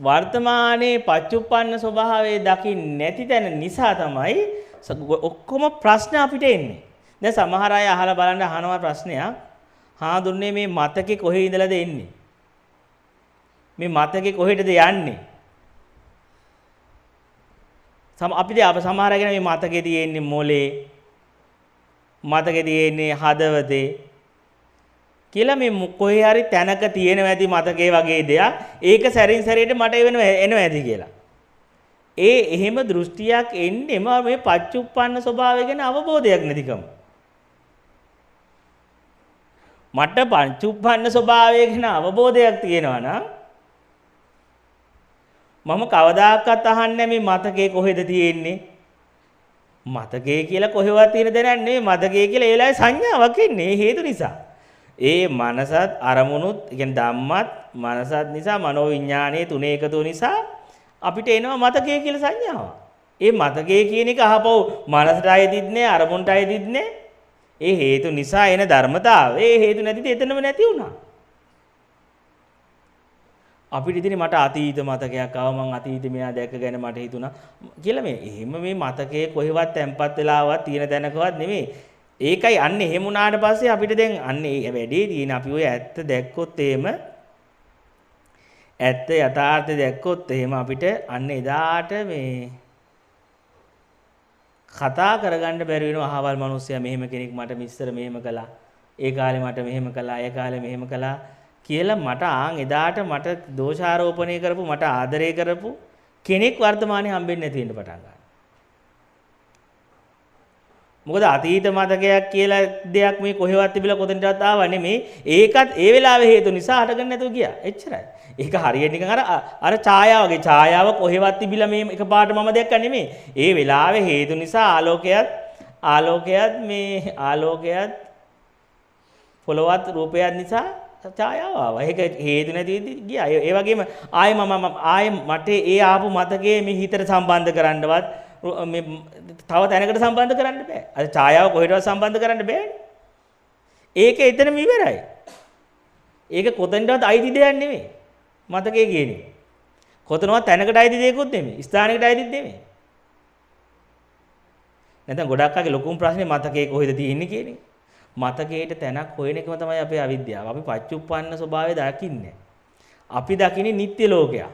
වර්තමානයේ පච්චුප්පන්න ස්වභාවය දකින්නේ නැති තැන නිසා තමයි ඔක්කොම ප්‍රශ්න අපිට එන්නේ. දැන් සමහර අය අහලා බලන්න අහනවා ප්‍රශ්නයක්. හාඳුන්නේ මේ මතකේ කොහේ ඉඳලාද එන්නේ? මේ මතකේ කොහෙටද යන්නේ? සමහර අය මේ මතකේ තියෙන්නේ මොලේ, මතකේ තියෙන්නේ හදවතේ කියලා මේ කොහේ හරි තැනක තියෙනවා ඇති මතකේ වගේ දෙයක්. ඒක සැරින් සැරේට මට එනවා ඇති කියලා. එහෙම දෘෂ්ටියක් එන්නේම මේ පච්චුප්පන්න ස්වභාවය ගැන අවබෝධයක් නැතිකම. මට පච්චුප්පන්න ස්වභාවය ගැන අවබෝධයක් තියෙනවා නම් මම කවදාකවත් අහන්නේ මේ මතකේ කොහෙද තියෙන්නේ? මතකේ කියලා කොහෙවත් තියෙන දෙයක් නෙවෙයි. මතකේ කියලා ඒ වෙලාවේ සංඥාවක් එන්නේ හේතු නිසා. ඒ මනසත් අරමුණුත් කියන්නේ ධම්මත් මනසත් නිසා මනෝවිඤ්ඤාණයේ තුනේ එකතු නිසා අපිට එනවා මතකය කියලා සංඥාව. ඒ මතකය කියන එක අහපව මනසට අයිතිත් නෑ අරමුණට අයිතිත් නෑ. ඒ හේතු නිසා එන ධර්මතාව. ඒ හේතු නැතිද එතනම නැති වුණා. අපිට ඉතින් මට අතීත මතකයක් ආව මං අතීතේ මෙයා දැක ගැන මට හිතුණා කියලා එහෙම මේ මතකයේ කොහෙවත් තැම්පත් වෙලාවත් තියෙන තැනකවත් නෙමෙයි. ඒකයි අන්න එහෙම වුණාට පස්සේ අපිට දැන් අන්න ඒ වැඩේ තියෙන අපි ඔය ඇත්ත දැක්කොත් එහෙම ඇත්ත යථාර්ථය දැක්කොත් එහෙම අපිට අන්න එදාට මේ කතා කරගන්න බැරි වෙනවා. අහවල් මිනිස්සයා මෙහෙම කෙනෙක් මට මිස්සර මෙහෙම කළා. ඒ කාලේ මට මෙහෙම කළා. ඒ කාලේ මෙහෙම කළා කියලා මට එදාට මට දෝෂාරෝපණය කරපු මට ආදරය කරපු කෙනෙක් වර්තමානයේ හම්බෙන්නේ නැති වෙන්න පටන් ගන්නවා. මොකද අතීත මතකයක් කියලා දෙයක් මේ කොහෙවත් තිබිලා කොතනටවත් ආව නෙමෙයි. ඒකත් ඒ වෙලාවේ හේතු නිසා හටගන්න නැතුව ගියා. එච්චරයි. ඒක හරියට නිකන් අර ඡායාව වගේ. ඡායාව කොහෙවත් තිබිලා මේ එකපාරට මම දැක්ක නෙමෙයි. ඒ වෙලාවේ හේතු නිසා ආලෝකයත් පොළවත් රූපයත් නිසා ඡායාව ආවා. ඒක හේතු නැති ගියා. ඒ වගේම ආයේ මට ඒ ආපු මතකයේ මේ හිතට සම්බන්ධ කරන්නවත් මේ තව තැනකට සම්බන්ධ කරන්න බෑ. අර ඡායාව කොහෙටවත් සම්බන්ධ කරන්න බෑනේ. ඒක එතනම ඉවරයි. ඒක කොතෙන්ටවත් අයිති දෙයක් නෙමෙයි. මතකයේ කියන්නේ. කොතනවත් තැනකට අයිති දෙයක්වත් නෙමෙයි. ස්ථානයකට අයිතිත් නෙමෙයි. නැත්නම් ගොඩක් අයගේ ලොකුම ප්‍රශ්නේ මතකයේ කොහෙද තියෙන්නේ කියන එක. මතකයේට තැනක් හොයන එකම තමයි අපේ අවිද්‍යාව. අපි පච්චුප්පන්න ස්වභාවය දකින්නේ. අපි දකින්නේ නිත්‍ය ලෝකයක්.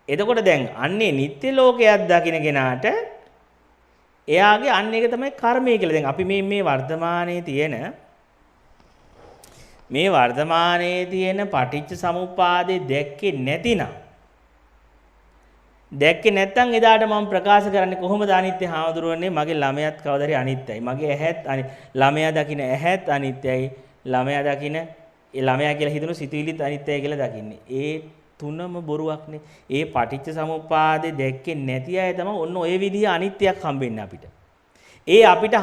එතකොට දැන් අන්නේ නිත්‍ය ලෝකයක් දකින කෙනාට එයාගේ අන්න එක තමයි කර්මය කියලා. දැන් අපි මේ වර්තමානයේ තියෙන පටිච්ච සමුප්පාදේ දැක්කේ නැත්නම් එදාට මම ප්‍රකාශ කරන්නේ කොහොමද අනිත්‍ය හාමුදුරුවනේ මගේ ළමයාත් කවදාරි අනිත්‍යයි. මගේ ඇහත් ළමයා දකින ඇහත් අනිත්‍යයි. ළමයා දකින ඒ ළමයා කියලා හිතන සිතුවිලිත් අනිත්‍යයි කියලා දකින්නේ. ඒ තුනම බොරුවක්නේ. ඒ පටිච්ච සමුප්පාදේ දැක්කේ නැති අය තමයි ඔන්න ඔය විදිහ අනිත්‍යයක් හම්බෙන්නේ අපිට. ඒ අපිට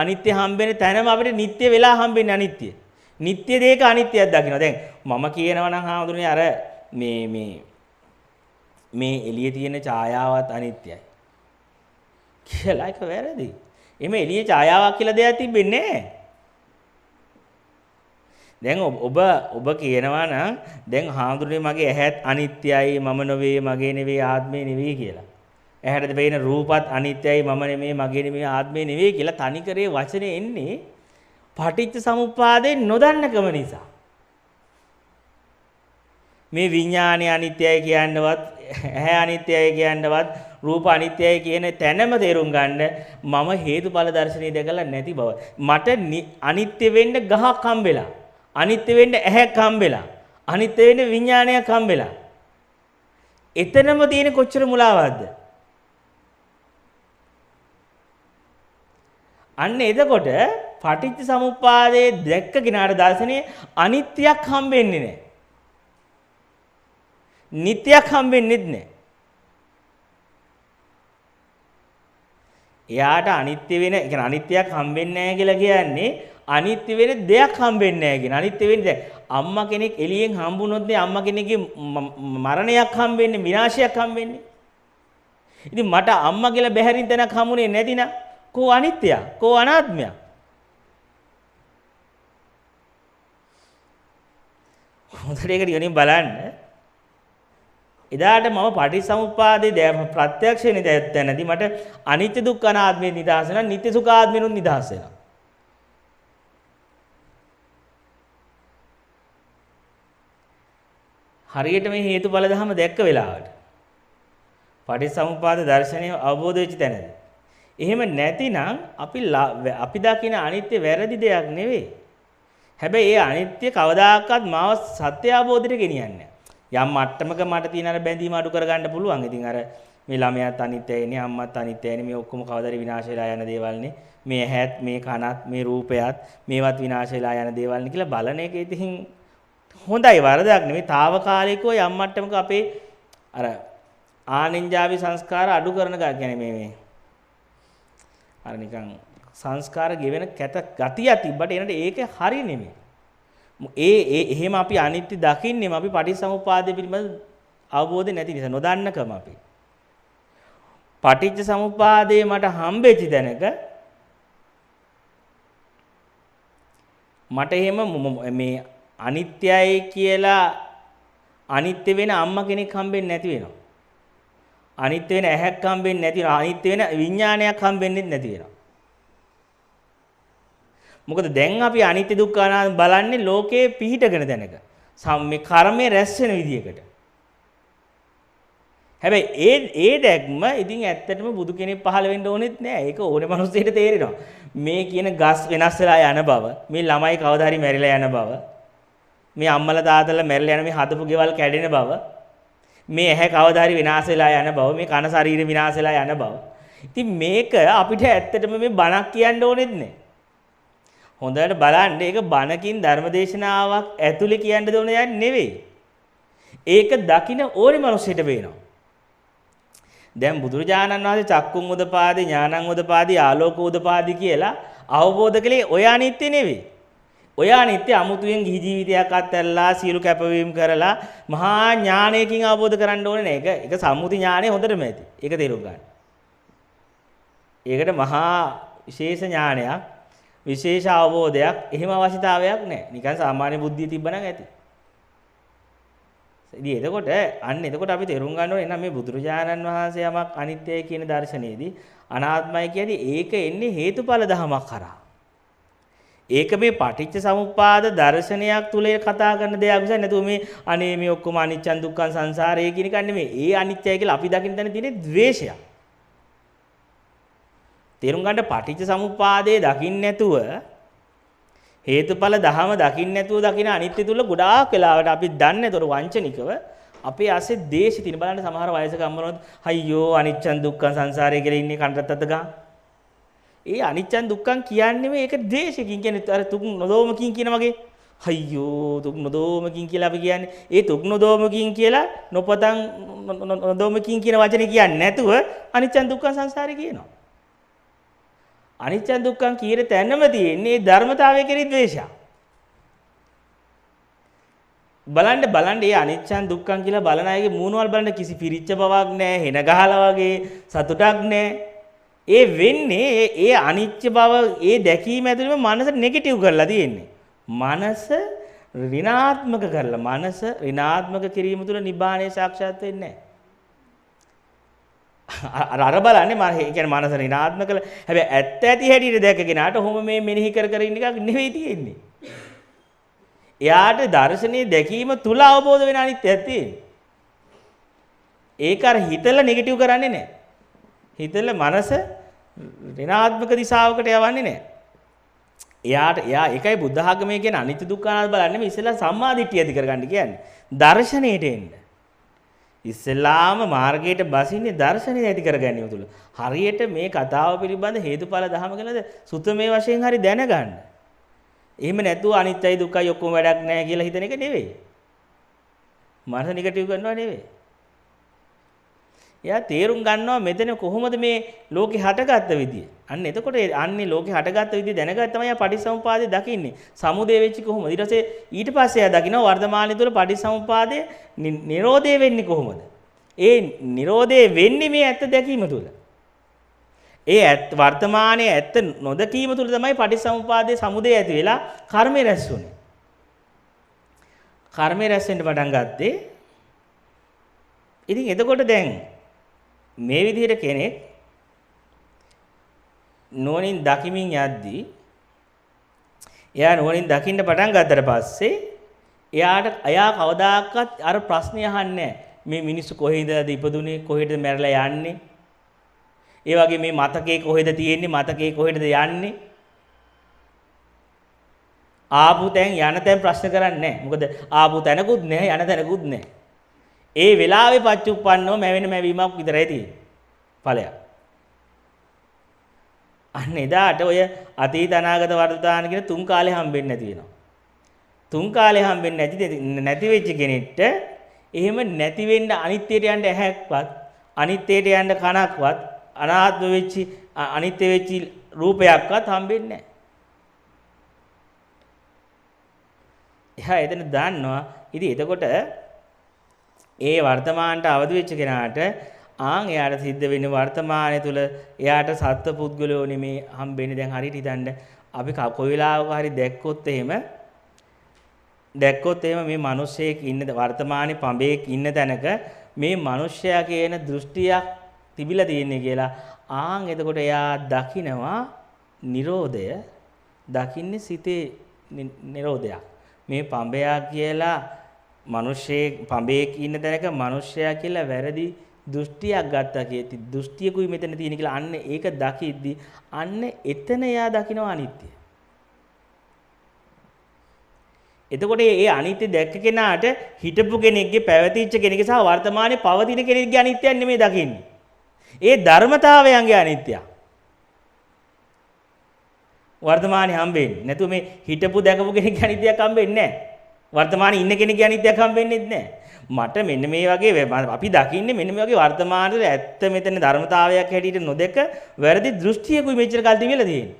අනිත්‍ය හම්බෙන තැනම අපිට නිට්ටය වෙලා හම්බෙන්නේ අනිත්‍ය. නිට්ටය දෙයක අනිත්‍යයක් දකින්න. දැන් මම කියනවා නම් හාමුදුරනේ අර මේ එළියේ තියෙන ඡායාවත් අනිත්‍යයි කියලා එක වැරදි. එමෙ එළියේ ඡායාවක් කියලා දෙයක් තිබෙන්නේ නැහැ. දැන් ඔබ කියනවා නම් දැන් හාමුදුරනේ මගේ ඇහත් අනිත්‍යයි මම නෙවෙයි මගේ නෙවෙයි ආත්මේ නෙවෙයි කියලා. ඇහැට පේන රූපත් අනිත්‍යයි මම නෙවෙයි මගේ නෙවෙයි ආත්මේ නෙවෙයි කියලා තනිකරේ වචනේ එන්නේ පටිච්ච සමුප්පාදේ නොදන්නකම නිසා. මේ විඥානය අනිත්‍යයි කියන්නවත් ඇහැ අනිත්‍යයි කියන්නවත් රූප අනිත්‍යයි කියන තැනම තේරුම් ගන්න මම හේතුඵල දර්ශනය දැකලා නැති බව. මට අනිත්‍ය වෙන්න ගහක් හම්බෙලා අනිත්‍ය වෙන්න ඇහැක් හම්බෙලා අනිත්‍ය වෙන්න විඥානයක් හම්බෙලා එතනම තියෙන කොච්චර මුලාවක්ද. අන්න එතකොට පටිච්ච සමුප්පාදයේ දැක්ක කිනාට දර්ශනයේ අනිත්‍යයක් හම්බෙන්නේ නැහැ. නිට්ටයක් හම්බෙන්නේ නැහැ. එයාට අනිත්‍ය වෙන, ඒ කියන්නේ අනිත්‍යයක් හම්බෙන්නේ නැහැ කියලා කියන්නේ අනිත්‍ය වෙන දෙයක් හම්බෙන්නේ නැහැ කියන. අනිත්‍ය වෙන්නේ දැන් අම්මා කෙනෙක් එළියෙන් හම්බුනොත් නේ අම්මා කෙනෙක්ගේ මරණයක් හම්බෙන්නේ, විනාශයක් හම්බෙන්නේ. ඉතින් මට අම්මා කියලා බැහැරින් තැනක් හම්බුනේ නැතිනම් කෝ අනිත්‍යයක්, කෝ අනාත්මයක්. හොඳට ඒක ටිකකින් බලන්න. එදාට මම පටිච්චසමුප්පාදේ ප්‍රත්‍යක්ෂයෙන් දැනදී මට අනිත්‍ය දුක්ඛ අනාත්මේ නිදහස වෙනවා, නිත්‍ය සුඛ ආත්මෙනුත් නිදහස වෙනවා. හරියට මේ හේතුඵල ධම දැක්ක වෙලාවට පටිච්චසමුප්පාද දර්ශනය අවබෝධ වෙච්ච තැනදී. එහෙම නැතිනම් අපි දකින අනිත්‍ය වැරදි දෙයක් නෙවෙයි. හැබැයි ඒ අනිත්‍ය කවදාකවත් මාව සත්‍ය අවබෝධයට ගෙනියන්නේ නැහැ. යම් මට්ටමක මට තියෙන අර බැඳීම අඩු කරගන්න පුළුවන්. ඉතින් අර මේ ළමයාත් අනිත්‍යයිනේ, අම්මත් අනිත්‍යයිනේ, මේ ඔක්කොම කවදාද විනාශ වෙලා යන දේවල්නේ. මේ ඇහත්, මේ කනත්, මේ රූපයත් මේවත් විනාශ වෙලා යන දේවල්නේ කියලා බලන එක ඉතින් හොඳයි, වරදක් නෙමෙයි. తాවකාලිකව යම් මට්ටමක අපේ අර ආනින්ජාවි සංස්කාර අඩු කරන කියන්නේ මේ අර නිකන් සංස්කාර ගෙවෙන කැත ගතිය තිබ්බට එනට ඒක හරි නෙමෙයි. එහෙම අපි අනිත්‍ය දකින්නේම අපි පටිච්චසමුප්පාදය පිළිබඳ අවබෝධය නැති නිසා, නොදන්නකම අපි. පටිච්ච සමුප්පාදේ මට හම්බෙච්ච දැනක මට එහෙම මේ අනිත්‍යයි කියලා අනිත්‍ය වෙන අම්මා කෙනෙක් හම්බෙන්නේ නැති වෙනවා. අනිත්‍ය වෙන ඇහැක් හම්බෙන්නේ නැති වෙනවා. අනිත්‍ය වෙන විඥානයක් හම්බෙන්නේ නැති වෙනවා. මොකද දැන් අපි අනිත්‍ය දුක්ඛ අනාත්ම බලන්නේ ලෝකේ පිහිටගෙන දැනක. මේ කර්මයේ රැස් වෙන විදියකට. හැබැයි ඒ දැක්ම ඉතින් ඇත්තටම බුදු කෙනෙක් පහළ වෙන්න ඕනෙත් නෑ. ඒක ඕනේ මිනිස්සෙට තේරෙනවා. මේ කියන ගස් වෙනස් වෙලා යන බව, මේ ළමයි කවදා හරි මැරිලා යන බව, මේ අම්මලා තාත්තලා මැරිලා යන මේ හදපු ගෙවල් කැඩෙන බව, මේ ඇහැ කවදා හරි විනාශ වෙලා යන බව, මේ කන ශරීරය විනාශ වෙලා යන බව. ඉතින් මේක අපිට ඇත්තටම මේ බණක් කියන්න ඕනෙත් නෑ. හොඳට බලන්න ඒක බණකින් ධර්මදේශනාවක් ඇතුලේ කියන්න දෙන දෙයක් නෙවෙයි. ඒක දකින්න ඕනේ මිනිස්සුන්ට වෙනවා. දැන් බුදුරජාණන් වහන්සේ චක්කුම් උදපාදි ඥානං උදපාදි ආලෝක උදපාදි කියලා අවබෝධ කළේ ඔය අනිත්‍ය නෙවෙයි. ඔය අනිත්‍ය අමුතුවෙන් ගිහි ජීවිතයක් අත්හැරලා සියලු කැපවීම කරලා මහා ඥානයකින් අවබෝධ කරන්න ඕනේ නෑ. ඒක සම්මුති ඥානය හොඳටම ඇති. ඒක තේරුම් ගන්න. ඒකට මහා විශේෂ ඥානයක්, විශේෂ අවබෝධයක් එහෙම අවශ්‍යතාවයක් නෑ. නිකන් සාමාන්‍ය බුද්ධිය තිබ්බනම් ඇති. ඉතින් එතකොට අපි තේරුම් ගන්න ඕනේ එහෙනම් මේ බුදුරජාණන් වහන්සේ යමක් අනිත්‍යයි කියන දර්ශනයේදී අනාත්මයි කියන්නේ ඒක එන්නේ හේතුඵල ධමයක් කරා. ඒක මේ පටිච්ච සමුප්පාද දර්ශනයක් තුල කතා කරන දෙයක් නිසා නැතුව මේ අනේ මේ ඔක්කොම අනිච්චන් දුක්ඛන් සංසාරය කියන එක නෙමෙයි. ඒ අනිත්‍යයි කියලා අපි දකින්න තැන තියෙන ද්වේෂයක්. තේරුම් ගන්න පටිච්ච සමුප්පාදයේ දකින්න නැතුව හේතුඵල ධම දකින්න නැතුව දකින අනිත්‍ය තුල ගොඩාක් වෙලාවට අපි දන්නේ ඒතර වංචනිකව අපේ ආසේ දේශي තින බලන්න සමහර වයසක අම්මනොත් අයියෝ අනිච්චන් දුක්ඛන් සංසාරය කියලා ඉන්නේ කන්ටත් ගා. ඒ අනිච්චන් දුක්ඛන් කියන්නේ මේක දේශකින් කියන්නේ අර තුක් නොදෝමකින් කියන වගේ. අයියෝ තුක් නොදෝමකින් කියලා අපි කියන්නේ. ඒ තුක් නොදෝමකින් කියලා නොපතන් නොදෝමකින් කියන වචනේ කියන්නේ නැතුව අනිච්චන් දුක්ඛන් සංසාරය කියනවා. අනිච්චන් දුක්ඛන් කියන තැනම තියෙන්නේ ධර්මතාවය කෙරෙහි ද්වේෂය. බලන්න මේ අනිච්චන් දුක්ඛන් කියලා බලන අයගේ මූණවල බලන්න කිසි පිරිච්ච බවක් නැහැ, හෙන ගහලා වගේ සතුටක් නැහැ. ඒ වෙන්නේ ඒ අනිච්ච බව ඒ දැකීම ඇතුළේම මනස නෙගටිව් කරලා තියෙන්නේ. මනස ඍණාත්මක කරලා මනස ඍණාත්මක කිරීම තුළ නිබ්බාණය සාක්ෂාත් වෙන්නේ නැහැ. අර බලන්නේ මම කියන්නේ මනස ඍණාත්මක කළ හැබැයි ඇත්ත ඇති හැටියට දැකගෙනාට ඔහොම මේ මෙනෙහි කර කර ඉන්න එකක් නෙවෙයි තියෙන්නේ. එයාට දර්ශනීය දැකීම තුල අවබෝධ වෙන අනිත්‍යයක් තියෙන්නේ. ඒක අර හිතලා නෙගටිව් කරන්නේ නැහැ. හිතලා මනස ඍණාත්මක දිශාවකට යවන්නේ නැහැ. එයා ඒකයි බුද්ධ ආගමේ කියන අනිත්‍ය දුක්ඛ අනාත්ම බලන්නේ මේ ඉස්සෙල්ලා සම්මා දිට්ඨිය ඇති කරගන්න කියන්නේ. දර්ශනයට එන්න. ඉස්ලාම මාර්ගයට බසින්නේ දර්ශනය ඇති කර ගැනීම තුල. හරියට මේ කතාව පිළිබඳ හේතුඵල ධම ගැනද සුතමේ වශයෙන් හරි දැනගන්න. එහෙම නැතුව අනිත්‍යයි දුක්ඛයි ඔක්කොම වැඩක් නැහැ කියලා හිතන එක නෙවෙයි. මනස නෙගටිව් කරනවා නෙවෙයි. එයා තේරුම් ගන්නවා මෙතන කොහොමද මේ ලෝකේ හටගත්ත විදිය. අන්න එතකොට අන්නේ ලෝකේ හටගත්ත විදිය දැනගත්ත තමයි යා පටිච්චසමුපාදේ දකින්නේ. සමුදේ වෙච්ච කොහොමද? ඊට පස්සේ එයා දකිනවා වර්තමානයේ තුල පටිච්චසමුපාදේ නිරෝධය වෙන්නේ කොහොමද? ඒ නිරෝධය වෙන්නේ මේ ඇත්ත දැකීම තුල. ඒ ඇත්ත වර්තමානයේ ඇත්ත නොදකීම තුල තමයි පටිච්චසමුපාදේ සමුදේ ඇති වෙලා කර්මය රැස් වුනේ. කර්මය රැස් වෙන්න පටන් ගත්තේ. ඉතින් එතකොට දැන් මේ විදිහට කෙනෙක් නුවණින් දකිමින් යද්දී එයා නුවණින් දකින්න පටන් ගත්තට පස්සේ එයා කවදාකවත් අර ප්‍රශ්නේ අහන්නේ මේ මිනිස්සු කොහෙද ඉපදුනේ කොහෙද මැරලා යන්නේ ඒ වගේ මේ මතකේ කොහෙද තියෙන්නේ මතකේ කොහෙද යන්නේ ආපු තැන් යන තැන් ප්‍රශ්න කරන්නේ නැහැ මොකද ආපු තැනකුත් නැහැ යන තැනකුත් නැහැ ඒ වෙලාවේ පච්චුප්පන්නව මැවෙන මැවීමක් විතරයි තියෙන්නේ. ඵලයක්. අන්න එදාට ඔය අතීත අනාගත වර්තමාන කියන තුන් කාලේ හම්බෙන්නේ නැති වෙනවා. තුන් කාලේ හම්බෙන්නේ නැති වෙච්ච කෙනෙක්ට එහෙම නැති වෙන්න අනිත්‍යයට යන්න ඇහැක්වත් අනිත්‍යයට යන්න කනක්වත් අනාත්ම වෙච්ච අනිත්‍ය වෙච්ච රූපයක්වත් හම්බෙන්නේ නැහැ. එහා එතන දාන්නවා. ඉතින් එතකොට ඒ වර්තමානට අවදි වෙච්ච කෙනාට එයාට සිද්ධ වෙන්නේ වර්තමානයේ තුල එයාට සත්ත්ව පුද්ගලයෝ නෙමේ හම්බෙන්නේ දැන් හරියට හිතන්න අපි කොයි වෙලාවක හරි දැක්කොත් එහෙම මේ මිනිස්සෙක් ඉන්න වර්තමානයේ පඹේක් ඉන්න තැනක මේ මිනිස්සයා කියන දෘෂ්ටියක් තිබිලා තියෙන්නේ කියලා එතකොට එයා දකිනවා Nirodha දකින්නේ සිතේ Nirodhayak මේ පඹයා කියලා මිනිස්සෙක් පඹේක ඉන්න තැනක මිනිස්සයා කියලා වැරදි දෘෂ්ටියක් ගත්තා කීති දෘෂ්ටියකුයි මෙතන තියෙන කියලා අන්න ඒක දකිද්දි අන්න එතන යා දකිනවා අනිත්‍ය. එතකොට මේ අනිත්‍ය දැක්ක කෙනාට හිටපු කෙනෙක්ගේ පැවතිච්ච කෙනෙක්ගේ සහ වර්තමානයේ පවතින කෙනෙක්ගේ අනිත්‍යයක් නෙමෙයි දකින්නේ. ඒ ධර්මතාවයන්ගේ අනිත්‍යය. වර්තමානයේ හම්බෙන්නේ. නැතුව මේ හිටපු දැකපු කෙනෙක්ගේ අනිත්‍යයක් හම්බෙන්නේ නැහැ. වර්තමානයේ ඉන්න කෙනෙක්ගේ අනිත්‍යයක් හම්බෙන්නේ නැහැ. මට මෙන්න මේ වගේ අපි දකින්නේ මෙන්න මේ වගේ වර්තමානයේ ඇත්ත මෙතන ධර්මතාවයක් හැටියට නොදක වැරදි දෘෂ්ටියකුයි මෙච්චර කල් තිබිලා තියෙන්නේ.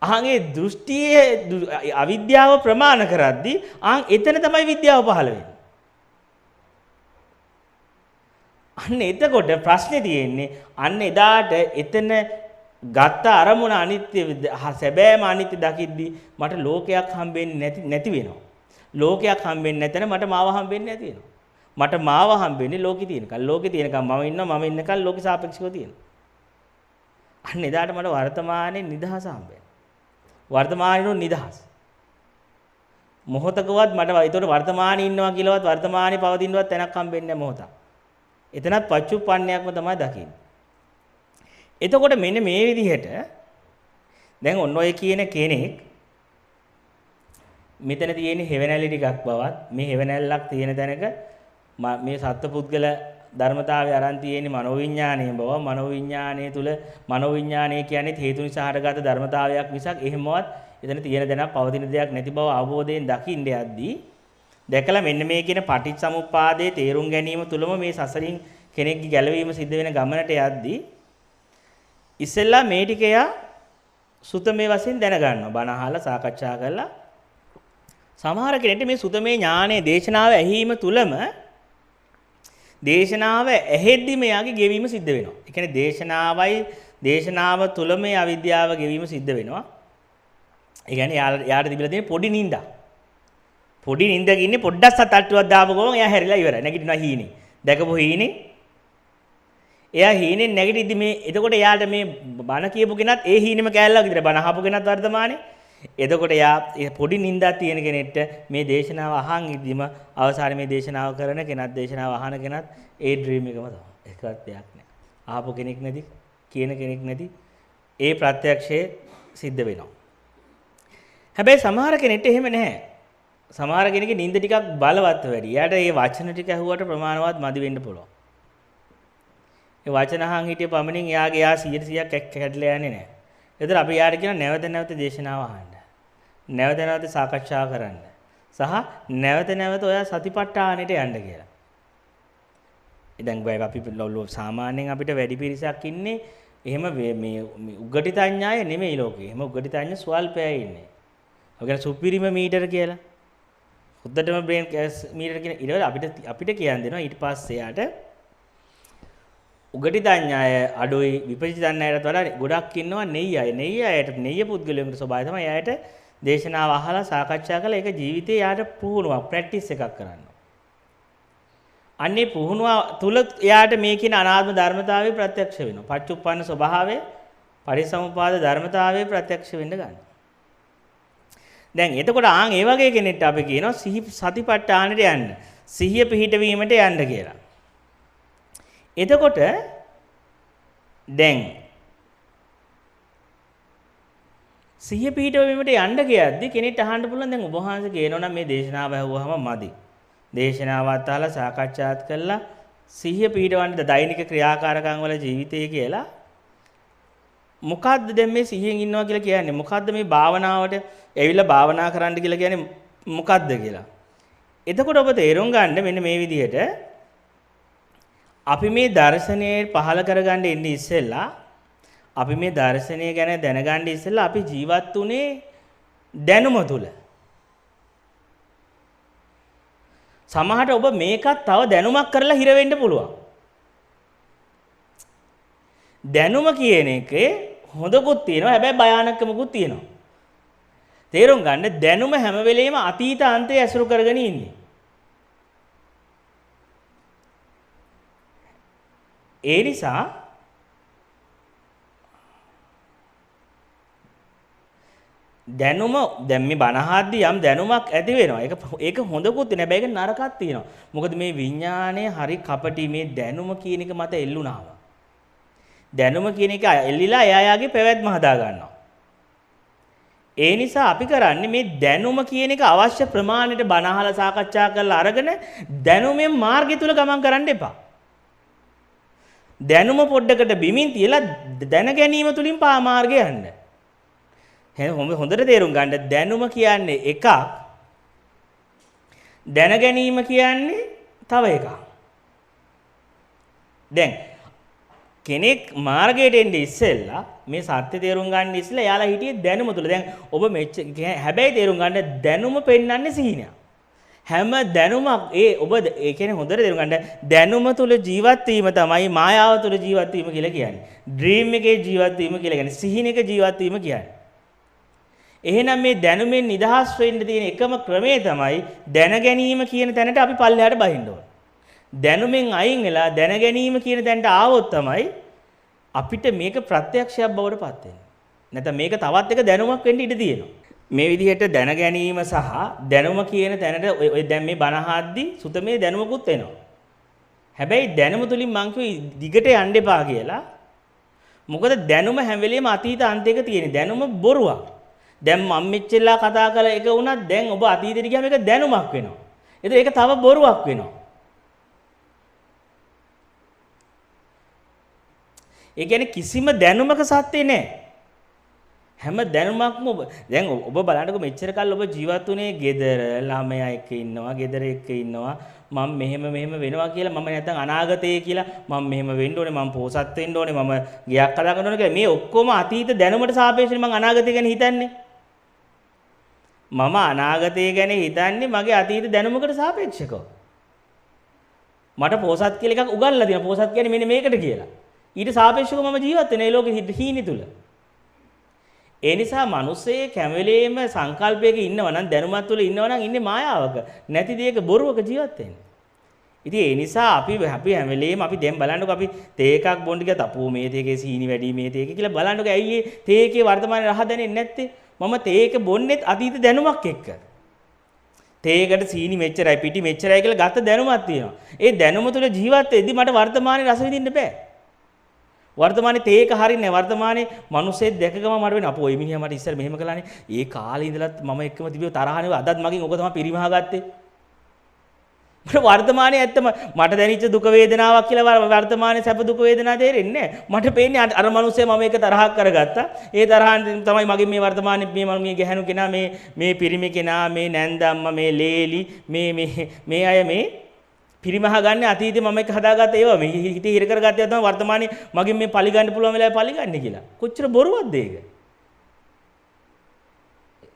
අහංගේ දෘෂ්ටියේ අවිද්‍යාව ප්‍රමාණ කරද්දී එතන තමයි විද්‍යාව පහළ වෙන්නේ. අන්න එතකොට ප්‍රශ්නේ තියෙන්නේ අන්න එදාට එතන ගත්ත අරමුණ අනිත්‍ය සැබෑම අනිත්‍ය දකිද්දී මට ලෝකයක් හම්බෙන්නේ නැති වෙනවා. ලෝකයක් හම්බෙන්නේ නැතන මට මාව හම්බෙන්නේ නැති වෙනවා. මට මාව හම්බෙන්නේ ලෝකේ තියෙනකල්. ලෝකේ තියෙනකල් මම ඉන්නවා. මම ඉන්නකල් ලෝකේ සාපේක්ෂව තියෙනවා. අන්න එදාට මට වර්තමානයේ නිදහස හම්බෙනවා. වර්තමානිනු නිදහස්. මොහොතකවත් මට ඒතකොට වර්තමානයේ ඉන්නවා කියලාවත් වර්තමානයේ පවතිනවත් තැනක් හම්බෙන්නේ නැහැ මොහොතක්. එතනත් පච්චුප්පන්නයක්ම තමයි දකින්නේ. එතකොට මෙන්න මේ විදිහට දැන් ඔන්න ඔය කියන කෙනෙක් මෙතන තියෙන හෙවණැලි ටිකක් බවත් මේ හෙවණැල්ලක් තියෙන තැනක මේ සත්පුද්ගල ධර්මතාවය අරන් තියෙන්නේ මනෝවිඤ්ඤාණය බව. මනෝවිඤ්ඤාණය තුල මනෝවිඤ්ඤාණය කියන්නේ හේතු නිසා හටගත් ධර්මතාවයක් මිසක් එහෙමවත් එතන තියෙන දැනක් පවතින දෙයක් නැති බව අවබෝධයෙන් දකින්න යද්දී දැකලා මෙන්න මේ කියන පටිච්චසමුප්පාදයේ තේරුම් ගැනීම තුලම මේ සසරින් කෙනෙක්ගේ ගැලවීම සිද්ධ වෙන ගමනට යද්දී ඉස්සෙල්ලා මේ ටික එයා සුතමේ වශයෙන් දැනගන්නවා. බණ අහලා සාකච්ඡා කරලා සමහර කෙනෙක්ට මේ සුතමේ ඥානයේ දේශනාව ඇහිීම තුලම දේශනාව ඇහෙද්දිම යාගේ ගෙවීම සිද්ධ වෙනවා. ඒ කියන්නේ දේශනාව තුලම මේ අවිද්‍යාව ගෙවීම සිද්ධ වෙනවා. ඒ කියන්නේ යාට තිබිලා තියෙන පොඩි නිින්දක්. පොඩි නිින්දක ඉන්නේ පොඩ්ඩක් සතට්ටුවක් දාපු ගමන් එයා හැරිලා ඉවරයි. නැගිටිනවා හීනේ. දැකපු හීනේ. එයා හීනේ නැගිටිද්දි මේ එතකොට එයාට මේ බණ කියපු කෙනත් ඒ හීනෙම කෑල්ලක් විතර බණ අහපු කෙනත් වර්තමානේ. එතකොට එයා පොඩි නිින්දක් තියෙන කෙනෙක්ට මේ දේශනාව අහන් ඉදීම අවසානයේ මේ දේශනාව කරන කෙනත් දේශනාව අහන කෙනත් ඒ ඩ්‍රීම් එකම තමයි. ඒකවත් දෙයක් නෑ. අහපු කෙනෙක් නැති, කියන කෙනෙක් නැති ඒ ප්‍රත්‍යක්ෂයේ සිද්ධ වෙනවා. හැබැයි සමහර කෙනෙක්ට එහෙම නැහැ. සමහර කෙනෙක්ගේ නිින්ද ටිකක් බලවත් වැඩි. එයාට මේ වචන ටික ඇහුවට ප්‍රමාණවත් මදි වෙන්න පුළුවන්. ඒ වචන අහන් හිටිය පමණින් එයා 100%ක් කැඩලා යන්නේ නැහැ. ඒතර අපි යාට කියන නැවත දේශනාව අහන්න. නැවත සාකච්ඡා කරන්න. සහ නැවත ඔයා සතිපට්ඨානෙට යන්න කියලා. දැන් අපි සාමාන්‍යයෙන් අපිට වැඩි පිරිසක් ඉන්නේ එහෙම මේ උග්ගටිතඥාය නෙමෙයි ලෝකේ. එහෙම උග්ගටිතඥ ස්වල්පයයි ඉන්නේ. ඔය කියන්නේ සුපිරිම මීටර කියලා. හොද්දටම බ්‍රේන් මීටර කියන ඊට අපිට කියන්න දෙනවා ඊට පස්සේ යාට උගටිතඥාය අඩුයි විපරිචිතඥායටත් වඩා ගොඩක් ඉන්නවා නෙයි අය. නෙయ్య පුද්ගලයන්ගේ ස්වභාවය තමයි යායට දේශනාව අහලා සාකච්ඡා කරලා ඒක ජීවිතේ යාට පුහුණුවක් ප්‍රැක්ටිස් එකක් කරන්න. අන්නේ පුහුණුව තුල යාට මේ කියන අනාත්ම ධර්මතාවය ප්‍රත්‍යක්ෂ වෙනවා. පච්චුප්පන්න ස්වභාවය පරිසමුපාද ධර්මතාවය ප්‍රත්‍යක්ෂ වෙන්න ගන්නවා. දැන් එතකොට ඒ වගේ කෙනෙක්ට අපි කියනවා සතිපට්ඨානෙට යන්න. සිහිය පිහිටවීමට යන්න කියලා. එතකොට දැන් සිහිය පිහිටවීමට යන්න කියද්දි කෙනෙක්ට අහන්න පුළුවන් දැන් ඔබ වහන්සේ කියනවා නම් මේ දේශනාව ඇහුවාම මදි. දේශනාවත් අහලා සාකච්ඡාත් කළා සිහිය පිහිටවන්න දෛනික ක්‍රියාකාරකම් වල ජීවිතය කියලා. මොකද්ද දැන් මේ සිහියෙන් ඉන්නවා කියලා කියන්නේ? මොකද්ද මේ භාවනාවට ඇවිල්ලා භාවනා කරන්න කියලා කියන්නේ මොකද්ද කියලා? එතකොට ඔබ තේරුම් ගන්න මෙන්න මේ විදිහට අපි මේ දර්ශනය පහළ කරගන්න ඉන්නේ ඉස්සෙල්ලා අපි මේ දර්ශනය ගැන දැනගන්න ඉස්සෙල්ලා අපි ජීවත් වුණේ දැනුම තුල. සමහරට ඔබ මේකත් තව දැනුමක් කරලා හිර වෙන්න පුළුවන්. දැනුම කියන එකේ හොඳකුත් තියෙනවා හැබැයි භයානකමකුත් තියෙනවා. තේරුම් ගන්න දැනුම හැම වෙලෙම අතීත අන්තය ඇසුරු කරගෙන ඉන්නේ. ඒ නිසා දැනුම දැන් මේ බණහද්දී යම් දැනුමක් ඇති වෙනවා. ඒක හොඳකුත් නේ. හැබැයි ඒක නරකක් තියෙනවා. මොකද මේ විඥාණය හරි කපටි මේ දැනුම කියන එක මත එල්ලුණාම. දැනුම කියන එක එල්ලිලා එයාගේ පැවැත්ම හදා ගන්නවා. ඒ නිසා අපි කරන්නේ මේ දැනුම කියන එක අවශ්‍ය ප්‍රමාණයට බණ අහලා සාකච්ඡා කරලා අරගෙන දැනුමෙන් මාර්ගය තුල ගමන් කරන්න එපා. දැනුම පොඩ්ඩකට බිමින් තියලා දැන ගැනීම තුලින් මාර්ගය යන්න. හොඳට තේරුම් ගන්න දැනුම කියන්නේ එකක් දැන ගැනීම කියන්නේ තව එකක්. දැන් කෙනෙක් මාර්ගයට එන්නේ ඉස්සෙල්ලා මේ සත්‍ය තේරුම් ගන්න ඉස්සෙල්ලා එයාලා හිටියේ දැනුම තුල. දැන් ඔබ හැබැයි තේරුම් ගන්න දැනුම පෙන්වන්නේ සිහිනය. හැම දැනුමක් ඔබ ඒ කියන්නේ හොඳට තේරුම් ගන්න දැනුම තුල ජීවත් වීම තමයි මායාව තුල ජීවත් වීම කියලා කියන්නේ. ඩ්‍රීම් එකේ ජීවත් වීම කියලා කියන්නේ සිහිනක ජීවත් වීම කියන්නේ. එහෙනම් මේ දැනුමෙන් නිදහස් වෙන්න තියෙන එකම ක්‍රමය තමයි දැන ගැනීම කියන තැනට අපි පල්ලෙහාට බහින්න ඕන. දැනුමෙන් අයින් වෙලා දැන ගැනීම කියන තැනට ආවොත් තමයි අපිට මේක ප්‍රත්‍යක්ෂයක් බවට පත් වෙන්නේ. නැත්නම් මේක තවත් එක දැනුමක් වෙන්න ඉඩ තියෙනවා. මේ විදිහට දැන ගැනීම සහ දැනුම කියන තැනට ඔය දැන් මේ බණ අහද්දී සුතමේ දැනුමකුත් එනවා. හැබැයි දැනුම තුලින් මං කිව්වේ දිගට යන්න එපා කියලා. මොකද දැනුම හැම වෙලෙම අතීත අන්තයක තියෙන. දැනුම බොරුවක්. දැන් මම මෙච්චරලා කතා කළ එක වුණත් දැන් ඔබ අතීතෙට ගියාම ඒක දැනුමක් වෙනවා. ඒක තව බොරුවක් වෙනවා. ඒ කියන්නේ කිසිම දැනුමක සත්‍ය නැහැ. හැම දැනුමක්ම දැන් ඔබ බලන්නකො මෙච්චර කල් ඔබ ජීවත් වුණේ ගෙදර ළමයා එක්ක ඉන්නවා, ගෙදර එක්ක ඉන්නවා. මම මෙහෙම වෙනවා කියලා මම නැත්තම් අනාගතයේ කියලා මම මෙහෙම වෙන්න ඕනේ, මම පොසත් වෙන්න ඕනේ, මම ගියක් හදා ගන්න ඕනේ කියලා මේ ඔක්කොම අතීත දැනුමට සාපේක්ෂව මම අනාගතය ගැන හිතන්නේ. මම අනාගතය ගැන හිතන්නේ මගේ අතීත දැනුමකට සාපේක්ෂව. මට පොසත් කියලා එකක් උගන්ලා දෙනවා. පොසත් කියන්නේ මෙන්න මේකට කියලා. ඊට සාපේක්ෂව මම ජීවත් වෙන ඒ ලෝකෙ හීනි තුල. ඒ නිසා මිනිස්සේ කැමෙලේම සංකල්පයක ඉන්නවා නම් දැනුමත් තුළ ඉන්නවා නම් ඉන්නේ මායාවක. නැති දෙයක බොරුවක ජීවත් වෙන්නේ. ඉතින් ඒ නිසා අපි හැම වෙලේම අපි දැන් බලන්නකො අපි තේ එකක් බොන්න ගියත් අපෝ මේ තේකේ සීනි වැඩි මේ තේකේ කියලා බලන්නකො ඇයි මේ තේකේ වර්තමානයේ රහ දැනෙන්නේ නැත්තේ? මම තේක බොන්නේත් අතීත දැනුමක් එක්ක. තේකට සීනි මෙච්චරයි පිටි මෙච්චරයි කියලා ගත දැනුමක් තියෙනවා. ඒ දැනුම තුළ ජීවත් වෙද්දි මට වර්තමානයේ රස විඳින්න බෑ. වර්තමානයේ තේක හරින්නේ වර්තමානයේ මිනිස්සෙක් දැකගම මට වෙන අපෝ ඔය මිනිහා මට ඉස්සර මෙහෙම කළානේ. ඒ කාලේ ඉඳලත් මම එක්කම තිබිය තරහනේ අදත් මගෙන් ඔක තමයි පිරිමහා ගත්තේ. මට වර්තමානයේ ඇත්තම මට දැනෙච්ච දුක වේදනාවක් කියලා වර්තමානයේ සැප දුක වේදනා තේරෙන්නේ නැහැ. මට පේන්නේ අර මිනිස්සයා මම එක තරහක් කරගත්තා. ඒ තරහෙන් තමයි මගේ මේ වර්තමානයේ මේ ගැහණු කෙනා මේ පිරිමි කෙනා මේ නැන්දම්ම මේ ලේලි මේ අය මේ පිරිමහා ගන්න අතීතේ මම එක හදාගත්ත ඒවා මේ හිතේ හිර කරගත්ත ඒවා තමයි වර්තමානයේ මගෙන් මේ පලි ගන්න පුළුවන් වෙලාවේ පලි ගන්න කියලා. කොච්චර බොරුවක්ද ඒක?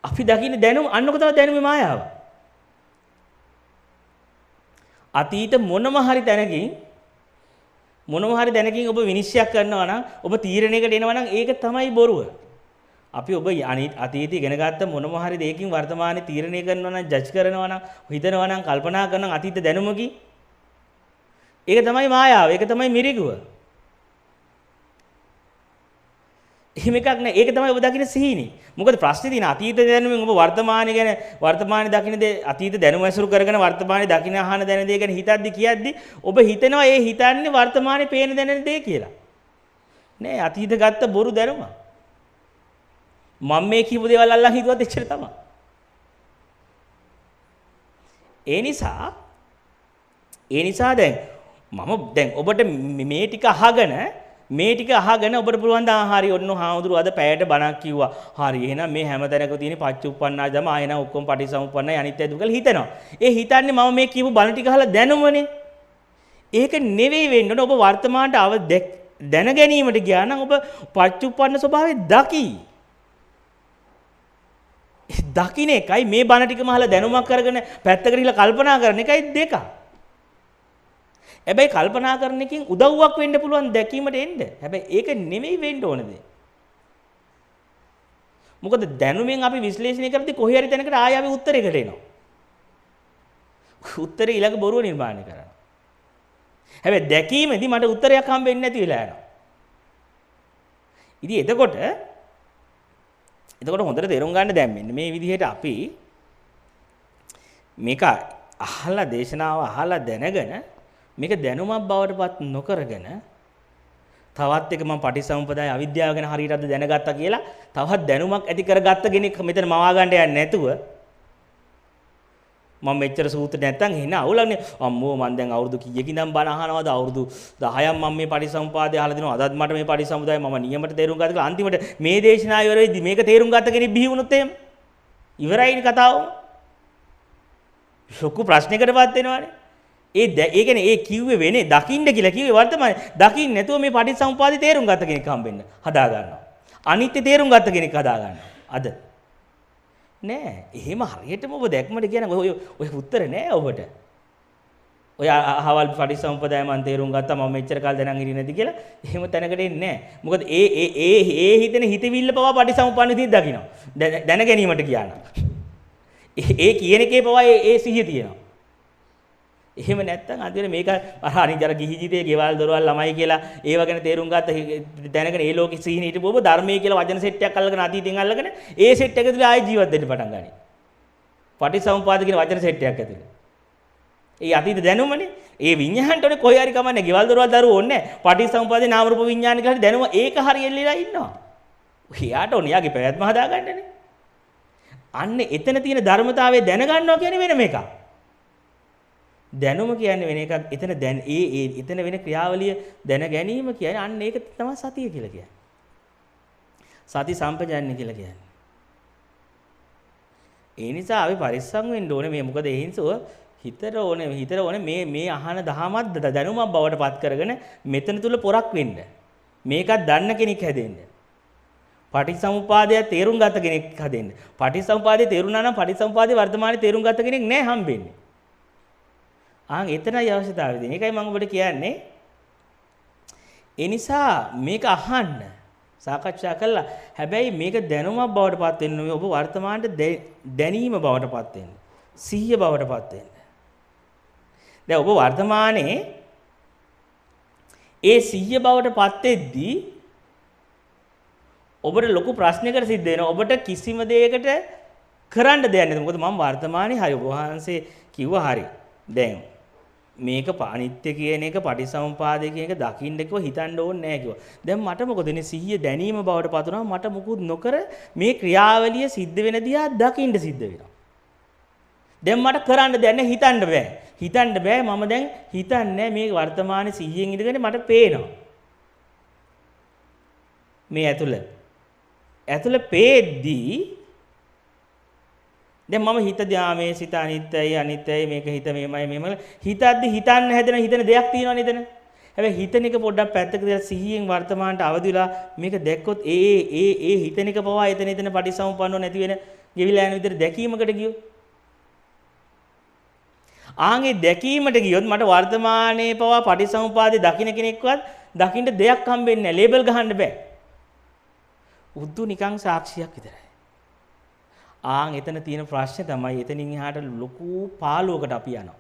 අපි දකින්නේ දැනුම අන්නක තමයි දැනුමේ මායාව. අතීත මොනම හරි දැනකින් ඔබ විනිශ්චය කරනවා නම් ඔබ තීරණයකට එනවා නම් ඒක තමයි බොරුව. අපි ඔබ අතීතය ඉගෙන ගත්ත මොනම හරි දෙයකින් වර්තමානයේ තීරණය කරනවා නම් ජජ් කරනවා නම් හිතනවා නම් කල්පනා කරනවා අතීත දැනුමකින් ඒක තමයි මායාව. ඒක තමයි මිරිගුව. එහෙම එකක් නෑ. ඒක තමයි ඔබ දකින්න සිහිනි. මොකද ප්‍රශ්නේ තියෙන අතීත දැනුමින් ඔබ වර්තමානයේ ගැන වර්තමානයේ දකින්න දේ අතීත දැනුම ඇසුරු කරගෙන වර්තමානයේ දකින්න අහන දැන දේ ගැන හිතද්දි කියද්දි ඔබ හිතනවා ඒ හිතන්නේ වර්තමානයේ පේන දැනෙන දේ කියලා. නෑ අතීත ගත්ත බොරු දැනුම. මම මේ කියපු දේවල් අල්ලන් හිතුවත් එච්චර තමයි. ඒ නිසා දැන් මම දැන් ඔබට මේ ටික අහගෙන ඔබට පුළුවන් ද හරි ඔන්න හාමුදුරුවෝ අද පැයට බණක් කිව්වා. හරි එහෙනම් මේ හැම තැනක තියෙන පච්චුප්පන්නාය දම ආයෙන ඔක්කොම පටිසමුප්පන්නයි අනිත්‍යයි දුක කියලා හිතනවා. ඒ හිතන්නේ මම මේ කියපු බණ ටික අහලා දැනුමනේ. ඒක නෙවෙයි වෙන්න ඕන. ඔබ වර්තමානට දැන ගැනීමට ගියා නම් ඔබ පච්චුප්පන්න ස්වභාවය දකි. දකින්න එකයි මේ බණ ටිකම අහලා දැනුමක් කරගෙන පැත්තකට ඉහලා කල්පනා කරන එකයි දෙක. හැබැයි කල්පනා කරන එකකින් උදව්වක් වෙන්න පුළුවන් දැකීමට එන්න. හැබැයි ඒක නෙමෙයි වෙන්න ඕන දේ. මොකද දැනුමෙන් අපි විශ්ලේෂණය කරද්දී කොහේ හරි තැනකට ආයෙ අපි උත්තරයකට එනවා. උත්තරේ ඊළඟ බොරුව නිර්මාණය කරනවා. හැබැයි දැකීමේදී මට උත්තරයක් හම්බෙන්නේ නැති වෙලා යනවා. ඉතින් එතකොට හොඳට තේරුම් ගන්න දැන් මෙන්න මේ විදිහට අපි මේක දේශනාව අහලා දැනගෙන මේක දැනුමක් බවට පත් නොකරගෙන තවත් එක මම පටිසමුපදාය අවිද්‍යාව ගැන හරියටද දැනගත්තා කියලා තවත් දැනුමක් ඇති කරගත්ත කෙනෙක් මෙතන මවා ගන්න යන්නේ නැතුව මම මෙච්චර සූත්‍ර නැත්තම් එන අවුලන්නේ අම්මෝ මම දැන් අවුරුදු කීයකින් ඉඳන් බණ අහනවාද අවුරුදු 10ක් මම මේ පටිසමුපාදය අහලා දෙනවා අදත් මට මේ පටිසමුදාය මම නියමට තේරුම් ගත්තා කියලා අන්තිමට මේ දේශනාව ඉවර වෙද්දි මේක තේරුම් ගත්ත කෙනෙක් බිහි වුණොත් එහෙම ඉවරයිනේ කතාව. ලොකු ප්‍රශ්නයකටපත් වෙනවානේ. ඒ කියන්නේ ඒ කිව්වේ වෙන්නේ දකින්න කියලා කිව්වේ වර්තමානයේ දකින්න නැතුව මේ පටිච්චසමුපාදේ තේරුම් ගත්ත කෙනෙක් හම්බෙන්න හදා ගන්නවා. අනිත්‍ය තේරුම් ගත්ත කෙනෙක් හදා ගන්නවා. අද නෑ. එහෙම හරියටම ඔබ දැක්මට කියන ඔය උත්තර නෑ ඔබට. ඔය අහවල් පටිච්චසමුපාදය මම තේරුම් ගත්තා මම මෙච්චර කාල දැනන් හිටියේ නැති කියලා එහෙම තැනකට එන්නේ නෑ. මොකද ඒ හිතෙන හිතවිල්ල පවා පටිච්චසමුපාදෙ තියද දකින්නවා. දැන ගැනීමට කියනවා. ඒ කියන එකේ පවා ඒ සිහිය තියෙනවා. එහෙම නැත්තම් අන්තිමට මේක අනිතර ගිහි ජීවිතේ ගෙවල් දොරවල් ළමයි කියලා ඒව ගැන තේරුම් ගත්ත දැනගෙන ඒ ලෝකෙ සීහින හිටපු ඔබ ධර්මයේ කියලා වචන සෙට් එකක් අල්ලගෙන අතීතෙන් අල්ලගෙන ඒ සෙට් එක ඇතුලේ ආයෙ ජීවත් වෙන්න පටන් ගන්නවා. පටිසමුපාද කියන වචන සෙට් එකක් ඇතුලේ. ඒ අතීත දැනුමනේ ඒ විඤ්ඤාණයට උනේ කොහේ හරි කමන්නේ ගෙවල් දොරවල් දරුවෝ ඕනේ නැහැ. පටිසමුපාදේ නාම රූප විඤ්ඤාණ කියලා දැනුම ඒක හරියෙල්ලලා ඉන්නවා. එයාට ඕනේ යාගේ පැවැත්ම හදාගන්නනේ. අන්න එතන තියෙන ධර්මතාවය දැනගන්නවා කියන්නේ වෙනම එකක්. දැනුම කියන්නේ වෙන එකක්. එතන දැන් එතන වෙන ක්‍රියාවලිය දැන ගැනීම කියන්නේ අන්න ඒක තමයි සතිය කියලා කියන්නේ. සති සම්පජාන්‍ය කියලා කියන්නේ. ඒ නිසා අපි පරිස්සම් වෙන්න ඕනේ මේ මොකද ඒ හින්සෝ හිතට ඕනේ මේ අහන දහමත් දැනුමක් බවට පත් කරගෙන මෙතන තුල පොරක් වෙන්න. මේකත් දන්න කෙනෙක් හැදෙන්න. පටිච්චසමුපාදය තේරුම් ගත කෙනෙක් හැදෙන්න. පටිච්චසමුපාදය තේරුණා නම් පටිච්චසමුපාදේ වර්තමානයේ තේරුම් ගත කෙනෙක් නෑ හම්බෙන්නේ. එතනයි අවශ්‍යතාවය දෙන්නේ. ඒකයි මම ඔබට කියන්නේ. ඒ නිසා මේක අහන්න සාකච්ඡා කළා. හැබැයි මේක දැනුමක් බවට පත් වෙන්න ඔබ වර්තමානයේ දැනීම බවට පත් වෙන්න. සිහිය බවට පත් වෙන්න. දැන් ඔබ වර්තමානයේ ඒ සිහිය බවට පත් වෙද්දී ඔබට ලොකු ප්‍රශ්නයකට සිද්ධ වෙනවා. ඔබට කිසිම දෙයකට කරන්න දෙයක් නැහැ. මොකද මම වර්තමානයේ හරි ඔබ වහන්සේ කිව්වා හරි. දැන් මේක අනිත්‍ය කියන එක පටිසමුපාදය කියන එක දකින්න කිව්ව හිතන්න ඕනේ නැහැ කිව්වා. දැන් මට මොකද මේ සිහිය දැනීම බවට පත් වුණා. මට මුකුත් නොකර මේ ක්‍රියාවලිය සිද්ධ වෙන දිහා දකින්න සිද්ධ වෙනවා. දැන් මට කරන්න දෙයක් නැහැ හිතන්න බෑ. හිතන්න බෑ මම දැන් හිතන්නේ මේ වර්තමානයේ සිහියෙන් ඉඳගෙන මට පේනවා. මේ ඇතුළ පේද්දී දැන් මම හිත ධාමයේ සිත අනිත්‍යයි මේක හිත මෙහෙමයි හිතන්න හිතන දෙයක් තියෙනවා නේද? හැබැයි හිතන එක පොඩ්ඩක් පැත්තක දාලා සිහියෙන් වර්තමානට අවදි වෙලා මේක දැක්කොත් ඒ හිතන එක පවා එතන පටිසමුප්පන්නව නැති වෙන ගෙවිලා යන විදිහට දැකීමකට ගියොත් ආන්ගේ දැකීමට ගියොත් මට වර්තමානයේ පවා පටිසමුපාදේ දකින්න කෙනෙක්වත් දකින්න දෙයක් හම්බෙන්නේ නැහැ. ලේබල් ගහන්න බෑ. උද්දු නිකන් සාක්ෂියක් විතරයි. එතන තියෙන ප්‍රශ්නේ තමයි එතනින් එහාට ලොකු පාළුවකට අපි යනවා.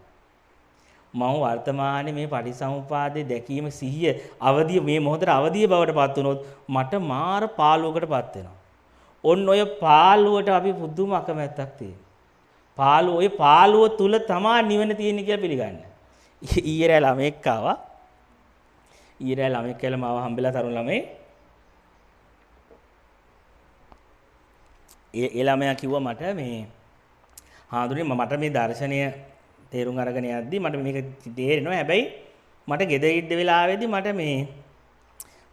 මම වර්තමානයේ මේ පටිසමුපාදේ දැකීම සිහිය අවදිය මේ මොහොතේ අවදිය බවට පත් වුණොත් මට මාර පාළුවකටපත් වෙනවා. ඔන්න ඔය පාළුවට අපි පුදුම අකමැත්තක් තියෙනවා. ඔය පාළුව තුල තමා නිවන තියෙන්නේ කියලා පිළිගන්න. ඊයේ ළමෙක් ආවා. කියලා මාව හම්බෙලා තරුණ ළමයි. ඒ ළමයා කිව්වා මට මේ හාඳුනේ මට මේ දර්ශනය තේරුම් අරගෙන යද්දි මට මේක තේරෙනවා. හැබැයි මට ගෙදර ඉද්ද වෙලාවේදී මට මේ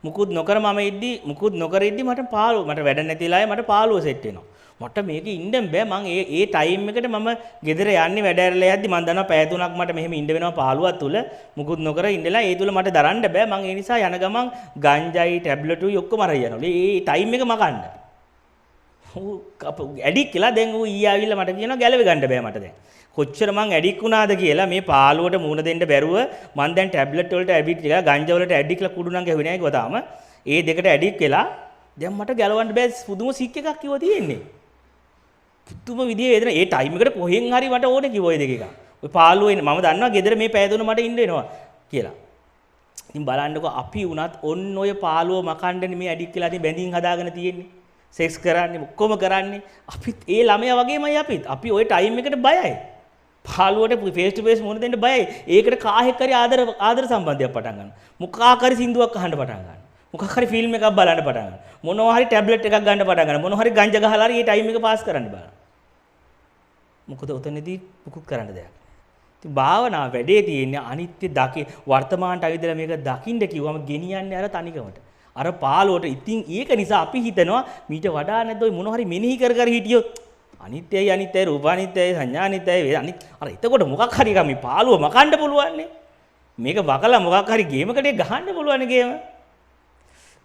මුකුත් නොකර මට පාළුව මට වැඩ නැති වෙලාවේ මට පාළුව සෙට් වෙනවා. මට මේක ඉන්න බෑ. මම ඒ ටයිම් එකට මම ගෙදර යන්නේ වැඩ ඇරලා යද්දි මම දන්නවා පැය 3ක් මට මෙහෙම ඉන්න වෙනවා පාළුවක් තුල. මුකුත් නොකර ඉඳලා ඒ තුල මට දරන්න බෑ. මම ඒ නිසා යන ගමන් ගංජයි ටැබ්ලට්ුයි ඔක්කොම අරන් යනවා. ඒ ටයිම් එක මකන්න. ඇඩික් කියලා දැන් ඌ ඊ ආවිල්ලා මට කියනවා ගැලවෙ ගන්න බෑ මට දැන්. කොච්චර මං ඇඩික් වුණාද කියලා මේ පාළුවට මූණ දෙන්න බැරුව මං දැන් ටැබ්ලට් වලට ඇඩික් කියලා ගංජා වලට ඇඩික් කියලා කුඩු නම් ගැහුවේ නැහැ කිව්වා තාම. ඒ දෙකට ඇඩික් වෙලා දැන් මට ගැලවන්න බෑ පුදුම සික් එකක් කිව්වා තියෙන්නේ. පුදුම විදිහේ වේදන ඒ ටයිම් එකට කොහෙන් හරි මට ඕනේ කිව්වා ඒ දෙක එක. ඔය පාළුව එන්නේ මම දන්නවා ගෙදර මේ පැය තුන මට ඉන්න වෙනවා කියලා. ඉතින් බලන්නකෝ අපි වුණත් ඔන්න ඔය පාළුව මකන්නනේ මේ ඇඩික් කියලා ඉතින් බැඳින් හදාගෙන තියෙන්නේ. සෙක්ස් කරන්නේ ඔක්කොම කරන්නේ අපිත් ඒ ළමයා වගේමයි අපි ওই ටයිම් එකට බයයි. පාළුවට ෆේස් ටු ෆේස් මොන දෙන්න බයයි. ඒකට කාහෙක් හරි ආදර සම්බන්ධයක් පටන් ගන්නවා. මුඛාකාරී සින්දුවක් අහන්න පටන් ගන්නවා. මොකක් හරි ෆිල්ම් එකක් බලන්න පටන් ගන්න. මොනවා හරි ටැබ්ලට් එකක් ගන්න පටන් ගන්න. මොනවා හරි ගංජා ගහලා හරි මේ ටයිම් එක පාස් කරන්න බලන්න. මොකද උතනදී පුකුත් කරන්න දෙයක්. ඉතින් භාවනාව වැඩේ තියෙන්නේ අනිත්‍ය වර්තමානට අවිදලා මේක දකින්න කිව්වම ගෙනියන්නේ අර තනිකමට. අර පාළුවට. ඉතින් ඒක නිසා අපි හිතනවා මීට වඩා නැද්ද ඔය මොනවා හරි මෙනෙහි කර කර හිටියොත් අනිත්‍යයි අනිත්‍යයි රූපානිත්‍යයි සංඥානිත්‍යයි අර එතකොට මොකක් හරි ගම මේ පාළුව මකන්න පුළුවන් නේ. මේක වකලා මොකක් හරි ගේමකට ගහන්න පුළුවන් ගේම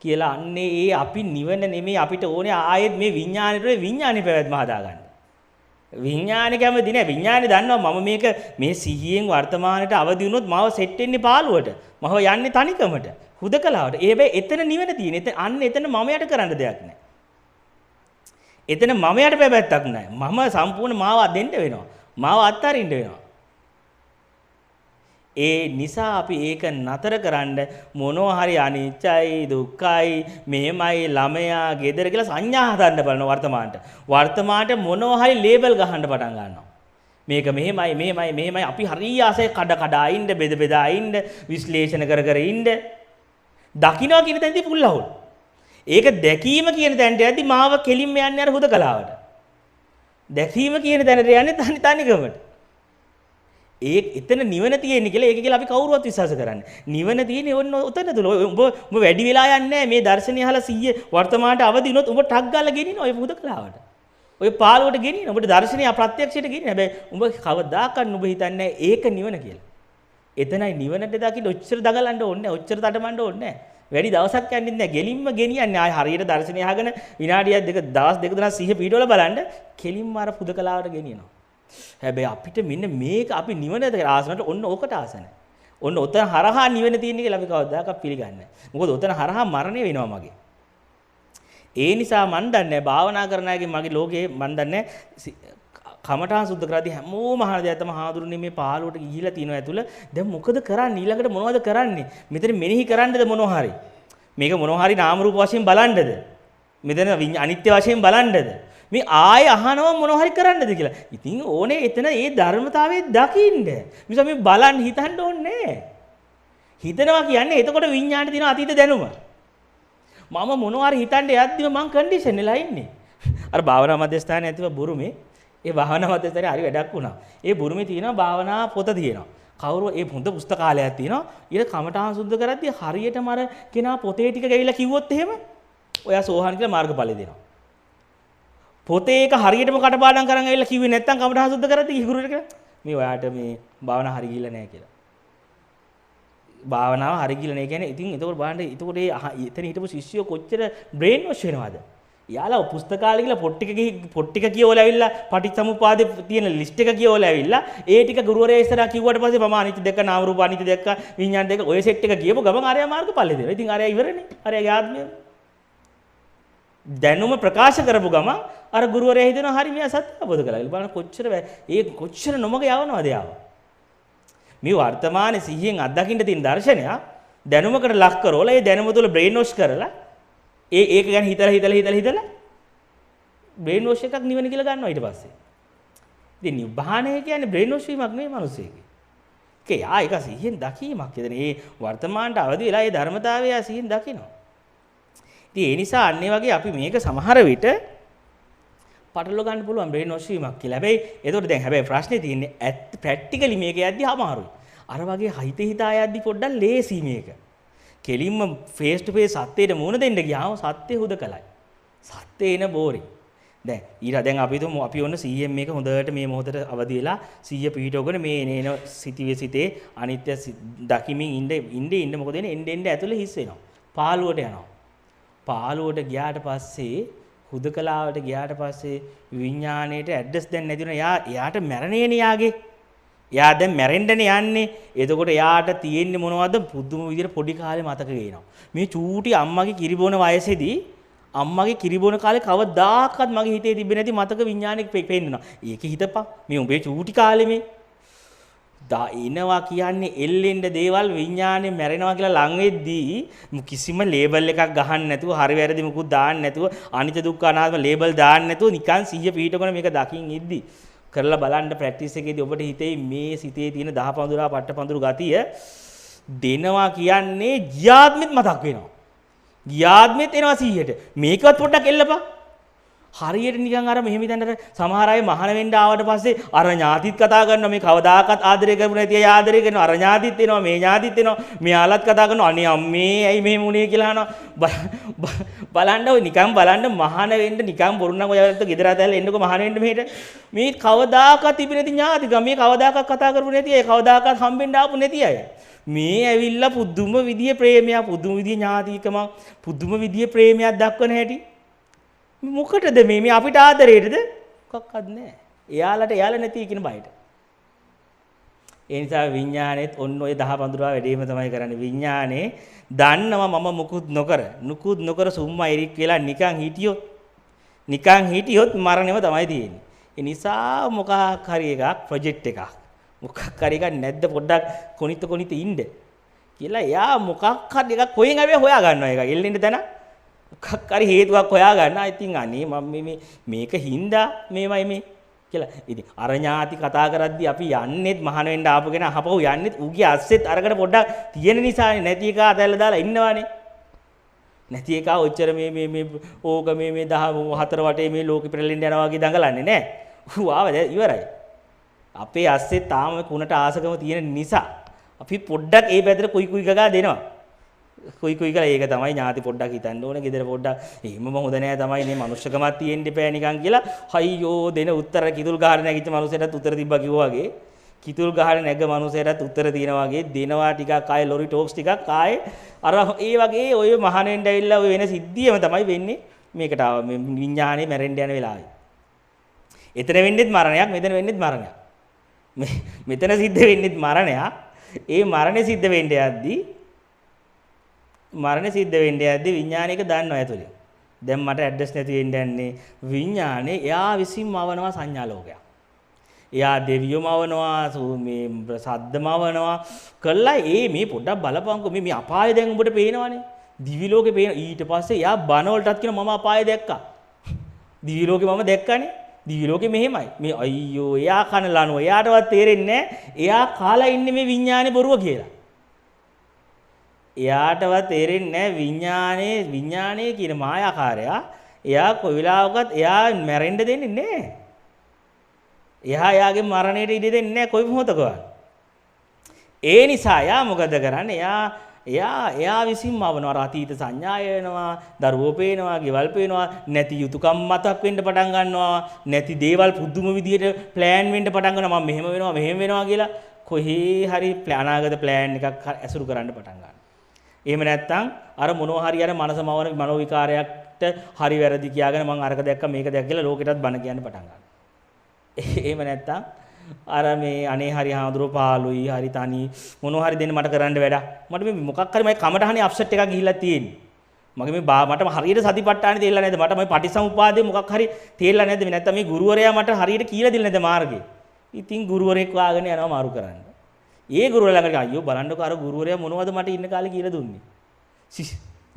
කියලා අන්නේ ඒ අපි නිවන නෙමෙයි අපිට ඕනේ ආයෙත් මේ විඥානේ පැවැත්ම හදාගන්න. විඥානේ කැමති නෑ. විඥානේ දන්නවා මම මේක මේ සිහියෙන් වර්තමානයට අවදි වුණොත් මාව සෙට් වෙන්නේ පාළුවට. මම යන්නේ තනිකමට. හුදකලාවට. ඒ හැබැයි එතන නිවන තියෙන. එතන මමයට කරන්න දෙයක් නෑ. එතන මමයට පැවැත්තක් නෑ. මම සම්පූර්ණ මාව දෙන්න වෙනවා. මාව අත්හරින්න වෙනවා. ඒ නිසා අපි ඒක නතර කරන්න මොනවා හරි අනිච්චයි දුක්ඛයි මෙහෙමයි ළමයා ගෙදර කියලා සංඥා හදන්න බලන වර්තමානට මොනවා හරි ලේබල් ගහන්න පටන් ගන්නවා. මේක මෙහෙමයි අපි හරිය ආසයි කඩ ඉන්න බෙදා ඉන්න විශ්ලේෂණ කර ඉන්න දකින්නවා කියන තැනදී පුල්ලහුල්. ඒක දැකීම කියන තැනට යද්දි මාව කෙලින්ම යන්නේ අර හුදකලාවට. දැකීම කියන තැනට යන්නේ තනිකමට. එතන නිවන තියෙන්නේ කියලා ඒක කියලා අපි කවුරුවත් විශ්වාස කරන්නේ. නිවන තියෙන්නේ ඔන්න උතන තුල. ඔබ වැඩි වෙලා යන්නේ නැහැ මේ දර්ශනය අහලා 100 වර්තමානට අවදි වුණොත් ඔබ ටක් ගාලා ගෙනින ඔය හුදකලාවට. ඔය පාළුවට ගෙනින. ඔබට දර්ශනය ප්‍රත්‍යක්ෂයට ගෙනින. හැබැයි ඔබ කවදාකවත් ඔබ හිතන්නේ ඒක නිවන කියලා. එතනයි නිවනට දකින්න ඔච්චර දඟලන්න ඕනේ නැහැ. ඔච්චර තටමන්න ඕනේ නැහැ. වැඩි දවසක් යන්නේ නැහැ. ගෙලින්ම ගෙනියන්නේ ආය හරියට දර්ශනය අහගෙන විනාඩියක් දෙක දවස් දෙක තුනක් 100 පීඩවල බලන්න කෙලින්ම අර හුදකලාවට ගෙනියනවා. හැබැයි අපිට මෙන්න මේක අපි නිවනට ආසනට ඔන්න ඕකට ආස නැහැ. ඔන්න ඔතන හරහා නිවන තියෙන්නේ කියලා අපි කවදාකවත් පිළිගන්නේ නැහැ. මොකද ඔතන හරහා මරණය වෙනවා මගේ. ඒ නිසා මන් දන්නේ භාවනා කරන අයගේ මගේ ලෝකේ මන් දන්නේ කමඨාන් සුද්ධ කරද්දී හැමෝම අහන දෙයක් තමයි හාඳුරුනේ මේ පාළුවට ගිහිලා තිනව ඇතුළ දැන් මොකද කරන්නේ ඊළඟට මොනවද කරන්නේ මෙතන මෙනෙහි කරන්නද මොනවා හරි මේක මොනවා හරි නාම රූප වශයෙන් බලන්නද මෙතන අනිත්‍ය වශයෙන් බලන්නද මේ ආය අහනවා මොනවා හරි කරන්නද කියලා. ඉතින් ඕනේ එතන ඒ ධර්මතාවයේ දකින්න. මිස මේ බලන් හිතන්න ඕනේ නැහැ. හිතනවා කියන්නේ එතකොට විඤ්ඤාණයට තියෙන අතීත දැනුම. මම මොනවා හරි හිතන්න යද්දිම මං කන්ඩිෂන් වෙලා ඉන්නේ. අර භාවනා මධ්‍යස්ථානයේ ඇතිව බුරුමේ ඒ භාවනා මධ්‍යස්ථානයේ හරි වැඩක් වුණා. ඒ බුරුමේ තියෙනවා භාවනා පොත තියෙනවා. කවුරු ඒ හොඳ පුස්තකාලයක් තියෙනවා. ඊට කමඨාන් සුද්ධ කරද්දී හරියටම අර කෙනා පොතේ ටික ගෙවිලා කිව්වොත් එහෙම ඔයා සෝහන් කියලා මාර්ගඵලෙ දෙනවා. පොතේ එක හරියටම කටපාඩම් කරන් ඇවිල්ලා කිව්වේ නැත්තම් කමඨාන් සුද්ධ කරද්දී ඉහුරුට කියලා මේ ඔයාට මේ භාවනා හරි ගිහිල්ලා නැහැ කියලා. භාවනාව හරි ගිහිල්ලා නැහැ කියන්නේ ඉතින් එතකොට බලන්න එතකොට ඒ එතන හිටපු ශිෂ්‍යයෝ කොච්චර බ්‍රේන් වොෂ් වෙනවද? යාලා පුස්තකාලේ ගිහලා පොත් ටික කියවලා ඇවිල්ලා පටිච්චසමුපාදේ තියෙන ලිස්ට් එක කියවලා ඇවිල්ලා ඒ ටික ගුරුවරයා ඉස්සරහා කිව්වට පස්සේ මම අනිත්‍ය දෙක නාම රූප අනිත්‍ය දෙක විඤ්ඤාණ දෙක ඔය සෙට් එක කියපු ගමන් ආරයා මාර්ගඵලෙ දෙනවා. ඉතින් ආරයා ඉවරනේ. ආරයාගේ ආත්මය දැනුම ප්‍රකාශ කරපු ගමන් අර ගුරුවරයා හිතනවා හරි මෙයා සත්‍ය අවබෝධ කළා කියලා. බලන්න කොච්චර නොමග යවනවද යාව. මේ වර්තමානයේ සිහියෙන් අත්දකින්න තියෙන දර්ශනය දැනුමකට ලක් කරවලා ඒ දැනුම තුළ බ්‍රේන් වොෂ් කරලා ඒක ගැන හිතලා බ්‍රේන් වොෂ් එකක් නිවන කියලා ගන්නවා ඊට පස්සේ. ඉතින් නිබ්බාණය කියන්නේ බ්‍රේන් වොෂ් වීමක් නෙවෙයි මිනිස්සෙගේ. ඒක සිහියෙන් දකීමක්. එතන මේ වර්තමානට අවදි වෙලා ඒ ධර්මතාවය සිහියෙන් දකිනවා. ඉතින් ඒ නිසා අන්නේ වගේ අපි මේක සමහර විට පටලව ගන්න පුළුවන් බ්‍රේන් වොෂ් වීමක් කියලා. හැබැයි ප්‍රශ්නේ තියෙන්නේ ප්‍රැක්ටිකලි මේක යද්දි අමාරුයි. අර වගේ හිතා යද්දි පොඩ්ඩක් ලේසි මේක. කෙලින්ම ෆේස් ටු ෆේස් සත්‍යයට මුහුණ දෙන්න ගියාම සත්‍ය හුදකලයි. සත්‍ය එන බෝරි. දැන් අපි ඔන්න 100න් මේක හොඳට මේ මොහොතට අවදි වෙලා 100 පිහිටවගෙන මේ එන සිතේ අනිත්‍ය දකිමින් ඉන්න මොකද වෙන්නේ එන්න ඇතුලේ හිස් වෙනවා. පාළුවට යනවා. පාළුවට ගියාට පස්සේ හුදකලාවට ගියාට පස්සේ විඥාණයට ඇඩ්‍රස් දැන් නැති වෙනවා. එයාට මැරණේනේ යාගේ. එයා දැන් මැරෙන්නනේ යන්නේ. එතකොට එයාට තියෙන්නේ මොනවද? පුදුම විදිහට පොඩි කාලේ මතක ගේනවා. මේ චූටි අම්මගේ කිරිබොන වයසේදී අම්මගේ කිරිබොන කාලේ කවදාකවත් මගේ හිතේ තිබෙන්නේ නැති මතක විඥානෙක පෙන්නනවා. ඒක හිතපන්. මේ උඹේ චූටි කාලේ මේ එනවා කියන්නේ එල්ලෙන්න දේවල් විඥානේ මැරෙනවා කියලා ලං වෙද්දී කිසිම ලේබල් එකක් ගහන්න නැතුව හරි වැරදි මුකුත් දාන්න නැතුව අනිත්‍ය දුක්ඛ අනාත්ම ලේබල් දාන්න නැතුව නිකන් 100 පිටකන මේක දකින් ඉද්දි කරලා බලන්න ප්‍රැක්ටිස් එකේදී ඔබට හිතේ මේ සිතේ තියෙන දහපඳුරා පට්ටපඳුරු ගතිය දෙනවා කියන්නේ ජීආත්මෙත් මතක් වෙනවා. ගියාත්මෙත් එනවා 100ට. මේකවත් පොඩ්ඩක් එල්ලපන්. හරියට නිකන් අර මෙහෙම ඉඳන් සමහර අය මහාන වෙන්න ආවට පස්සේ අර ඥාතිත් කතා කරනවා මේ කවදාකවත් ආදරය කරපු නැති අය ආදරය කරනවා අර ඥාතිත් එනවා මේ ඥාතිත් එනවා මෙයාලත් කතා කරනවා අනේ අම්මේ ඇයි මෙහෙම උනේ කියලා අහනවා බලන්න ඔය නිකන් බලන්න මහාන වෙන්න නිකන් බොරුනම් ඔයාලට ගෙදර ඇතැල්ල එන්නකො මහාන වෙන්න මෙහෙට මේ කවදාකවත් තිබෙන්නේ නැති ඥාතික මේ කවදාකවත් කතා කරපු නැති අය කවදාකවත් හම්බෙන්න ආපු නැති අය මේ ඇවිල්ලා පුදුම විදිය ප්‍රේමයක් පුදුම විදිය ඥාතිකම පුදුම විදිය ප්‍රේමයක් දක්වන හැටි මොකටද මේ අපිට ආදරේටද මොකක්වත් නැහැ. එයාලා නැති කියන බයට. ඒ නිසා විඥානෙත් ඔන්න ඔය 10 15 වැඩේම තමයි කරන්නේ. විඥානේ දන්නවා මම මුකුත් නොකර සුම්මා එරික් වෙලා නිකන් හිටියොත් මරණයම තමයි තියෙන්නේ. ඒ නිසා මොකක් හරි එකක් ප්‍රොජෙක්ට් එකක් මොකක් හරි එකක් නැද්ද පොඩ්ඩක් කොනිත ඉන්න කියලා එයා මොකක් හරි එකක් කොහෙන් ආවේ හොයා ගන්නවා ඒක. එල්ලෙන්න තැන මොකක් හරි හේතුවක් හොයා ගන්නවා. ඉතින් අනේ මම මේක හින්දා මේවයි මේ කියලා. ඉතින් අර ඥාති කතා කරද්දි අපි යන්නෙත් මහාන වෙන්න ආපුගෙන අහපහු යන්නෙත් ඌගේ අස්සෙත් අරගෙන පොඩ්ඩක් තියෙන නිසානේ නැති එක අතල්ලා දාලා ඉන්නවානේ. නැති එක ඔච්චර මේ ඕක මේ 14 වටේ මේ ලෝකෙ පෙරලෙන්න යනවා වගේ දඟලන්නේ නැහැ. ඌ ආව ඉවරයි. අපේ අස්සේ තාම කුණට ආසකම තියෙන නිසා අපි පොඩ්ඩක් ඒ පැත්තට කුයි ගගා දෙනවා. කුයි කියලා ඒක තමයි ඥාති පොඩ්ඩක් හිතන්න ඕනේ. ගෙදර පොඩ්ඩක් එහෙම හොඳ නෑ තමයි මේ මනුෂ්‍යකමක් තියෙන්න එපා නිකන් කියලා. අයියෝ දෙන උත්තර කිතුල් ගහලා නැගිච්ච මනුස්සයටත් උත්තර තිබ්බා කිව්වා වගේ. කිතුල් ගහලා නැග මනුස්සයටත් උත්තර දිනවා වගේ දෙනවා ටිකක් ආයේ ලොරි ටෝක්ස් ටිකක් ආයේ අර ඒ වගේ ඔය මහානෙන්ඩ ඇවිල්ලා ඔය වෙන සිද්ධියම තමයි වෙන්නේ. මේකට ආව මේ විඥානේ මැරෙන්න යන වෙලාවේ. එතන වෙන්නේත් මරණයක් මෙතන වෙන්නේත් මරණයක්. මෙතන සිද්ධ වෙන්නේත් මරණයක්. ඒ මරණය සිද්ධ වෙන්නේ යද්දී විඥානයක දන්නවා ඇතුලේ. දැන් මට ඇඩ්‍රස් නැති වෙන්න යන්නේ විඥානේ එයා විසින්ම අවනවා සංඥා ලෝකයක්. එයා දෙවියෝම අවනවා මේ සද්දම අවනවා කළා මේ පොඩ්ඩක් බලපංකො මේ අපාය දැන් උඹට පේනවනේ. දිවි ලෝකේ පේන ඊට පස්සේ එයා බන වලටත් කියන මම අපාය දැක්කා. දිවි ලෝකේ මම දැක්කනේ. දිවි ලෝකේ මෙහෙමයි. මේ අයියෝ එයා කන ලනුව එයාටවත් තේරෙන්නේ නැහැ. එයා කාලා ඉන්නේ මේ විඥානේ බොරුව කියලා. එයාටවත් තේරෙන්නේ නැහැ විඥානේ කියන මායාකාරයා එයා කොයි වෙලාවකත් එයා මැරෙන්න දෙන්නේ නැහැ. එයාගේ මරණයට ඉඩ දෙන්නේ නැහැ කොයි මොහොතකවත්. ඒ නිසා එයා මොකද කරන්නේ? එයා විසින්ම අවනවා අතීත සංඥා එනවා, දරුවෝ පේනවා, ගෙවල් පේනවා, නැති යුතුයකම් මතක් වෙන්න පටන් ගන්නවා, නැති දේවල් පුදුම විදියට ප්ලෑන් වෙන්න පටන් ගන්නවා. මම මෙහෙම වෙනවා කියලා කොහේ හරි අනාගත ප්ලෑන් එකක් ඇසුරු කරන්න පටන් ගන්නවා. එහෙම නැත්නම් අර මොනවා හරි අර මනසමවන මනෝ විකාරයකට හරි වැරදි කියාගෙන මම අරක දැක්ක මේක දැක්ක කියලා ලෝකෙටත් බන කියන්න පටන් ගන්නවා. එහෙම නැත්නම් අර මේ අනේ හරි හාමුදුරුවෝ පාළුයි හරි තනි මොනවා හරි දෙන්න මට කරන්න වැඩක්. මට මේ මොකක් හරි මගේ කමටහනේ අප්සෙට් එකක් ගිහිල්ලා තියෙන්නේ. මගේ මේ මට හරියට සතිපට්ඨානෙ තේරෙලා නැද්ද? මට මේ පටිසමුපාදේ මොකක් හරි තේරෙලා නැද්ද? මේ නැත්නම් මේ ගුරුවරයා මට හරියට කියලා දෙන්නේ නැද්ද මාර්ගේ? ඉතින් ගුරුවරයෙක් වාගෙන යනවා මාරු කරන්න. ඒ ගුරුවරයා ළඟට අයියෝ බලන්නකෝ අර ගුරුවරයා මොනවද මට ඉන්න කාලේ කියලා දුන්නේ.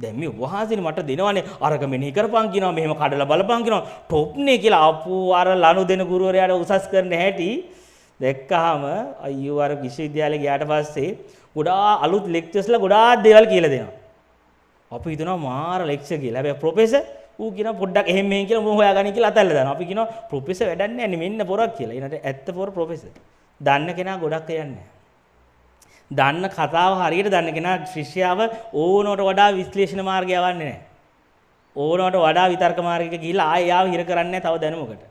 දැන් මේ වහාසිනේ මට දෙනවනේ අරක මෙනෙහි කරපන් කියනවා මෙහෙම කඩලා බලපන් කියනවා টොප්නේ කියලා අපෝ අර ලනු දෙන ගුරුවරයාට උසස් කරන්න හැටි දැක්කහම අයියෝ අර විශ්වවිද්‍යාලේ ගියාට පස්සේ ගොඩාක් අලුත් ලෙක්චර්ස්ලා ගොඩාක් දේවල් කියලා දෙනවා. අපි හිතනවා මාර ලෙක්චර් කියලා. හැබැයි ප්‍රොෆෙසර් ඌ කියනවා පොඩ්ඩක් එහෙම මෙහෙම කියලා මොන හොයාගන්න කියලා අතල්ලා දානවා. අපි කියනවා ප්‍රොෆෙසර් වැඩක් නැහැ මෙන්න පොරක් කියලා. ඊනට ඇත්ත පොර ප්‍රොෆෙසර්. දන්න කෙනා ගොඩක් කියන්නේ. දන්න කතාව හරියට දන්න කෙනා ශිෂ්‍යයාව ඕනකට වඩා විශ්ලේෂණ මාර්ගය යවන්නේ නැහැ. ඕනකට වඩා විතර්ක මාර්ගයක ගිහිල්ලා ආයෙ යාව හිර කරන්නේ නැහැ තව දැනුමකට.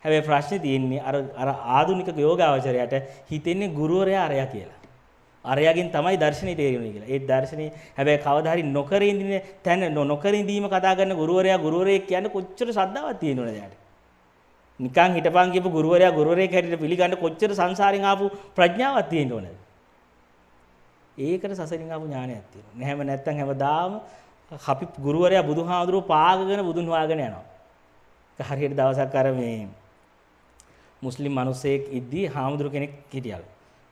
හැබැයි ප්‍රශ්නේ තියෙන්නේ අර ආධුනික යෝගාවචරයට හිතෙන්නේ ගුරුවරයා අරයා කියලා. අරයාගෙන් තමයි දර්ශනේ තේරෙන්නේ කියලා. ඒ දර්ශනේ හැබැයි කවදා හරි නොකර ඉඳින තැන නොකර ඉඳීම කතා කරන ගුරුවරයෙක් කියන්නේ කොච්චර ශ්‍රද්ධාවක් තියෙනවද එයාට. නිකන් හිටපන් කියපු ගුරුවරයෙක් හැටියට පිළිගන්න කොච්චර සංසාරෙන් ආපු ප්‍රඥාවක් තියෙන්න ඕනද? ඒකට සසරින් ආපු ඥානයක් තියෙනවා. නැහැම නැත්තම් හැමදාම අපි ගුරුවරයා බුදුහාමුදුරුවෝ පාගගෙන බුදුන් හොයාගෙන යනවා. හරියට දවසක් අර මේ මුස්ලිම් මිනිස්සෙක් ඉද්දී හාමුදුරු කෙනෙක් හිටියලු.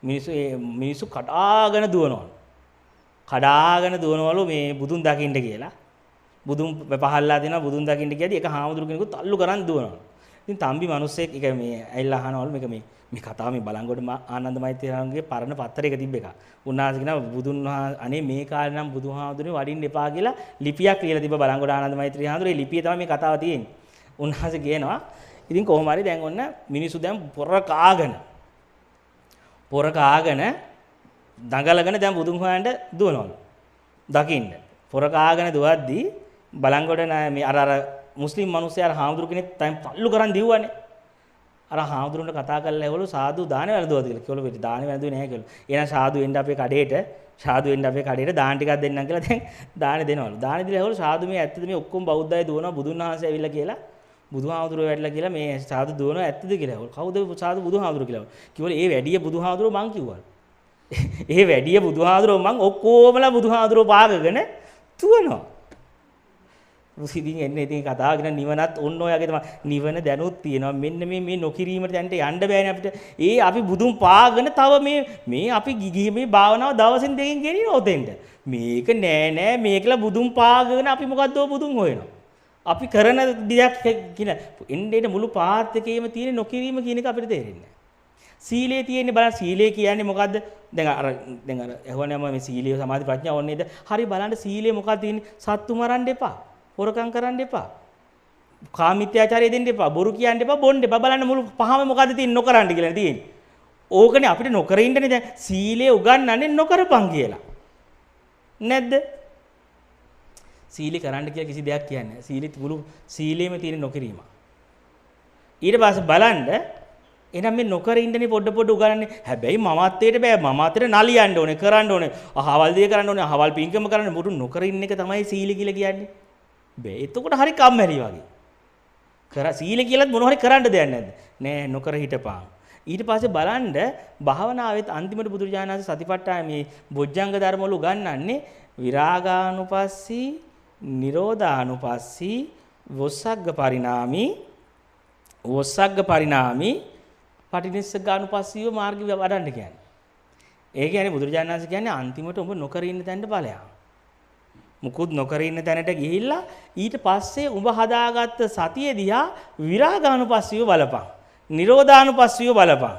මිනිස්සු කඩාගෙන දුවනවලු මේ බුදුන් දකින්න කියලා. බුදුන් පහල්ලා දෙනවා බුදුන් දකින්න කියදී එක හාමුදුරු කෙනෙකුත් අල්ලු කරන් දුවනවා. ඉතින් තම්බි මිනිස්සෙක් එක මේ ඇවිල්ලා අහනවලු මේ කතාව මේ බලංගොඩ ආනන්ද මෛත්‍රීයන්ගේ පරණ පත්තරයක තිබ්බ එක. උන්වහන්සේ කියනවා බුදුන් වහන්සේ අනේ මේ කාලේ නම් බුදුහාමුදුරනේ වඩින්න එපා කියලා ලිපියක් ලියලා තිබ්බ බලංගොඩ ආනන්ද මෛත්‍රී හාමුදුරේ ලිපියේ තමයි මේ කතාව තියෙන්නේ. උන්වහන්සේ කියනවා ඉතින් කොහොම හරි දැන් ඔන්න මිනිස්සු දැන් පොර කාගෙන දඟලගෙන දැන් බුදුන් හොයන්න දුවනවලු. දකින්න. පොර කාගෙන දුවද්දී බලංගොඩ මේ අර මුස්ලිම් මිනිස්සයා හාමුදුරු කෙනෙක් තම පල්ලු කරන් දිව්වනේ. අර හාමුදුරුන්ට කතා කරලා ඇහවලු සාදු දානේ වැළඳුවද කියලා. කිව්වලු පිට දානේ වැළඳුවේ නැහැ කියලා. එහෙනම් සාදු වෙන්න අපේ කඩේට දාන ටිකක් දෙන්නම් කියලා දැන් දානේ දෙනවලු. දානේ දීලා ඇහවලු සාදු මේ ඇත්තද මේ ඔක්කොම බෞද්ධය දුවනවා බුදුන් වහන්සේ ඇවිල්ලා කියලා. බුදුහාමුදුරුවෝ වැඩලා කියලා මේ සාදු දුවනවා ඇත්තද කියලා ඇහවලු. කවුද සාදු බුදුහාමුදුරුවෝ කියලා. කිව්වලු ඒ වැඩිය බුදුහාමුදුරුවෝ මං කිව්වලු. ඒ වැඩිය බුදුහාමුදුරුවෝ මං ඔක්කොමලා බුදුහාමුදුරුවෝ පාගගෙන දුවනවා. මුසිදින් එන්නේ ඉතින් කතාව කියන නිවනත් ඔන්න ඔයගේ තමයි නිවන දැනුත් තියෙනවා මෙන්න මේ නොකිරීමට දැන්ට යන්න බෑනේ අපිට ඒ අපි බුදුන් පාගෙන තව මේ අපි ගිහි මේ භාවනාව දවසින් දෙකකින් ගෙනියන ඔතෙන්ට මේක නෑ මේකලා බුදුන් පාගෙන අපි මොකද්ද බුදුන් හොයනවා අපි කරන දෙයක් කියන එන්නේ මුළු පාත් එකේම තියෙන නොකිරීම කියන එක අපිට තේරෙන්නේ සීලේ තියෙන්නේ බලන්න සීලේ කියන්නේ මොකද්ද දැන් අර එහවනම මේ සීලිය සමාධි ප්‍රඥා ඕනේද හරි බලන්න සීලේ මොකක්ද තියෙන්නේ සත්තු මරන්න එපා හොරකම් කරන්න එපා. කාමීත්‍යාචාරය දෙන්න එපා. බොරු කියන්න එපා. බොන්න එපා. බලන්න මුළු පහම මොකද්ද තියෙන්නේ නොකරන්න කියලා තියෙන්නේ. ඕකනේ අපිට නොකර ඉන්නනේ දැන් සීලය උගන්වන්නේ නොකරපන් කියලා. නැද්ද? සීලය කරන්න කියලා කිසි දෙයක් කියන්නේ නැහැ. සීලෙත් මුළු සීලෙම තියෙන නොකිරීම. ඊට පස්සේ බලන්න එහෙනම් මේ නොකර ඉන්නනේ පොඩ උගන්වන්නේ. හැබැයි මමත්වයට බෑ. මමත්වයට නලියන්න ඕනේ, කරන්න ඕනේ. අහවල් දේ කරන්න ඕනේ, අහවල් පින්කම කරන්න මුළු නොකර ඉන්න එක තමයි සීල කියලා කියන්නේ. බෑ එතකොට හරි කම්මැලි වගේ සීල කියලාත් මොන හරි කරන්න දෙයක් නැද්ද නෑ නොකර හිටපන් ඊට පස්සේ බලන්න භාවනාවෙත් අන්තිමට බුදුරජාණන් වහන්සේ සතිපට්ඨාන මේ බොජ්ජංග ධර්ම වල උගන්වන්නේ විරාගානුපස්සී නිරෝධානුපස්සී වොස්සග්ග පරිණාමී පටිනිස්සග්ගානුපස්සීව මාර්ගය වඩන්න කියන්නේ ඒ කියන්නේ බුදුරජාණන් වහන්සේ කියන්නේ අන්තිමට ඔබ නොකර ඉන්න තැනට ඵලයක් මුකුත් නොකර ඉන්න තැනට ගිහිල්ලා ඊට පස්සේ උඹ හදාගත්ත සතිය දිහා විරාගානුපස්සීව බලපන්. නිරෝධානුපස්සීව බලපන්.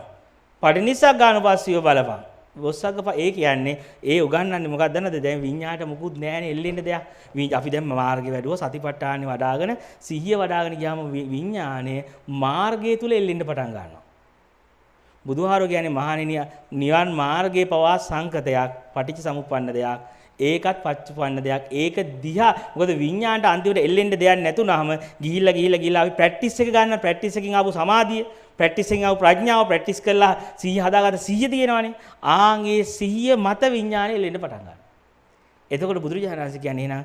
පටිනිස්සග්ගානුපස්සීව බලපන්. වොස්සග්ග ඒ කියන්නේ ඒ උගන්වන්නේ මොකක්ද දන්නද? දැන් විඤ්ඤාණයට මුකුත් නැහැනේ එල්ලෙන්න දෙයක්. අපි දැන් මාර්ගේ වැඩුවා සතිපට්ඨානෙ වඩ아가න සිහිය වඩ아가න ගියාම විඤ්ඤාණය මාර්ගය තුල එල්ලෙන්න පටන් ගන්නවා. බුදුහාරෝ කියන්නේ මහණෙනි නිවන් මාර්ගයේ පවා සංකතයක්, පටිච්ච සමුප්පන්න දෙයක්. ඒකත් පච්චුපන්න දෙයක්. ඒක දිහා මොකද විඤ්ඤාණයට අන්තිමට එල්ලෙන්න දෙයක් නැතුනහම ගිහිල්ලා අපි ප්‍රැක්ටිස් එක ගන්න ප්‍රැක්ටිස් එකකින් ආපු සමාධිය ප්‍රැක්ටිස් එකෙන් ආපු ප්‍රඥාව ප්‍රැක්ටිස් කරලා සිහිය හදාගත්ත සිහිය තියෙනවානේ. ආන්ගේ සිහිය මත විඤ්ඤාණය එල්ලෙන්න පටන් ගන්නවා. එතකොට බුදුරජාණන් වහන්සේ කියන්නේ එහෙනම්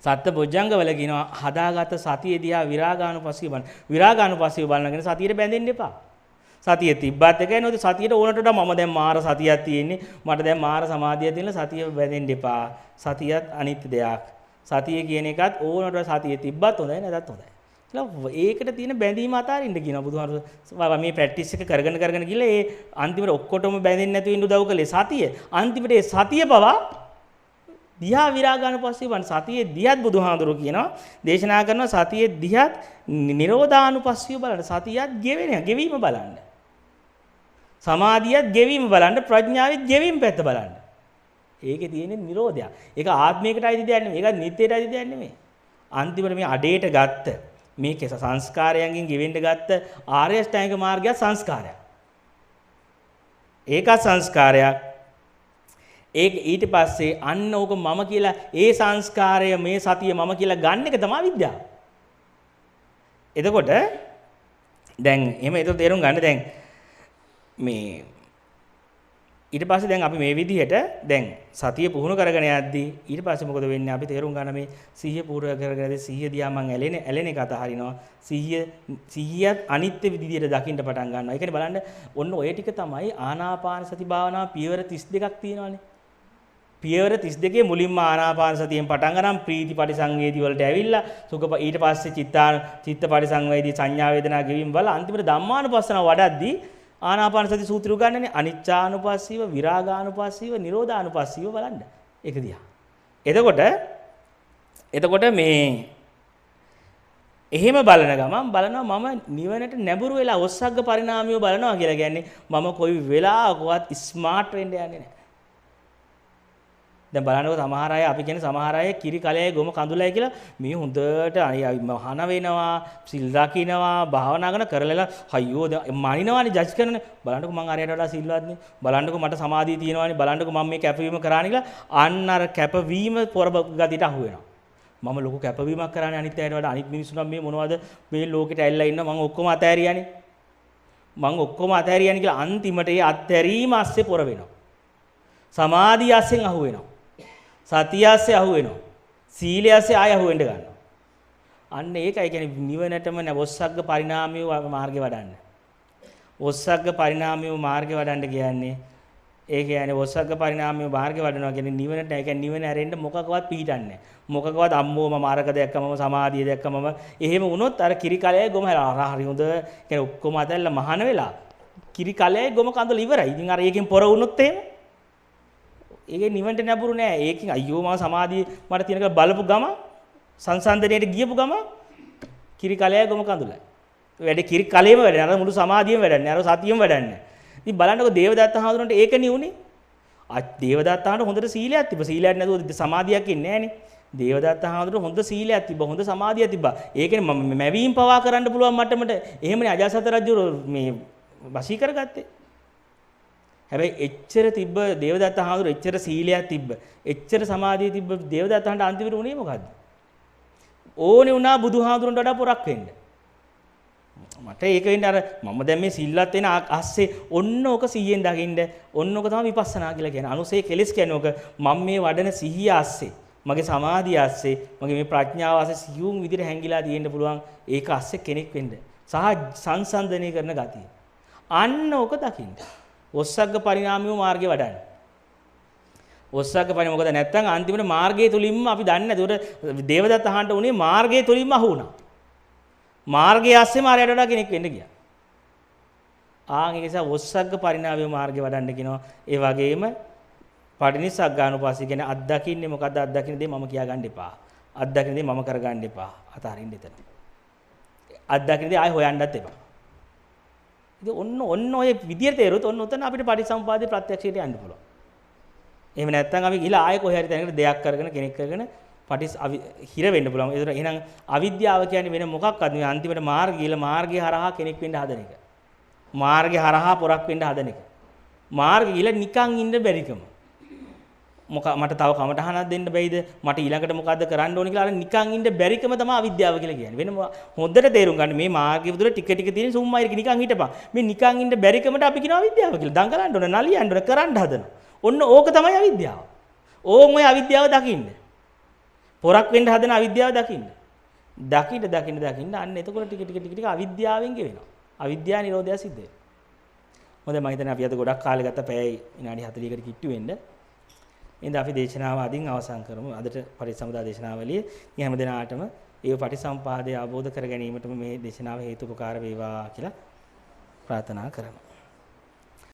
සත්ත්ව බොජ්ජංගවල කියනවා හදාගත්ත සතිය දිහා විරාගානුපස්සීව බලන්න. විරාගානුපස්සීව බලනගෙන සතියට බැඳෙන්න එපා. සතිය තිබ්බත් එකයි නේද සතියට ඕනට වඩා මම දැන් මාර සතියක් තියෙන්නේ මට දැන් මාර සමාධිය තියෙන සතිය බැඳෙන්න එපා සතියත් අනිත්‍ය දෙයක් සතිය කියන එකත් ඕනට වඩා සතිය තිබ්බත් හොඳයි නැත්ත් හොඳයි කියලා ඒකට තියෙන බැඳීම අතාරින්න කියනවා බුදුහාමුදුරුවෝ මේ ප්‍රැක්ටිස් එක කරගෙන ගිහලා ඒ අන්තිමට ඔක්කොටම බැඳෙන්නේ නැතුව ඉන්න උදව් කළේ සතිය අන්තිමට ඒ සතිය පවා දිහා විරාගානුපස්සීව බලන සතියේ දිහත් බුදුහාමුදුරුවෝ කියනවා දේශනා කරනවා සතියේ දිහත් නිරෝධානුපස්සීව බලන්න සතියත් ගෙවීම බලන්න සමාධියත් ගෙවීම බලන්න ප්‍රඥාවෙත් ගෙවීම පැත්ත බලන්න. ඒකේ තියෙන්නේ නිරෝධය. ඒක ආත්මයකට අයිති දෙයක් නෙමෙයි. ඒක නිත්‍යයට අයිති දෙයක් නෙමෙයි. අන්තිමට මේ අඩේට ගත්ත මේ කෙස සංස්කාරයන්ගෙන් ගෙවෙන්න ගත්ත ආර්ය අෂ්ටාංගික මාර්ගය සංස්කාරයක්. ඒක සංස්කාරයක්. ඒක ඊට පස්සේ අන්න ඕක මම කියලා ඒ සංස්කාරය මේ සතිය මම කියලා ගන්න එක තමයි විද්‍යාව. එතකොට දැන් එහෙම ඒක තේරුම් ගන්න දැන් මේ ඊට පස්සේ දැන් අපි මේ විදිහට දැන් සතිය පුහුණු කරගෙන යද්දී ඊට පස්සේ මොකද වෙන්නේ අපි තේරුම් ගන්න මේ සිහිය පුහුණු කරගෙන සිහිය දිහා මං ඇලෙන එක අතහරිනවා සිහියත් අනිත්‍ය විදිහට දකින්න පටන් ගන්නවා. ඒ කියන්නේ බලන්න ඔන්න ඔය ටික තමයි ආනාපාන සති භාවනාව පියවර 32ක් තියෙනවානේ. පියවර 32 මුලින්ම ආනාපාන සතියෙන් පටන් ගන්න ප්‍රීති පරිසංවේදී වලට ඇවිල්ලා සුඛ ඊට පස්සේ චිත්ත පරිසංවේදී සංඥා වේදනා ගෙවීම වල අන්තිමට ධම්මානුපස්සනාව වඩද්දී ආනාපාන සති සූත්‍රය උගන්වන්නේ අනිච්චානුපස්සීව විරාගානුපස්සීව නිරෝධානුපස්සීව බලන්න. ඒක දිහා. එතකොට මේ එහෙම බලන ගමන් බලනවා මම නිවනට නැඹුරු වෙලා ඔස්සග්ග පරිණාමියව බලනවා කියලා කියන්නේ මම කොයි වෙලාවකවත් ස්මාර්ට් වෙන්න යන්නේ නැහැ. දැන් බලන්නකො සමහර අය අපි කියන සමහර අය කිරි කලයේ ගොම කඳුලයි කියලා මේ හොඳට හන වෙනවා, සිල් රකින්නවා, භාවනා කරලා අයියෝ මනිනවානේ ජජ් කරනනේ. බලන්නකො මං අරයට වඩා සිල්වත්නේ. බලන්නකො මට සමාධිය තියෙනවානේ. බලන්නකො මම මේ කැපවීම කරානේ කියලා අන්න අර කැපවීම පොරබ ගතියට අහු වෙනවා. මම ලොකු කැපවීමක් කරානේ අනිත් අයට වඩා. අනිත් මිනිස්සු නම් මේ මොනවද මේ ලෝකෙට ඇවිල්ලා ඉන්න මං ඔක්කොම අතෑරියානේ. මං ඔක්කොම අතෑරියානේ කියලා අන්තිමට ඒ අත්හැරීම ASCII පොර වෙනවා. සමාධිය ASCIIෙන් අහු වෙනවා. සතිය ASCII අහු වෙනවා. සීලය ASCII ආය අහු වෙන්න ගන්නවා. අන්න ඒකයි කියන්නේ නිවනටම ඔස්සග්ග පරිණාමිය මාර්ගේ වඩන්න. ඔස්සග්ග පරිණාමිය මාර්ගේ වඩන්න කියන්නේ ඒ කියන්නේ ඔස්සග්ග පරිණාමිය මාර්ගේ වඩනවා කියන්නේ නිවනට ඒ කියන්නේ නිවන ඇරෙන්න මොකකවත් පිටින්නේ නැහැ. මොකකවත් අම්මෝ මම අරක දැක්කම සමාධිය දැක්කම එහෙම වුණොත් අර කිරි කලයේ ගොම හරි හොඳ කියන්නේ ඔක්කොම අතල්ලා මහාන වෙලා කිරි කලයේ ගොම කඳුල ඉවරයි. ඉතින් අර ඒකෙන් පොර වුණොත් එහෙම ඒකේ නිවන්ට නැඹුරු නෑ. ඒකෙන් අයියෝ මම සමාධිය මට තියෙනක බලපු ගම සංසන්දනයේට ගියපු ගම කිරි කලයේ ගොම කඳුලයි. වැඩේ කිරි කලයේම වැඩන්නේ. අර මුළු සමාධියම වැඩන්නේ. අර සතියෙම වැඩන්නේ. ඉතින් බලන්නකො දේවදත්ත හාමුදුරන්ට ඒකනේ උනේ. දේවදත්ත හාමුදුරන්ට හොඳට සීලයක් තිබ්බා. සීලයක් නැතුව සමාධියක් ඉන්නේ නෑනේ. දේවදත්ත හාමුදුරන්ට හොඳ සීලයක් තිබ්බා. හොඳ සමාධියක් තිබ්බා. ඒකනේ මම මැවීම් පවා කරන්න පුළුවන් මට්ටමට එහෙමනේ අජාසත් රජු මේ වශී කරගත්තේ. හැබැයි එච්චර තිබ්බ දේවදත්ත හාමුදුර එච්චර සීලයක් තිබ්බ. එච්චර සමාධිය තිබ්බ දේවදත්ත හාමුදුරන්ට අන්තිමට උනේ මොකද්ද? ඕනේ වුණා බුදුහාමුදුරන්ට වඩා පොරක් වෙන්න. මට ඒක වෙන්නේ අර මම දැන් මේ සිල්වත් වෙන ASCII ඔන්න ඔක 100ෙන් දකින්න ඔන්න ඔක තමයි විපස්සනා කියලා කියන්නේ. අනුසේ කෙලස් කියන්නේ ඔක මම මේ වඩන සිහිය ASCII මගේ සමාධිය ASCII මගේ මේ ප්‍රඥාව ASCII සියුම් විදිහට හැංගිලා තියෙන්න පුළුවන්. ඒක ASCII කෙනෙක් වෙන්න සහ සංසන්දනය කරන ගතිය. අන්න ඔක දකින්න. ඔස්සග්ග පරිණාමිය මාර්ගේ වඩන්න. ඔස්සග්ග පරිණාමිය මොකද නැත්තම් අන්තිමට මාර්ගයේ තුලින්ම අපි දන්නේ නැහැ. ඒකට දේවදත්ත අහන්න උනේ මාර්ගයේ තුලින්ම අහු වුණා. මාර්ගයේ ASCII මාර්ගයට වඩා කෙනෙක් වෙන්න ගියා. ආන් ඒක නිසා ඔස්සග්ග පරිණාමිය මාර්ගේ වඩන්න කියනවා. ඒ වගේම පටිනිස්සග්ගානුපස්සී කියන්නේ අත්දකින්නේ මොකද්ද? අත්දකින්න දේ මම කියා ගන්න එපා. අත්දකින්න දේ මම කරගන්න එපා. අතාරින්න එතන. අත්දකින්න දේ ආයෙ හොයන්නත් එපා. ඉතින් ඔන්න ඔය විදියට තේරුවොත් ඔන්න උතන අපිට පටිසම්පාදේ ප්‍රත්‍යක්ෂයට යන්න පුළුවන්. එහෙම නැත්නම් අපි ගිහලා ආයෙ කොහේ හරි තැනකට දෙයක් කරගෙන කෙනෙක් කරගෙන හිර වෙන්න පුළුවන්. ඒතර එහෙනම් අවිද්‍යාව කියන්නේ වෙන මොකක්වත් නෙවෙයි අන්තිමට මාර්ගය හරහා කෙනෙක් වෙන්න හදන එක. මාර්ගය හරහා පොරක් වෙන්න හදන එක. මාර්ගය ගිහලා නිකන් ඉන්න බැරිකම. මට තව කමටහනක් දෙන්න බැයිද? මට ඊළඟට මොකද්ද කරන්න ඕනේ කියලා අර නිකන් ඉන්න බැරිකම තමයි අවිද්‍යාව කියලා කියන්නේ. වෙන හොඳට තේරුම් ගන්න මේ මාර්ගය විතර ටික ටික තියෙන සුම්මයිරක නිකන් හිටපන්. මේ නිකන් ඉන්න බැරිකමට අපි කියනවා අවිද්‍යාව කියලා. දඟලන්න ඕන, නලියන්න ඕන, කරන්න හදනවා. ඔන්න ඕක තමයි අවිද්‍යාව. ඕන් ඔය අවිද්‍යාව දකින්න. පොරක් වෙන්න හදන අවිද්‍යාව දකින්න. දකින්න අන්න එතකොට ටික අවිද්‍යාවෙන් ගෙවෙනවා. අවිද්‍යාව නිරෝධය සිද්ධ වෙනවා. හොඳයි මම හිතන්නේ අපි අද ගොඩක් කාලෙ ගත්ත පැය විනාඩි 40කට කිට්ටු වෙන්න. ඉතින් අපි දේශනාව අදින් අවසන් කරමු. අදට පරිසම්පදා දේශනාවලිය මේ හැම දිනාටම ඒ පටිසම්පාදය අවබෝධ කර ගැනීමටම මේ දේශනාව හේතු උපකාර වේවා කියලා ප්‍රාර්ථනා කරමු.